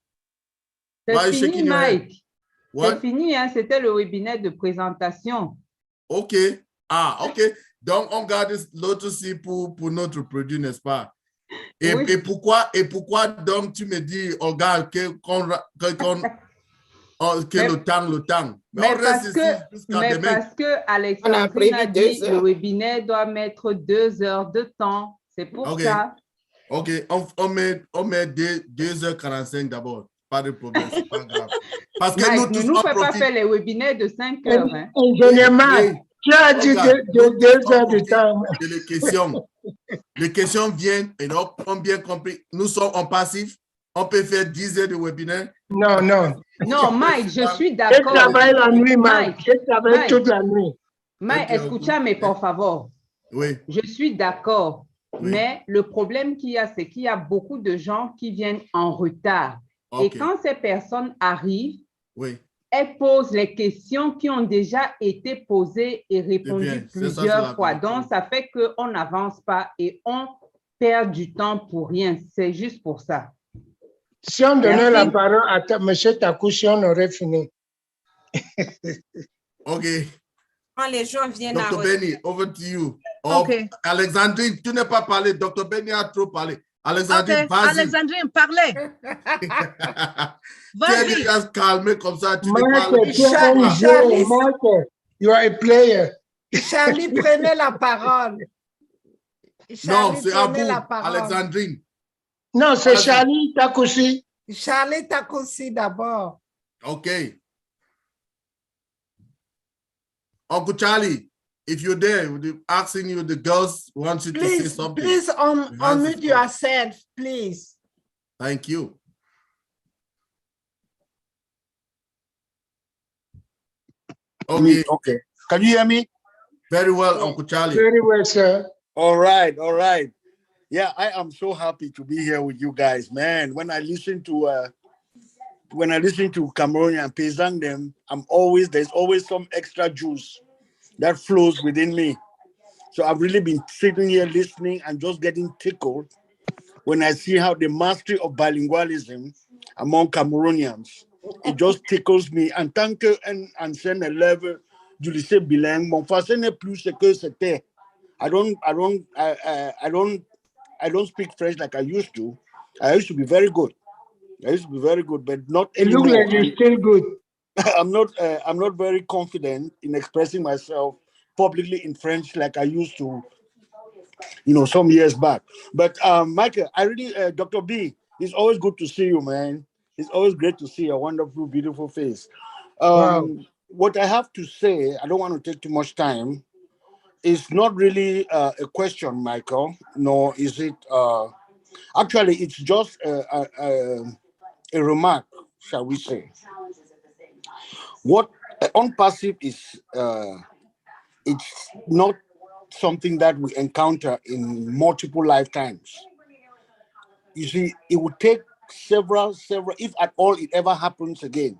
C'est fini, Mike. What? C'est fini, hein? C'était le webinaire de présentation. OK. Ah, OK. Donc, on garde l'autre aussi pour notre produit, n'est-ce pas? Et, Oui. et pourquoi donc tu me dis, oh gars, que le temps. Mais on reste ici jusqu'à demain. parce que Alexandrine prévu a 2 dit heures. le webinaire doit mettre 2 heures de temps. C'est pour OK. ça. OK, on met 2h45 d'abord. Pas de problème, c'est pas grave. Parce que Mike, nous ne tous, nous on fais pas profite. faire les webinaires de 5 heures. Hein. Ingénieurement, tu as dit Regarde, 2 heures de temps. Et les questions. Les questions viennent et donc, on bien compris. Nous sommes en passif. On peut faire 10 heures de webinaire. Non, non. Non, Mike, je suis Je d'accord. travaille la nuit, Mike. Mike, Je travaille Mike. toute la nuit. Mike, Ok, escúchame, por favor. Oui. Je suis d'accord. Oui. Mais le problème qu'il y a, c'est qu'il y a beaucoup de gens qui viennent en retard. Et Ok. quand ces personnes arrivent, Oui. elles posent les questions qui ont déjà été posées et bien, répondues c'est ça, c'est plusieurs la fois. vérité. Donc, ça fait qu'on n'avance pas et on perd du temps pour rien. C'est juste pour ça. Si on donnait Merci. la parole à M. Takouchi, on aurait fini. OK. Quand les gens viennent à Dr. Benny, over to you. OK. Alexandrine, tu n'as pas parlé. Dr. Benny a trop parlé. Alexandrine, OK, vas-y. Alexandrine, parlez. Tu es Vas-y. déjà calmé comme ça. Tu ne Mike, parles tu es un joueur. Mike, you are a player. Charlie, prenez la parole. Non, Charlie, c'est à prenez vous, la parole. Alexandrine. Non, c'est Vas-y. Charlie Takouchi. Charlie Takusi d'abord. OK. Uncle Charlie, if you're there, asking you, the girls want you to say Please, something. please unmute up. yourself, please. Thank you. Me, okay. Can you hear me? Very well, Uncle Charlie. Very well, sir. All right, all right. Yeah, I am so happy to be here with you guys, man. When I listen to Cameroonian Paysan them, there's always some extra juice that flows within me. So I've really been sitting here listening and just getting tickled when I see how the mastery of bilingualism among Cameroonians, it just tickles me. En tant qu'ancien élève du lycée bilingue, mon français n'est plus ce que c'était. I don't speak French like I used to. I used to be very good. But not It looks anymore. like you're still good. I'm not very confident in expressing myself publicly in French like I used to, some years back. But Michael, I really, Dr. B, it's always good to see you, man. It's always great to see your wonderful, beautiful face. Wow. What I have to say, I don't want to take too much time. It's not really a question, Michael, nor is it. Actually, it's just a remark, shall we say. What unpassive is, it's not something that we encounter in multiple lifetimes. You see, it would take several, if at all it ever happens again,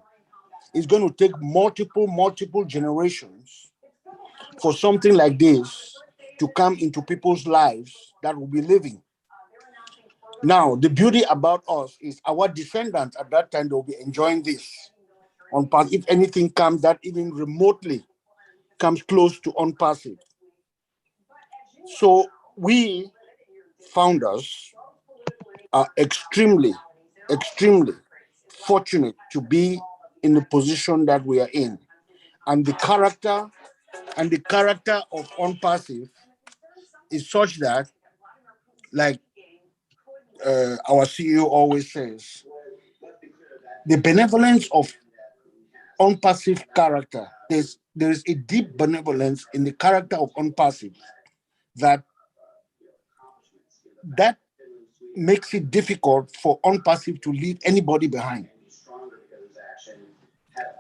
it's going to take multiple generations for something like this to come into people's lives that will be living. Now, the beauty about us is our descendants at that time, they'll be enjoying this. If anything comes that even remotely comes close to unpassive. So we founders are extremely fortunate to be in the position that we are in. And the character of unpassive is such that, like our CEO always says, the benevolence of OnPassive character. There is a deep benevolence in the character of OnPassive that makes it difficult for OnPassive to leave anybody behind.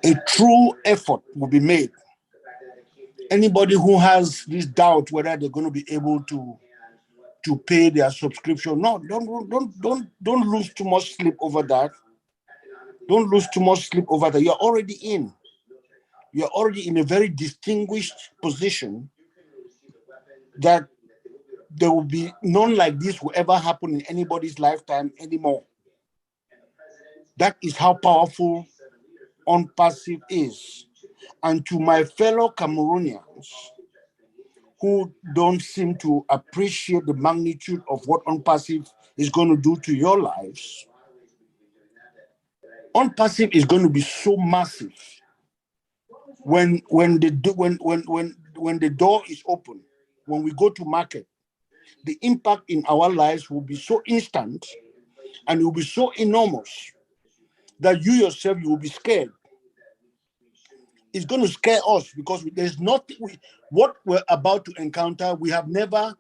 A true effort will be made. Anybody who has this doubt whether they're going to be able to pay their subscription, no, don't lose too much sleep over that. Don't lose too much sleep over that. You're already in. You're already in a very distinguished position that there will be none like this will ever happen in anybody's lifetime anymore. That is how powerful OnPassive is. And to my fellow Cameroonians who don't seem to appreciate the magnitude of what OnPassive is going to do to your lives, OnPassive is going to be so massive when the door is open, when we go to market. The impact in our lives will be so instant and it will be so enormous that you yourself, you will be scared. It's going to scare us because there's nothing, what we're about to encounter, we have never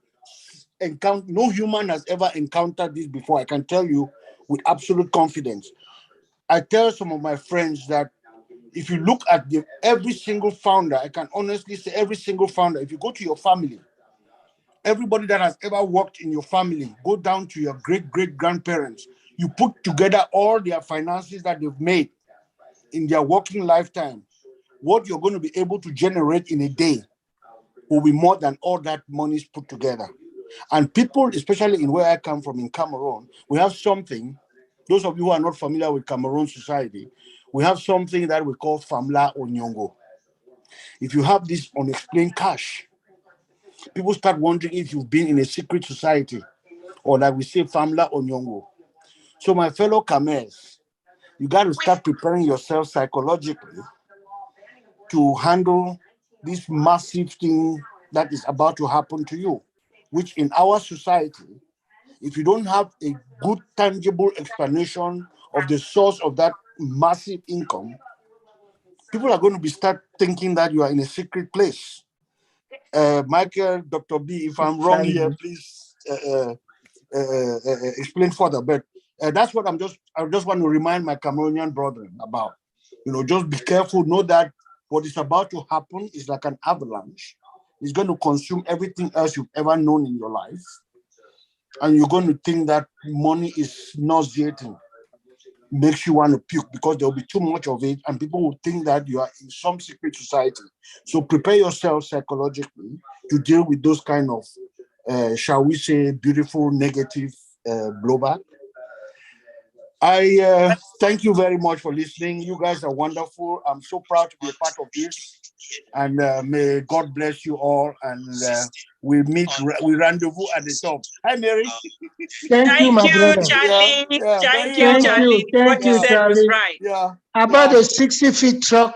encountered, no human has ever encountered this before. I can tell you with absolute confidence. I tell some of my friends that if you look at every single founder, I can honestly say every single founder, if you go to your family, everybody that has ever worked in your family, go down to your great-great-grandparents, you put together all their finances that they've made in their working lifetime, what you're going to be able to generate in a day will be more than all that money is put together. And people, especially in where I come from in Cameroon, we have something, those of you who are not familiar with Cameroon society, we have something that we call Famla Onyongo. If you have this unexplained cash, people start wondering if you've been in a secret society, or like we say, Famla Onyongo. So my fellow Camers, you got to start preparing yourself psychologically to handle this massive thing that is about to happen to you, which in our society, if you don't have a good, tangible explanation of the source of that massive income, people are going to start thinking that you are in a secret place. Michael, Dr. B, if I'm wrong here, please explain further. But that's what I just want to remind my Cameroonian brethren about. Just be careful. Know that what is about to happen is like an avalanche. It's going to consume everything else you've ever known in your life. And you're going to think that money is nauseating, makes you want to puke because there'll be too much of it, and people will think that you are in some secret society. So prepare yourself psychologically to deal with those kind of, shall we say, beautiful negative blowback. I thank you very much for listening. You guys are wonderful. I'm so proud to be a part of this. And may God bless you all. And we rendezvous at the top. Hi, Mary. Thank you, my brother. Charlie. Yeah, Thank you, Charlie. Thank you, Charlie. Right. Yeah. About a 60-feet truck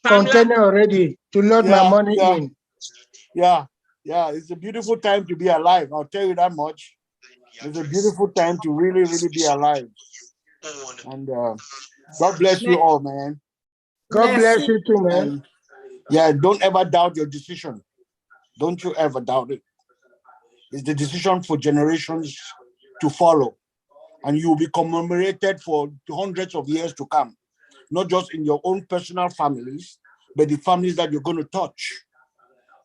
container already to load my money in. Yeah, it's a beautiful time to be alive. I'll tell you that much. It's a beautiful time to really, really be alive. And God bless you all, man. God bless you too, man. And, yeah, don't ever doubt your decision. Don't you ever doubt it. It's the decision for generations to follow. And you will be commemorated for hundreds of years to come. Not just in your own personal families, but the families that you're going to touch.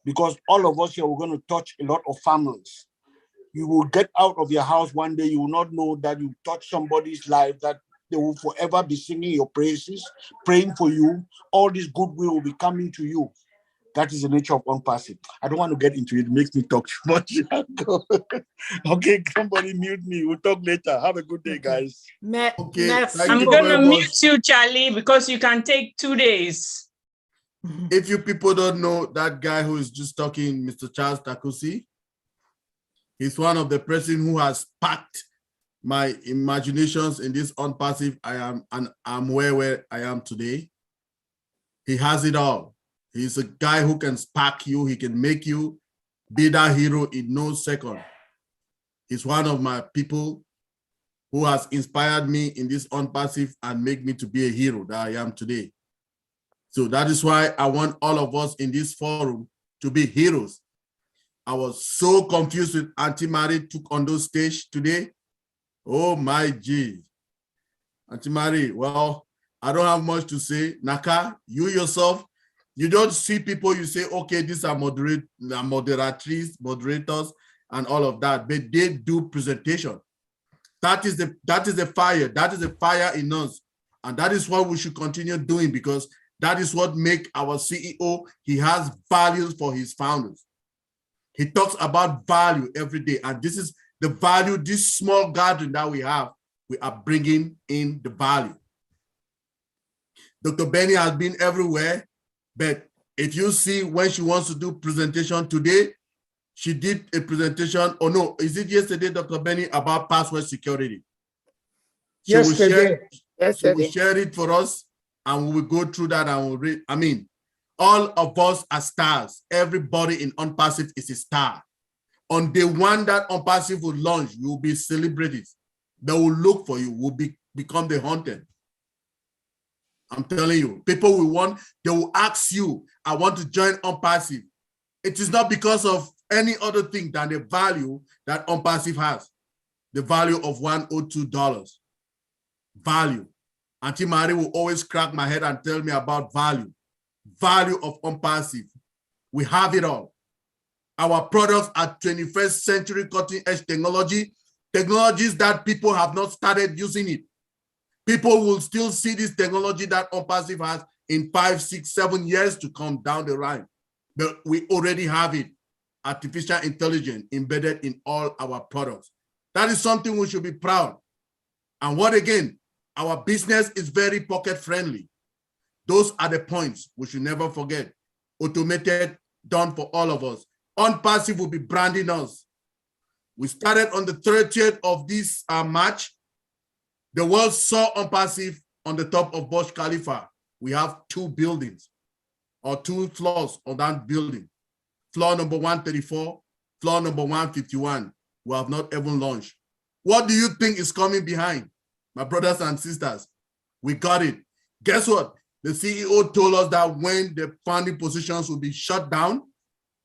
Because all of us here, we're going to touch a lot of families. You will get out of your house one day, you will not know that you touched somebody's life, that they will forever be singing your praises, praying for you. All this goodwill will be coming to you. That is the nature of OnPassive. I don't want to get into it. It makes me talk too much. Okay, somebody mute me. We'll talk later. Have a good day, guys. Okay, I'm going to mute you, Charlie, because you can take 2 days. If you people don't know that guy who is just talking, Mr. Charles Takusi, he's one of the person who has sparked my imaginations in this OnPassive. I'm where I am today. He has it all. He's a guy who can spark you. He can make you be that hero in no second. He's one of my people who has inspired me in this OnPassive and make me to be a hero that I am today. So that is why I want all of us in this forum to be heroes. I was so confused with Auntie Marie took on those stage today. Oh my G. Auntie Marie, well, I don't have much to say. Naka, you yourself, you don't see people, you say, okay, these are moderators, moderators, and all of that, but they do presentation. That is the fire. That is the fire in us. And that is what we should continue doing, because that is what makes our CEO. He has values for his founders. He talks about value every day. And this is the value, this small gathering that we have, we are bringing in the value. Dr. Benny has been everywhere, but if you see when she wants to do presentation today, she did a presentation, or no, is it yesterday, Dr. Benny, about password security? She will share it for us, and we will go through that and we'll read. I mean, all of us are stars. Everybody in OnPassive is a star. On day one that OnPassive will launch, you will be celebrated. They will look for you, will become the haunted. I'm telling you, people will want, they will ask you, I want to join OnPassive. It is not because of any other thing than the value that OnPassive has. The value of $102. Value. Auntie Marie will always crack my head and tell me about value. Value of OnPassive. We have it all. Our products are 21st century cutting edge technology, technologies that people have not started using it. People will still see this technology that OnPassive has in 5, 6, 7 years to come down the line. But we already have it. Artificial intelligence embedded in all our products. That is something we should be proud. And what again? Our business is very pocket friendly. Those are the points we should never forget. Automated, done for all of us. OnPassive will be branding us. We started on the 30th of this March. The world saw OnPassive on the top of Burj Khalifa. We have 2 buildings or 2 floors on that building. Floor number 134, floor number 151. We have not even launched. What do you think is coming behind? My brothers and sisters, we got it. Guess what? The CEO told us that when the founding positions will be shut down,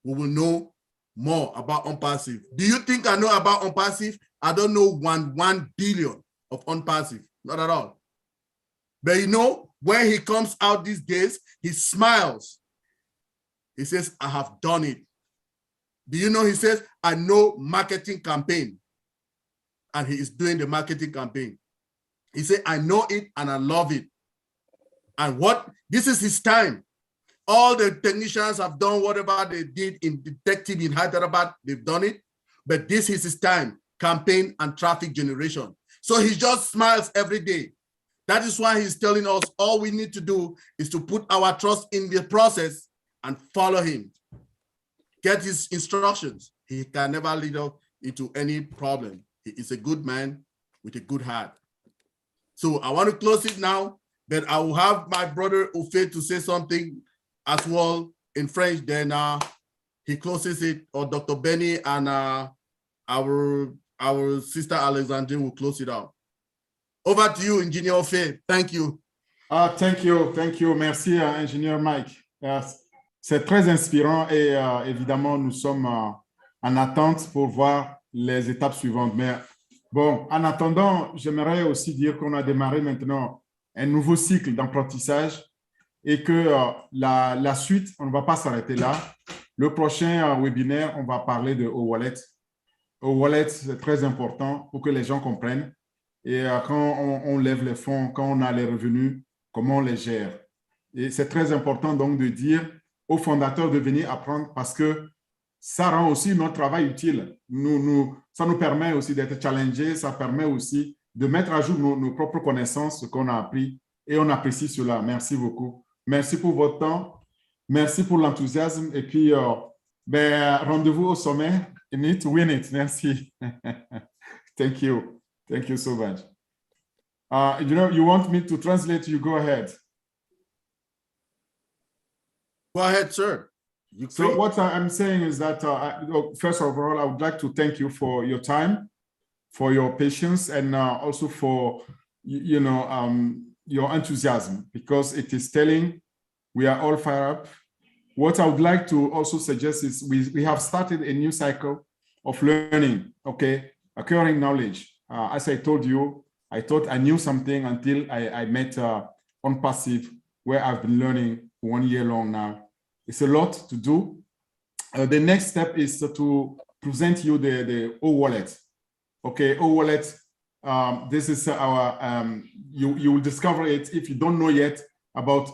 we will know more about OnPassive. Do you think I know about OnPassive? I don't know 1 billion of OnPassive, not at all. But you know, when he comes out these days, he smiles. He says, I have done it. Do you know, he says, I know marketing campaign. And he is doing the marketing campaign. He said, I know it and I love it. And this is his time. All the technicians have done whatever they did in detective in Hyderabad, they've done it. But this is his time, campaign and traffic generation. So he just smiles every day. That is why he's telling us all we need to do is to put our trust in the process and follow him. Get his instructions. He can never lead us into any problem. He is a good man with a good heart. So I want to close it now, but I will have my brother Ofe to say something as well in French. Then he closes it, or Dr. Benny and our sister Alexandrine will close it out. Over to you, Engineer Ofe. Thank you. Thank you. Merci, Ingénieur Mike. C'est très inspirant et évidemment, nous sommes en attente pour voir les étapes suivantes. Mais bon, en attendant, j'aimerais aussi dire qu'on a démarré maintenant un nouveau cycle d'apprentissage et que la suite, on ne va pas s'arrêter là. Le prochain webinaire, on va parler de O-Wallet. O-Wallet, c'est très important pour que les gens comprennent. Et quand on lève les fonds, quand on a les revenus, comment on les gère. Et c'est très important donc de dire aux fondateurs de venir apprendre parce que ça rend aussi notre travail utile. Ça nous permet aussi d'être challengés, ça permet aussi de mettre à jour nos propres connaissances, ce qu'on a appris, et on apprécie cela. Merci beaucoup. Merci pour votre temps. Merci pour l'enthousiasme. Et puis, rendez-vous au sommet. In it, win it. Merci. Thank you. Thank you so much. You want me to translate? You go ahead. Go ahead, sir. So what I'm saying is that, first of all, I would like to thank you for your time. for your patience and also for, your enthusiasm, because it is telling we are all fired up. What I would like to also suggest is we have started a new cycle of learning, okay, acquiring knowledge. As I told you, I thought I knew something until I met OnPassive, where I've been learning 1 year long now. It's a lot to do. The next step is to present you the O-Wallet. Okay, O-Wallet, this is our, you will discover it. If you don't know yet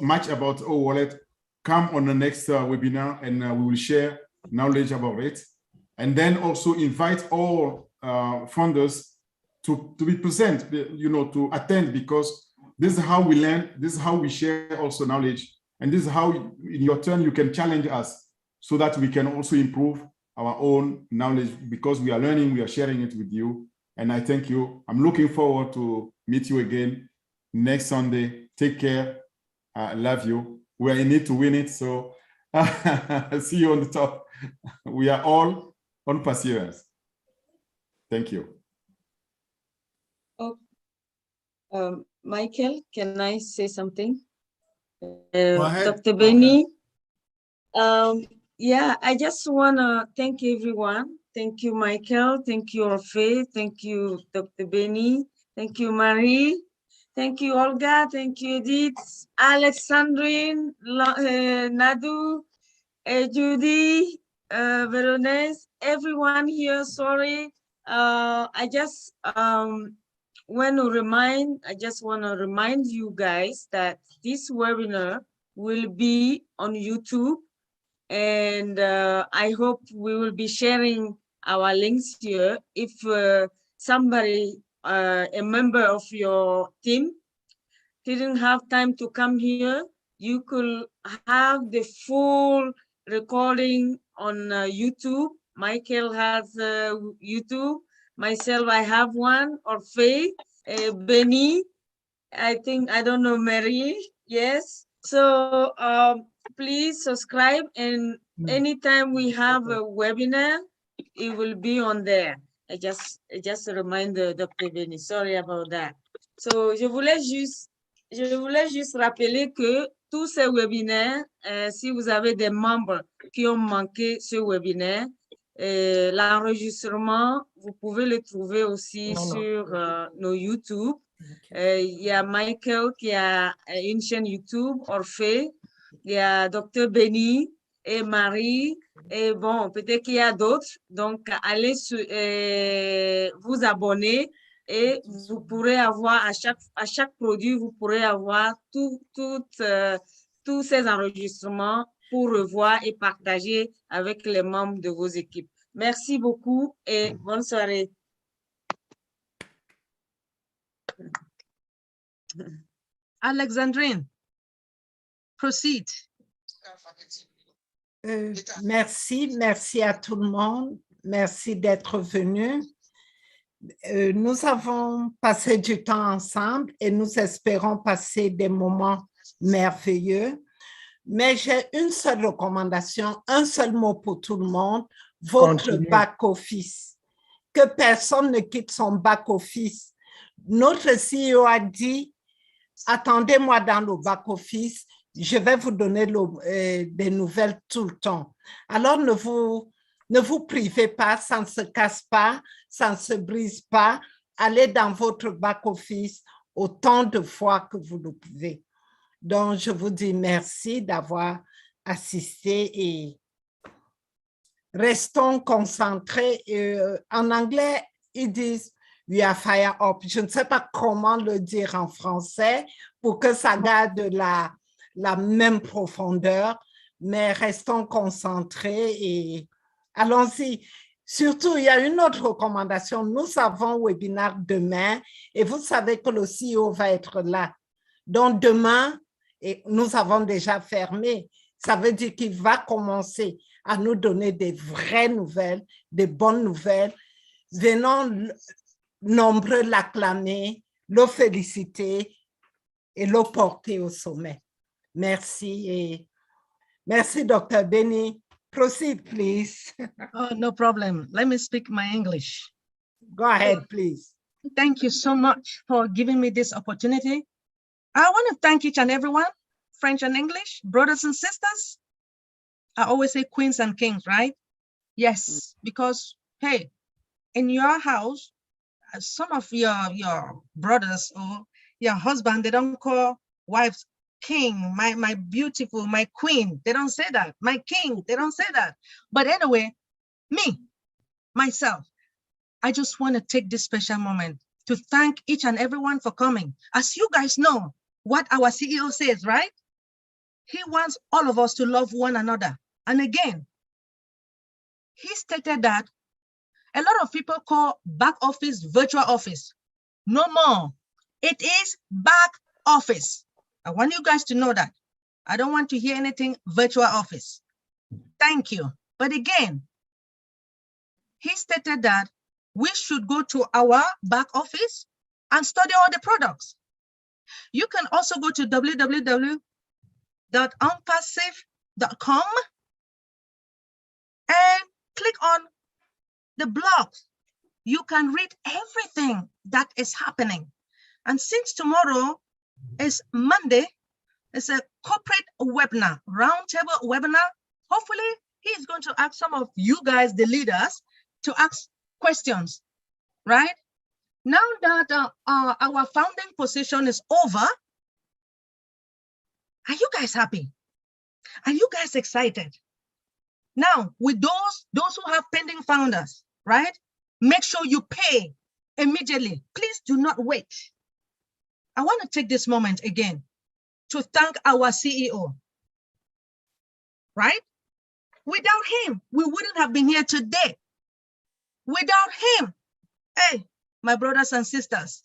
much about O-Wallet, come on the next webinar and we will share knowledge about it. And then also invite all funders to be present, to attend, because this is how we learn, this is how we share also knowledge. And this is how, in your turn, you can challenge us so that we can also improve our own knowledge, because we are learning, we are sharing it with you. And I thank you. I'm looking forward to meet you again next Sunday. Take care. I love you. We are in it to win it. So see you on the top. We are all on perseverance. Thank you. Oh, Michael, can I say something? Go ahead. Dr. Benny, yeah, I just want to thank everyone. Thank you, Michael. Thank you, Orfe. Thank you, Dr. Benny. Thank you, Marie. Thank you, Olga. Thank you, Edith, Alexandrine, Nadu, Judy, Veronese, everyone here. Sorry. I just want to remind you guys that this webinar will be on YouTube, and I hope we will be sharing our links here. If somebody, a member of your team, didn't have time to come here, you could have the full recording on YouTube. Michael has YouTube. Myself, I have one, or Faye, Benny, I don't know, Mary, yes. So please subscribe, and anytime we have a webinar, it will be on there. I just remind Dr. Benny, sorry about that. So je voulais juste rappeler que tous ces webinaires, si vous avez des membres qui ont manqué ce webinaire, l'enregistrement, vous pouvez le trouver aussi sur nos YouTube. Il y a Michael qui a une chaîne YouTube, Orphée, il y a Dr. Benny et Marie, et bon, peut-être qu'il y a d'autres. Donc, allez vous abonner et vous pourrez avoir à chaque produit, vous pourrez avoir tous ces enregistrements pour revoir et partager avec les membres de vos équipes. Merci beaucoup et bonne soirée. Alexandrine, proceed. Merci à tout le monde. Merci d'être venu. Nous avons passé du temps ensemble et nous espérons passer des moments merveilleux. Mais j'ai une seule recommandation, un seul mot pour tout le monde, votre back-office. Que personne ne quitte son back-office. Notre CEO a dit, attendez-moi dans le back-office, je vais vous donner des nouvelles tout le temps. Alors, ne vous privez pas, ça ne se casse pas, ça ne se brise pas. Allez dans votre back-office autant de fois que vous le pouvez. Donc, je vous dis merci d'avoir assisté et restons concentrés. En anglais, ils disent « we are fire up ». Je ne sais pas comment le dire en français pour que ça garde la même profondeur, mais restons concentrés et allons-y. Surtout, il y a une autre recommandation. Nous avons un webinaire demain et vous savez que le CEO va être là. Donc, demain, et nous avons déjà fermé, ça veut dire qu'il va commencer à nous donner des vraies nouvelles, des bonnes nouvelles. Venons nombreux l'acclamer, le féliciter et le porter au sommet. Merci et merci, Dr. Benny. Proceed, please. Oh, no problem. Let me speak my English. Go ahead, please. Thank you so much for giving me this opportunity. I want to thank each and everyone, French and English, brothers and sisters. I always say queens and kings, right? Yes, because, hey, in your house, some of your brothers or your husband, they don't call wives king, my beautiful, my queen. They don't say that. My king, they don't say that. But anyway, me, myself, I just want to take this special moment to thank each and everyone for coming. As you guys know what our CEO says, right? He wants all of us to love one another. And again, he stated that a lot of people call back office virtual office. No more. It is back office. I want you guys to know that. I don't want to hear anything virtual office. Thank you. But again, he stated that we should go to our back office and study all the products. You can also go to www.onpassive.com and click on the blog. You can read everything that is happening. And since tomorrow is Monday, it's a corporate webinar, roundtable webinar. Hopefully, he is going to ask some of you guys, the leaders, to ask questions, right? Now that our founding position is over, are you guys happy? Are you guys excited? Now, with those who have pending founders, right? Make sure you pay immediately. Please do not wait. I want to take this moment again to thank our CEO, right? Without him, we wouldn't have been here today. Without him, hey, my brothers and sisters,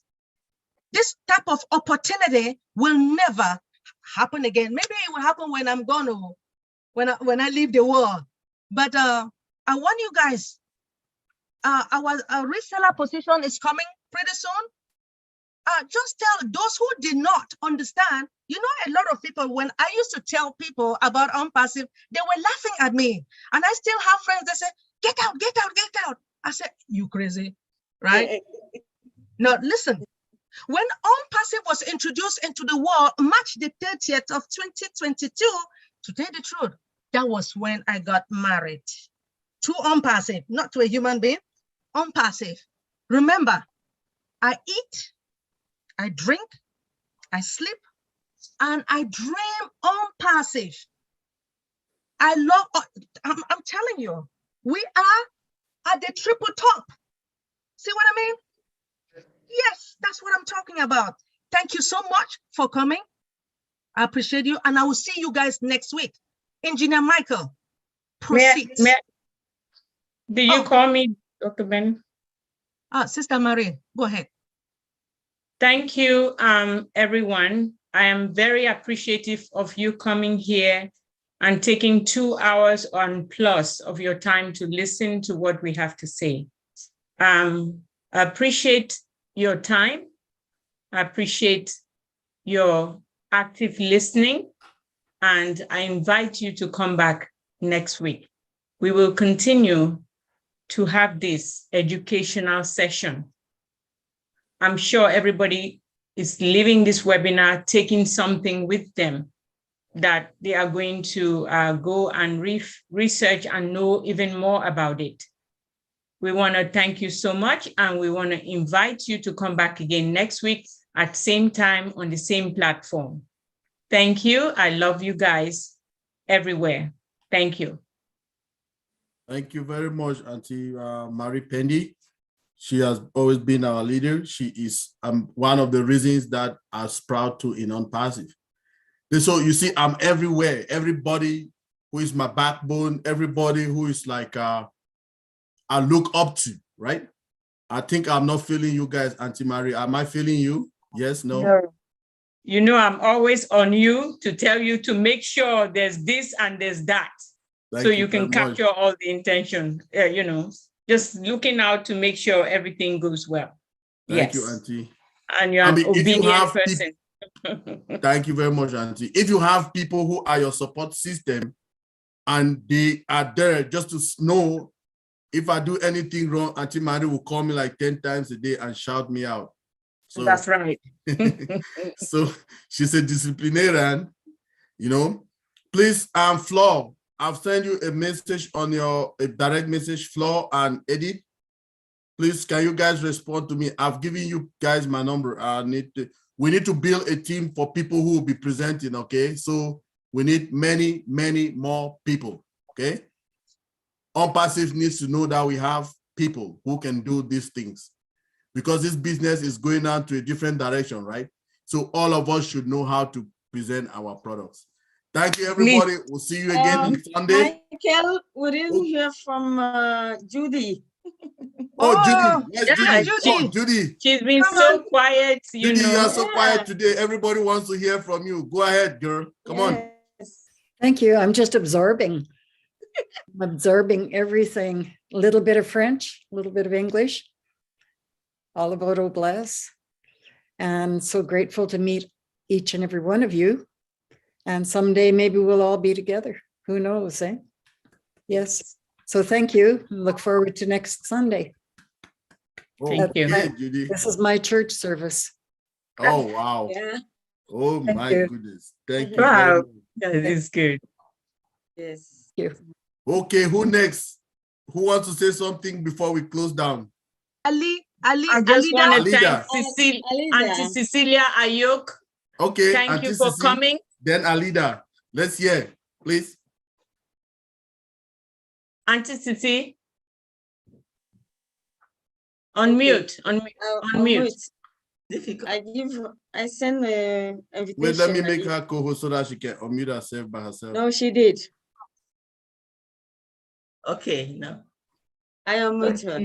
this type of opportunity will never happen again. Maybe it will happen when I'm gone or when I leave the world. But I want you guys, our reseller position is coming pretty soon. Just tell those who did not understand, you know, a lot of people, when I used to tell people about OnPassive, they were laughing at me. And I still have friends that say, get out, get out, get out. I said, you crazy, right? Now, listen, when OnPassive was introduced into the world, March the 30th of 2022, to tell the truth, that was when I got married to OnPassive, not to a human being, OnPassive. Remember, I eat, I drink, I sleep, and I dream OnPassive. I love, I'm telling you, we are at the triple top. See what I mean? Yes, that's what I'm talking about. Thank you so much for coming. I appreciate you, and I will see you guys next week. Engineer Michael, proceed. Do you call me Dr. Ben? Sister Marie, go ahead. Thank you, everyone. I am very appreciative of you coming here and taking 2 hours on plus of your time to listen to what we have to say. I appreciate your time. I appreciate your active listening, and I invite you to come back next week. We will continue to have this educational session. I'm sure everybody is leaving this webinar, taking something with them that they are going to go and research and know even more about it. We want to thank you so much, and we want to invite you to come back again next week at same time on the same platform. Thank you. I love you guys everywhere. Thank you. Thank you very much, Auntie Marie Pendy. She has always been our leader. She is one of the reasons that I'm proud to in OnPassive. So you see, I'm everywhere. Everybody who is my backbone, everybody who is like I look up to, right? I think I'm not feeling you guys, Auntie Marie. Am I feeling you? Yes, no? No. You know, I'm always on you to tell you to make sure there's this and there's that. Thank so you can very capture all the intention, you know, just looking out to make sure everything goes well. Thank Yes. you, Auntie. And you're an obedient person. Thank you very much, Auntie. If you have people who are your support system and they are there just to know if I do anything wrong, Auntie Marie will call me like 10 times a day and shout me out. So That's right. so she's a disciplinarian, you know. Please, Flo, I've sent you a message on a direct message, Flo and Edith. Please, can you guys respond to me? I've given you guys my number. We need to build a team for people who will be presenting, okay? So we need many, many more people, okay? OnPassive needs to know that we have people who can do these things because this business is going on to a different direction, right? So all of us should know how to present our products. Thank you, everybody. We'll see you again on Sunday. Michael, we didn't hear from Judy. Oh, Judy. Yes, Yeah, Judy. Come on, Judy. She's been so quiet, you Judy, know. you are so quiet today. Everybody wants to hear from you. Go ahead, girl. Come on. Thank you. I'm just absorbing. I'm absorbing everything. A little bit of French, a little bit of English, all about Obless. And so grateful to meet each and every one of you. And someday maybe we'll all be together. Who knows, eh? Yes. So thank you. Look forward to next Sunday. Thank you. Judy. This is my church service. Oh, wow. Yeah. Oh, Thank my you. goodness. Thank you. very Wow, much. that is good. Yes. Thank you. Okay, who next? Who wants to say something before we close down? Ali, I just want to Alida. thank Auntie Cecilia Ayok. Okay, Thank Auntie you for Sisi, coming. Then Alida. Let's hear, please. Auntie Cici. Unmute. Unmute. I send an invitation. Wait, let me make her co-host so that she can unmute herself by herself. No, she did. Okay, now. I unmute her.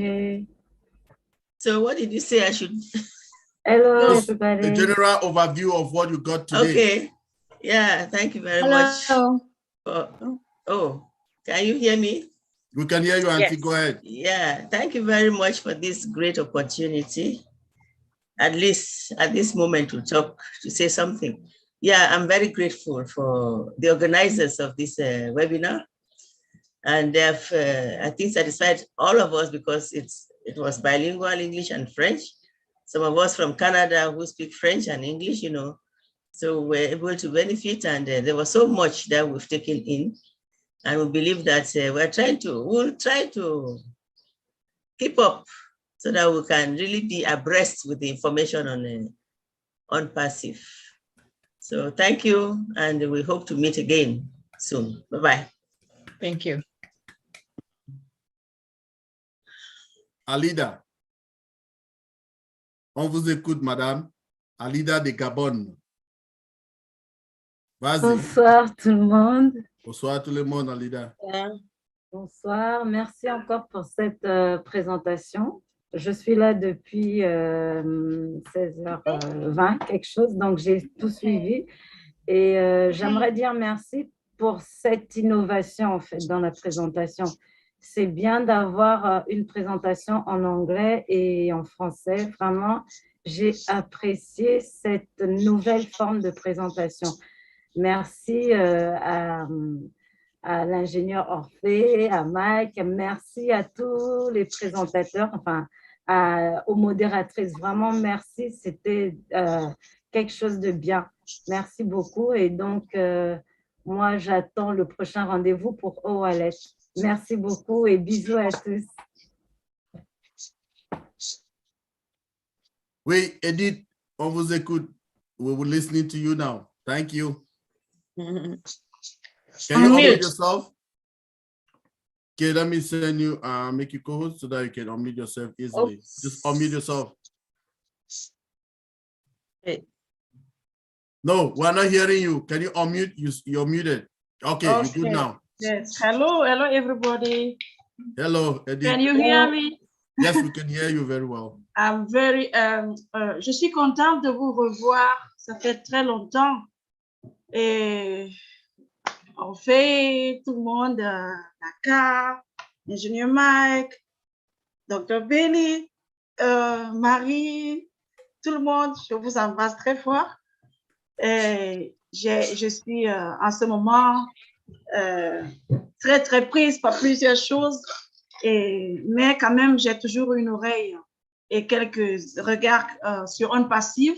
So what did you say I should? Hello, Just everybody. a general overview of what you got today. Okay. Yeah, thank you very much. Oh, can you hear me? We can hear you, Auntie. Go ahead. Yeah, thank you very much for this great opportunity. At least at this moment to talk, to say something. Yeah, I'm very grateful for the organizers of this webinar. And they've, I think, satisfied all of us because it was bilingual, English and French. Some of us from Canada who speak French and English, you know, so we're able to benefit, and there was so much that we've taken in. And we believe that we'll try to keep up so that we can really be abreast with the information on OnPassive. So thank you, and we hope to meet again soon. Bye-bye. Thank you. Alida. On vous écoute, madame. Alida de Gabon. Vas-y. Bonsoir tout le monde. Bonsoir tout le monde, Alida. Bonsoir, merci encore pour cette présentation. Je suis là depuis 16h20, quelque chose, donc j'ai tout suivi. Et j'aimerais dire merci pour cette innovation, en fait, dans la présentation. C'est bien d'avoir une présentation en anglais et en français. Vraiment, j'ai apprécié cette nouvelle forme de présentation. Merci à l'ingénieur Orphée, à Mike, merci à tous les présentateurs, enfin, aux modératrices. Vraiment, merci, c'était quelque chose de bien. Merci beaucoup. Et donc, moi, j'attends le prochain rendez-vous pour OWallet. Merci beaucoup et bisous à tous. Oui, Edith, on vous écoute. We will listen to you now. Thank you. Can you unmute yourself? Okay, let me send you, make you co-host so that you can unmute yourself easily. Oops. Just unmute yourself. Hey. No, we're not hearing you. Can you unmute? You're muted. Okay, you're good now. Yes. Hello, everybody. Hello, Edith. Can you hear me? Yes, we can hear you very well. I'm very. Je suis contente de vous revoir. Ça fait très longtemps. Et on fait tout le monde, Naka, ingénieur Mike, Dr. Benny, Marie, tout le monde. Je vous embrasse très fort. Et je suis en ce moment très, très prise par plusieurs choses. Mais quand même, j'ai toujours une oreille et quelques regards sur On Passive.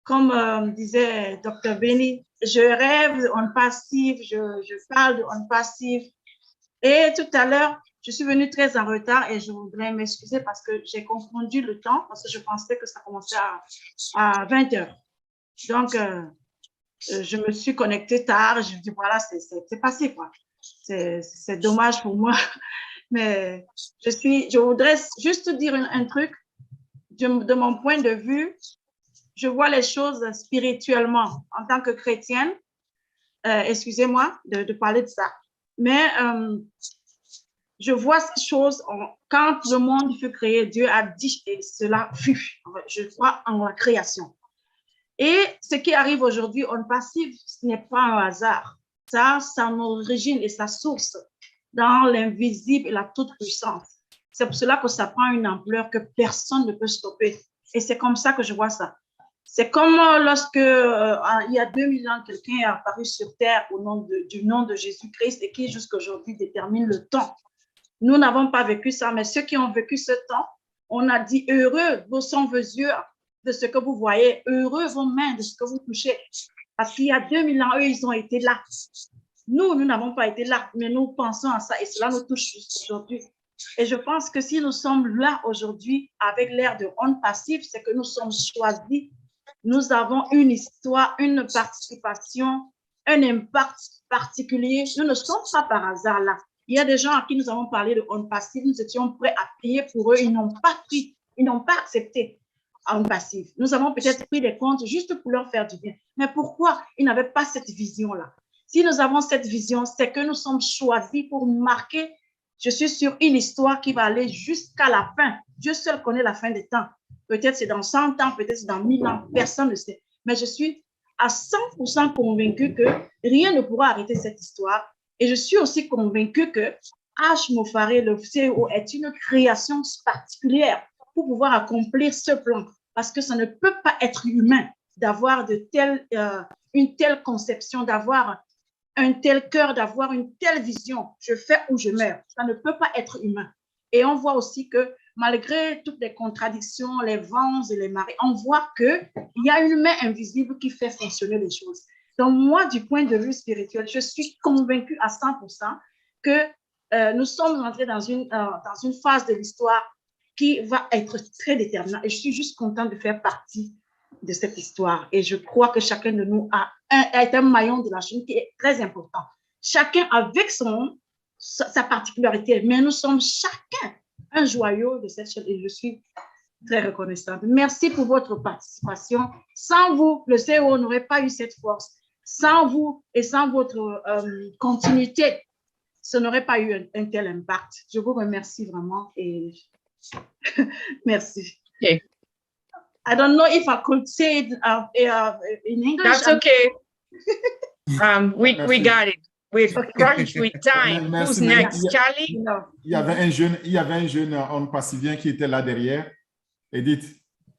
Comme disait Dr. Benny, je rêve de On Passive, je parle de On Passive. Et tout à l'heure, je suis venue très en retard et je voudrais m'excuser parce que j'ai confondu le temps parce que je pensais que ça commençait à 20 h. Donc, je me suis connectée tard. Je me dis, voilà, c'est passé, quoi. C'est dommage pour moi. Mais je voudrais juste dire un truc. De mon point de vue, je vois les choses spirituellement en tant que chrétienne. Excusez-moi de parler de ça. Mais je vois ces choses, quand le monde fut créé, Dieu a dit et cela fut. Je crois en la création. Et ce qui arrive aujourd'hui, On Passive, ce n'est pas un hasard. Ça, son origine et sa source dans l'invisible et la toute-puissance. C'est pour cela que ça prend une ampleur que personne ne peut stopper. Et c'est comme ça que je vois ça. C'est comme lorsque, il y a 2000 ans, quelqu'un est apparu sur Terre du nom de Jésus-Christ et qui, jusqu'à aujourd'hui, détermine le temps. Nous n'avons pas vécu ça, mais ceux qui ont vécu ce temps, on a dit heureux sont vos yeux de ce que vous voyez, heureux vos mains de ce que vous touchez. Parce qu'il y a 2000 ans, eux, ils ont été là. Nous n'avons pas été là, mais nous pensons à ça et cela nous touche aujourd'hui. Et je pense que si nous sommes là aujourd'hui avec l'ère de On Passive, c'est que nous sommes choisis. Nous avons une histoire, une participation, un impact particulier. Nous ne sommes pas par hasard là. Il y a des gens à qui nous avons parlé de On Passive, nous étions prêts à payer pour eux, ils n'ont pas pris, ils n'ont pas accepté On Passive. Nous avons peut-être pris des comptes juste pour leur faire du bien. Mais pourquoi ils n'avaient pas cette vision-là? Si nous avons cette vision, c'est que nous sommes choisis pour marquer, je suis sur une histoire qui va aller jusqu'à la fin. Dieu seul connaît la fin des temps. Peut-être c'est dans 100 ans, peut-être c'est dans 1000 ans, personne ne sait. Mais je suis à 100% convaincue que rien ne pourra arrêter cette histoire. Et je suis aussi convaincue que H. Mofaré, le CEO, est une création particulière pour pouvoir accomplir ce plan. Parce que ça ne peut pas être humain d'avoir une telle conception, d'avoir un tel cœur, d'avoir une telle vision. Je fais ou je meurs. Ça ne peut pas être humain. Et on voit aussi que malgré toutes les contradictions, les vents et les marées, on voit qu'il y a une main invisible qui fait fonctionner les choses. Donc, moi, du point de vue spirituel, je suis convaincue à 100% que nous sommes entrés dans une phase de l'histoire qui va être très déterminante. Et je suis juste contente de faire partie de cette histoire. Et je crois que chacun de nous est un maillon de la chaîne qui est très important. Chacun avec sa particularité, mais nous sommes chacun un joyau de cette chaîne et je suis très reconnaissante. Merci pour votre participation. Sans vous, le CEO n'aurait pas eu cette force. Sans vous et sans votre continuité, ce n'aurait pas eu un tel impact. Je vous remercie vraiment et merci. Okay. I don't know if I could say it in English. That's okay. We got it. We're crunched with time. Who's next, Charlie? Il y avait un jeune On Passivien qui était là derrière. Edith,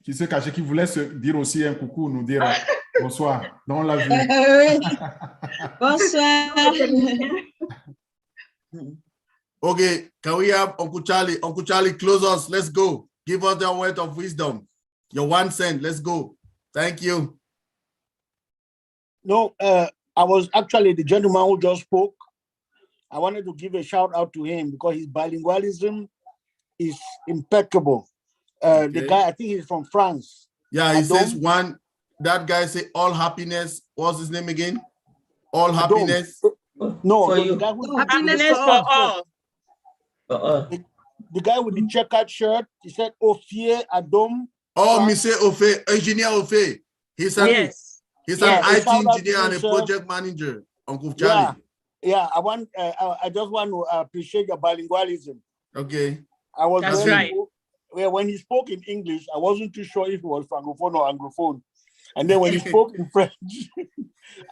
qui se cachait, qui voulait se dire aussi un coucou, nous dire bonsoir. Donc on l'a vu. Bonsoir. Okay, can we have Uncle Charlie? Uncle Charlie, close us. Let's go. Give us the word of wisdom. Your 1 cent. Let's go. Thank you. No, I was actually the gentleman who just spoke. I wanted to give a shout out to him because his bilingualism is impeccable. The guy, I think he's from France. Yeah, he says that guy say all happiness. What's his name again? All happiness. No, For you. the guy who Happiness for all. The guy with the checkered shirt, he said, Ophir Adom. Oh, Monsieur Ofe, Engineer Ofe. He's an IT engineer and a project manager, Uncle Charlie. Yeah, I just want to appreciate your bilingualism. Okay. That's right. When he spoke in English, I wasn't too sure if it was Francophone or Anglophone. And then when he spoke in French,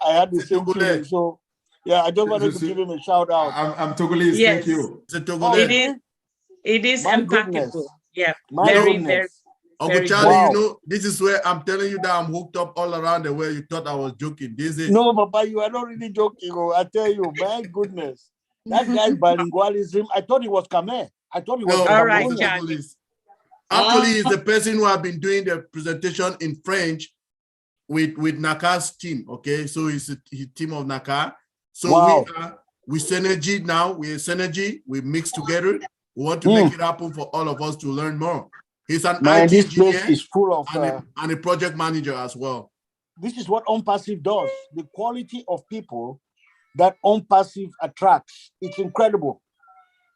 I had the same feeling. So, yeah, I just wanted to give him a shout out. I'm Togolese, Yes. thank you. It is My impeccable. goodness. Yeah, My very, goodness. very. Uncle Very Charlie, good. you know, this is where I'm telling you that I'm hooked up all around the way you thought I was joking. This is No, Papa, you are not really joking. Oh, I tell you, my goodness. That guy's bilingualism, I thought he was Khmer. I thought he was No, All right, he's a Cameroonian. Togolese. Actually, he's the person who have been doing the presentation in French with Naka's team. Okay, so he's a team of Naka. So Wow. we synergy now. We're synergy. We mix together. We want to make it happen for all of us to learn more. He's an Man, IT this place engineer is full of. and a project manager as well. This is what OnPassive does. The quality of people that OnPassive attracts, it's incredible.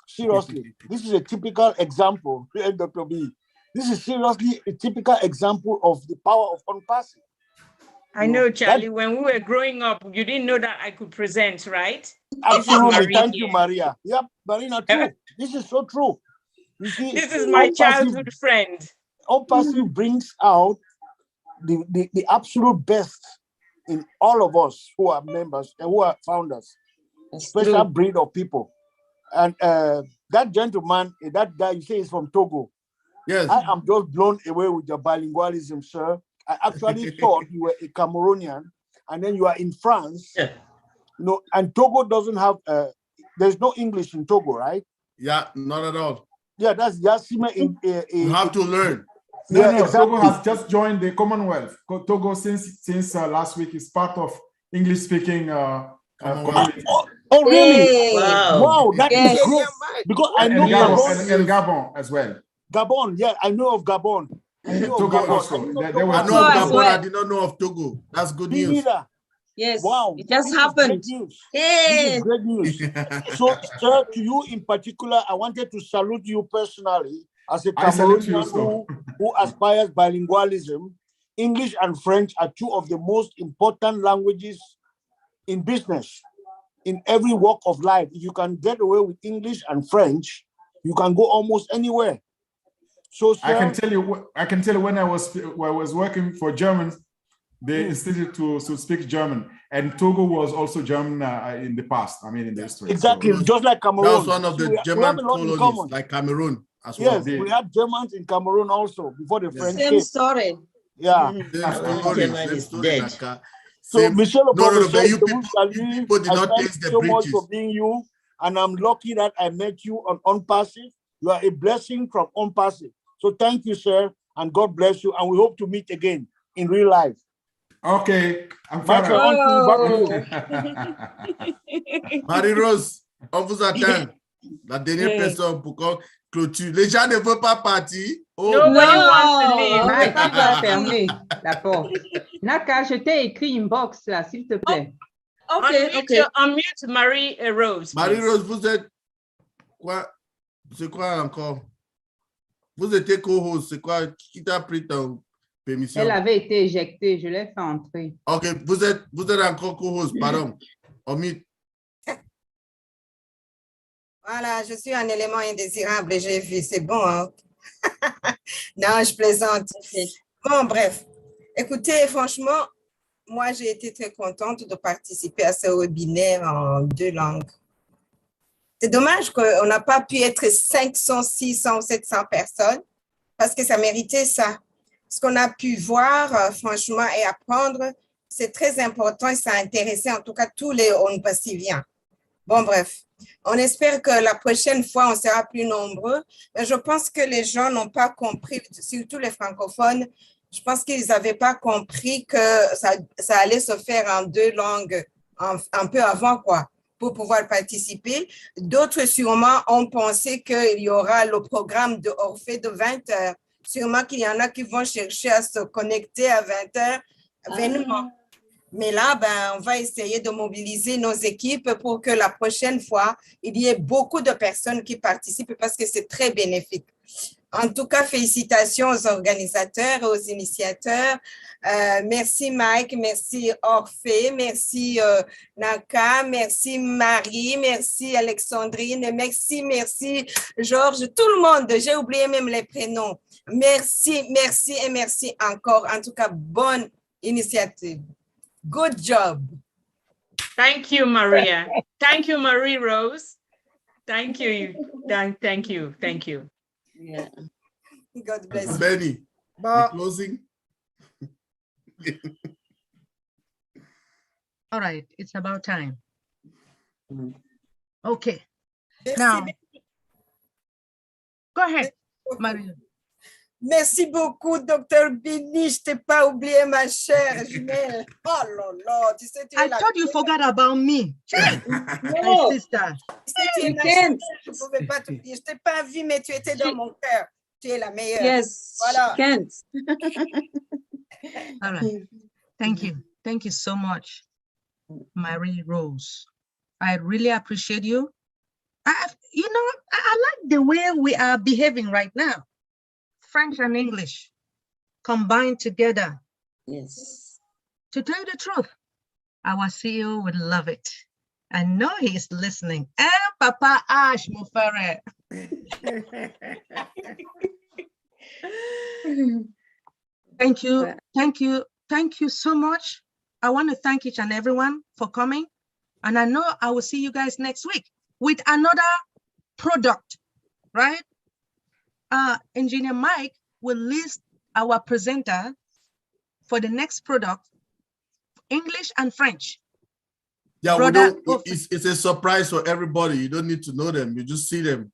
Seriously, this is a typical example, Dr. B. This is seriously a typical example of the power of OnPassive. I know, Charlie, when we were growing up, you didn't know that I could present, right? Absolutely. Thank you, Maria. Yep, Marina, true. This is so true. You see, This is my childhood friend. OnPassive brings out the absolute best in all of us who are members and who are founders, special breed of people. And that gentleman, that guy, you say he's from Togo. Yes. I am just blown away with your bilingualism, sir. I actually thought you were a Cameroonian, and then you are in France. Yeah. You know, and Togo doesn't have, there's no English in Togo, right? Yeah, not at all. Yeah, that's Yasima in. You have to learn. No, Yeah, no, exactly. Togo has just joined the Commonwealth. Togo since last week is part of English-speaking community. Oh, really? Hey. Wow, that is great. Because I know and Gabon as well. Gabon, yeah, I know of Gabon. I know of Togo Gabon. also. I know I of know of Gabon. I did not know of Togo. That's good Me news. neither. Yes. Wow. It just this is happened. great news. Hey. This is great news. So, sir, to you in particular, I wanted to salute you personally as a I salute you Cameroonian who aspires bilingualism. English and French are two of the most important languages in business, in every walk of life. If you can get away with English and French, you can go almost anywhere. So, sir, I can tell you when I was working for Germans, they insisted to speak German, and Togo was also German in the past. I mean, in the history. Exactly, So, just like Cameroon. That was one of the We German have a lot in colonies, common. like Cameroon as well. Yes, we had Germans in Cameroon also before the French Same came. story. Yeah. Same story, same story, Naka. So, Same- Michelle no, Obama, but you I people did not thank taste you the so much bridges. for being you, and I'm lucky that I met you on OnPassive. You are a blessing from OnPassive. So thank you, sir, and God bless you, and we hope to meet again in real life. Okay, I'm Michael, fine. on to you, back to you. Marie-Rose, on vous attend. La dernière personne pour qu'on clôture. Les gens ne veulent pas partir. Oh. Nobody wants to leave. Naka va fermer la porte. Naka, je t'ai écrit une box là, s'il te plaît. Unmute Marie Rose. Marie-Rose, vous êtes quoi? C'est quoi encore? Vous étiez co-host. C'est quoi? Qui t'a pris ton permission? Elle avait été éjectée, je l'ai fait entrer. Ok, vous êtes encore co-host, pardon. Omid. Voilà, je suis un élément indésirable, j'ai vu, c'est bon. Hein? Non, je plaisante. Bon, bref. Écoutez, franchement, moi, j'ai été très contente de participer à ce webinaire en 2 langues. C'est dommage qu'on n'a pas pu être 500, 600 ou 700 personnes parce que ça méritait ça. Ce qu'on a pu voir, franchement, et apprendre, c'est très important et ça a intéressé en tout cas tous les OnPassiviens. Bon, bref. On espère que la prochaine fois, on sera plus nombreux. Mais je pense que les gens n'ont pas compris, surtout les francophones, je pense qu'ils n'avaient pas compris que ça allait se faire en 2 langues un peu avant, quoi, pour pouvoir participer. D'autres, sûrement, ont pensé qu'il y aura le programme de Orphée de 20 heures. Sûrement qu'il y en a qui vont chercher à se connecter à 20 heures, événement. Mais là, on va essayer de mobiliser nos équipes pour que la prochaine fois, il y ait beaucoup de personnes qui participent parce que c'est très bénéfique. En tout cas, félicitations aux organisateurs et aux initiateurs. Merci Mike, merci Orphée, merci Naka, merci Marie, merci Alexandrine, merci Georges, tout le monde. J'ai oublié même les prénoms. Merci et merci encore. En tout cas, bonne initiative. Good job. Thank you, Maria. Thank you, Marie-Rose. Thank you. Thank you. Yeah. God bless you. Benny, the closing. All right, it's about time. Okay. Merci, Now, go ahead, Marie. Merci beaucoup, Dr. Bini. Je t'ai pas oublié, ma chère jumelle. Oh là là, tu sais, tu es I la thought you forgot about me. My No. sister. Tu sais, tu es You ma can't. chère, je ne pouvais pas t'oublier. Je t'ai pas vu, mais tu étais dans mon cœur. Tu es la meilleure. Yes, Voilà. she can't. All right. Thank you. Thank you so much, Marie Rose. I really appreciate you. I like the way we are behaving right now. French and English combined together. Yes. To tell you the truth, our CEO would love it. I know he's listening. And Papa Ash Mufare. Thank you. Thank you. Thank you so much. I want to thank each and everyone for coming. And I know I will see you guys next week with another product, right? Engineer Mike will list our presenter for the next product, English and French. Yeah, Brother, it's a surprise for everybody. You don't need to know them. You just see them.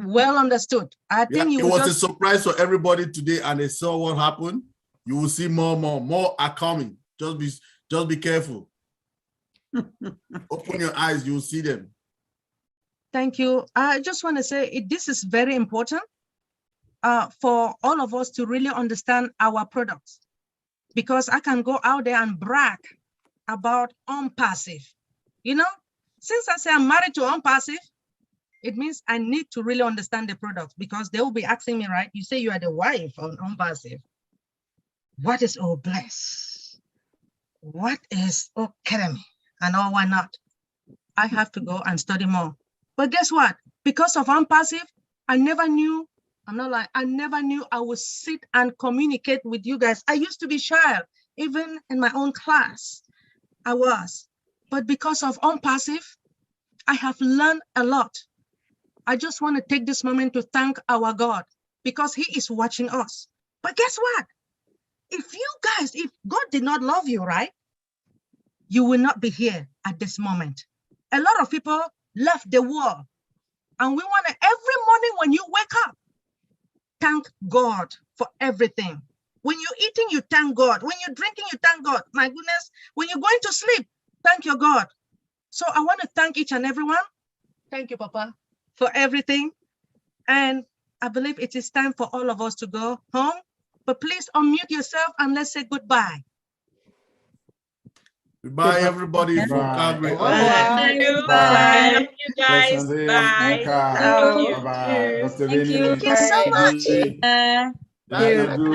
Well understood. I think It was a surprise for everybody today, and they saw what happened. You will see more are coming. Just be careful. Open your eyes, you will see them. Thank you. I just want to say this is very important for all of us to really understand our products, because I can go out there and brag about OnPassive. You know, since I say I'm married to OnPassive, it means I need to really understand the product, because they will be asking me, right? You say you are the wife on OnPassive. What is OBless? What is Academy? And all, why not? I have to go and study more. But guess what? Because of OnPassive, I never knew, I never knew I would sit and communicate with you guys. I used to be shy, even in my own class, I was. But because of OnPassive, I have learned a lot. I just want to take this moment to thank our God, because he is watching us. But guess what? If God did not love you, right? You will not be here at this moment. A lot of people left the world, and we want to, every morning when you wake up, thank God for everything. When you're eating, you thank God. When you're drinking, you thank God. My goodness, when you're going to sleep, thank your God. So I want to thank each and everyone. Thank you, Papa, for everything. And I believe it is time for all of us to go home. But please unmute yourself and let's say goodbye. Goodbye, everybody. Bye. Bye. Thank you. Bye. Love you guys. Alexandrine, Bye. Naka. Thank you. Bye-bye. Dr. Thank you. Vini. Thank you so much. Bye.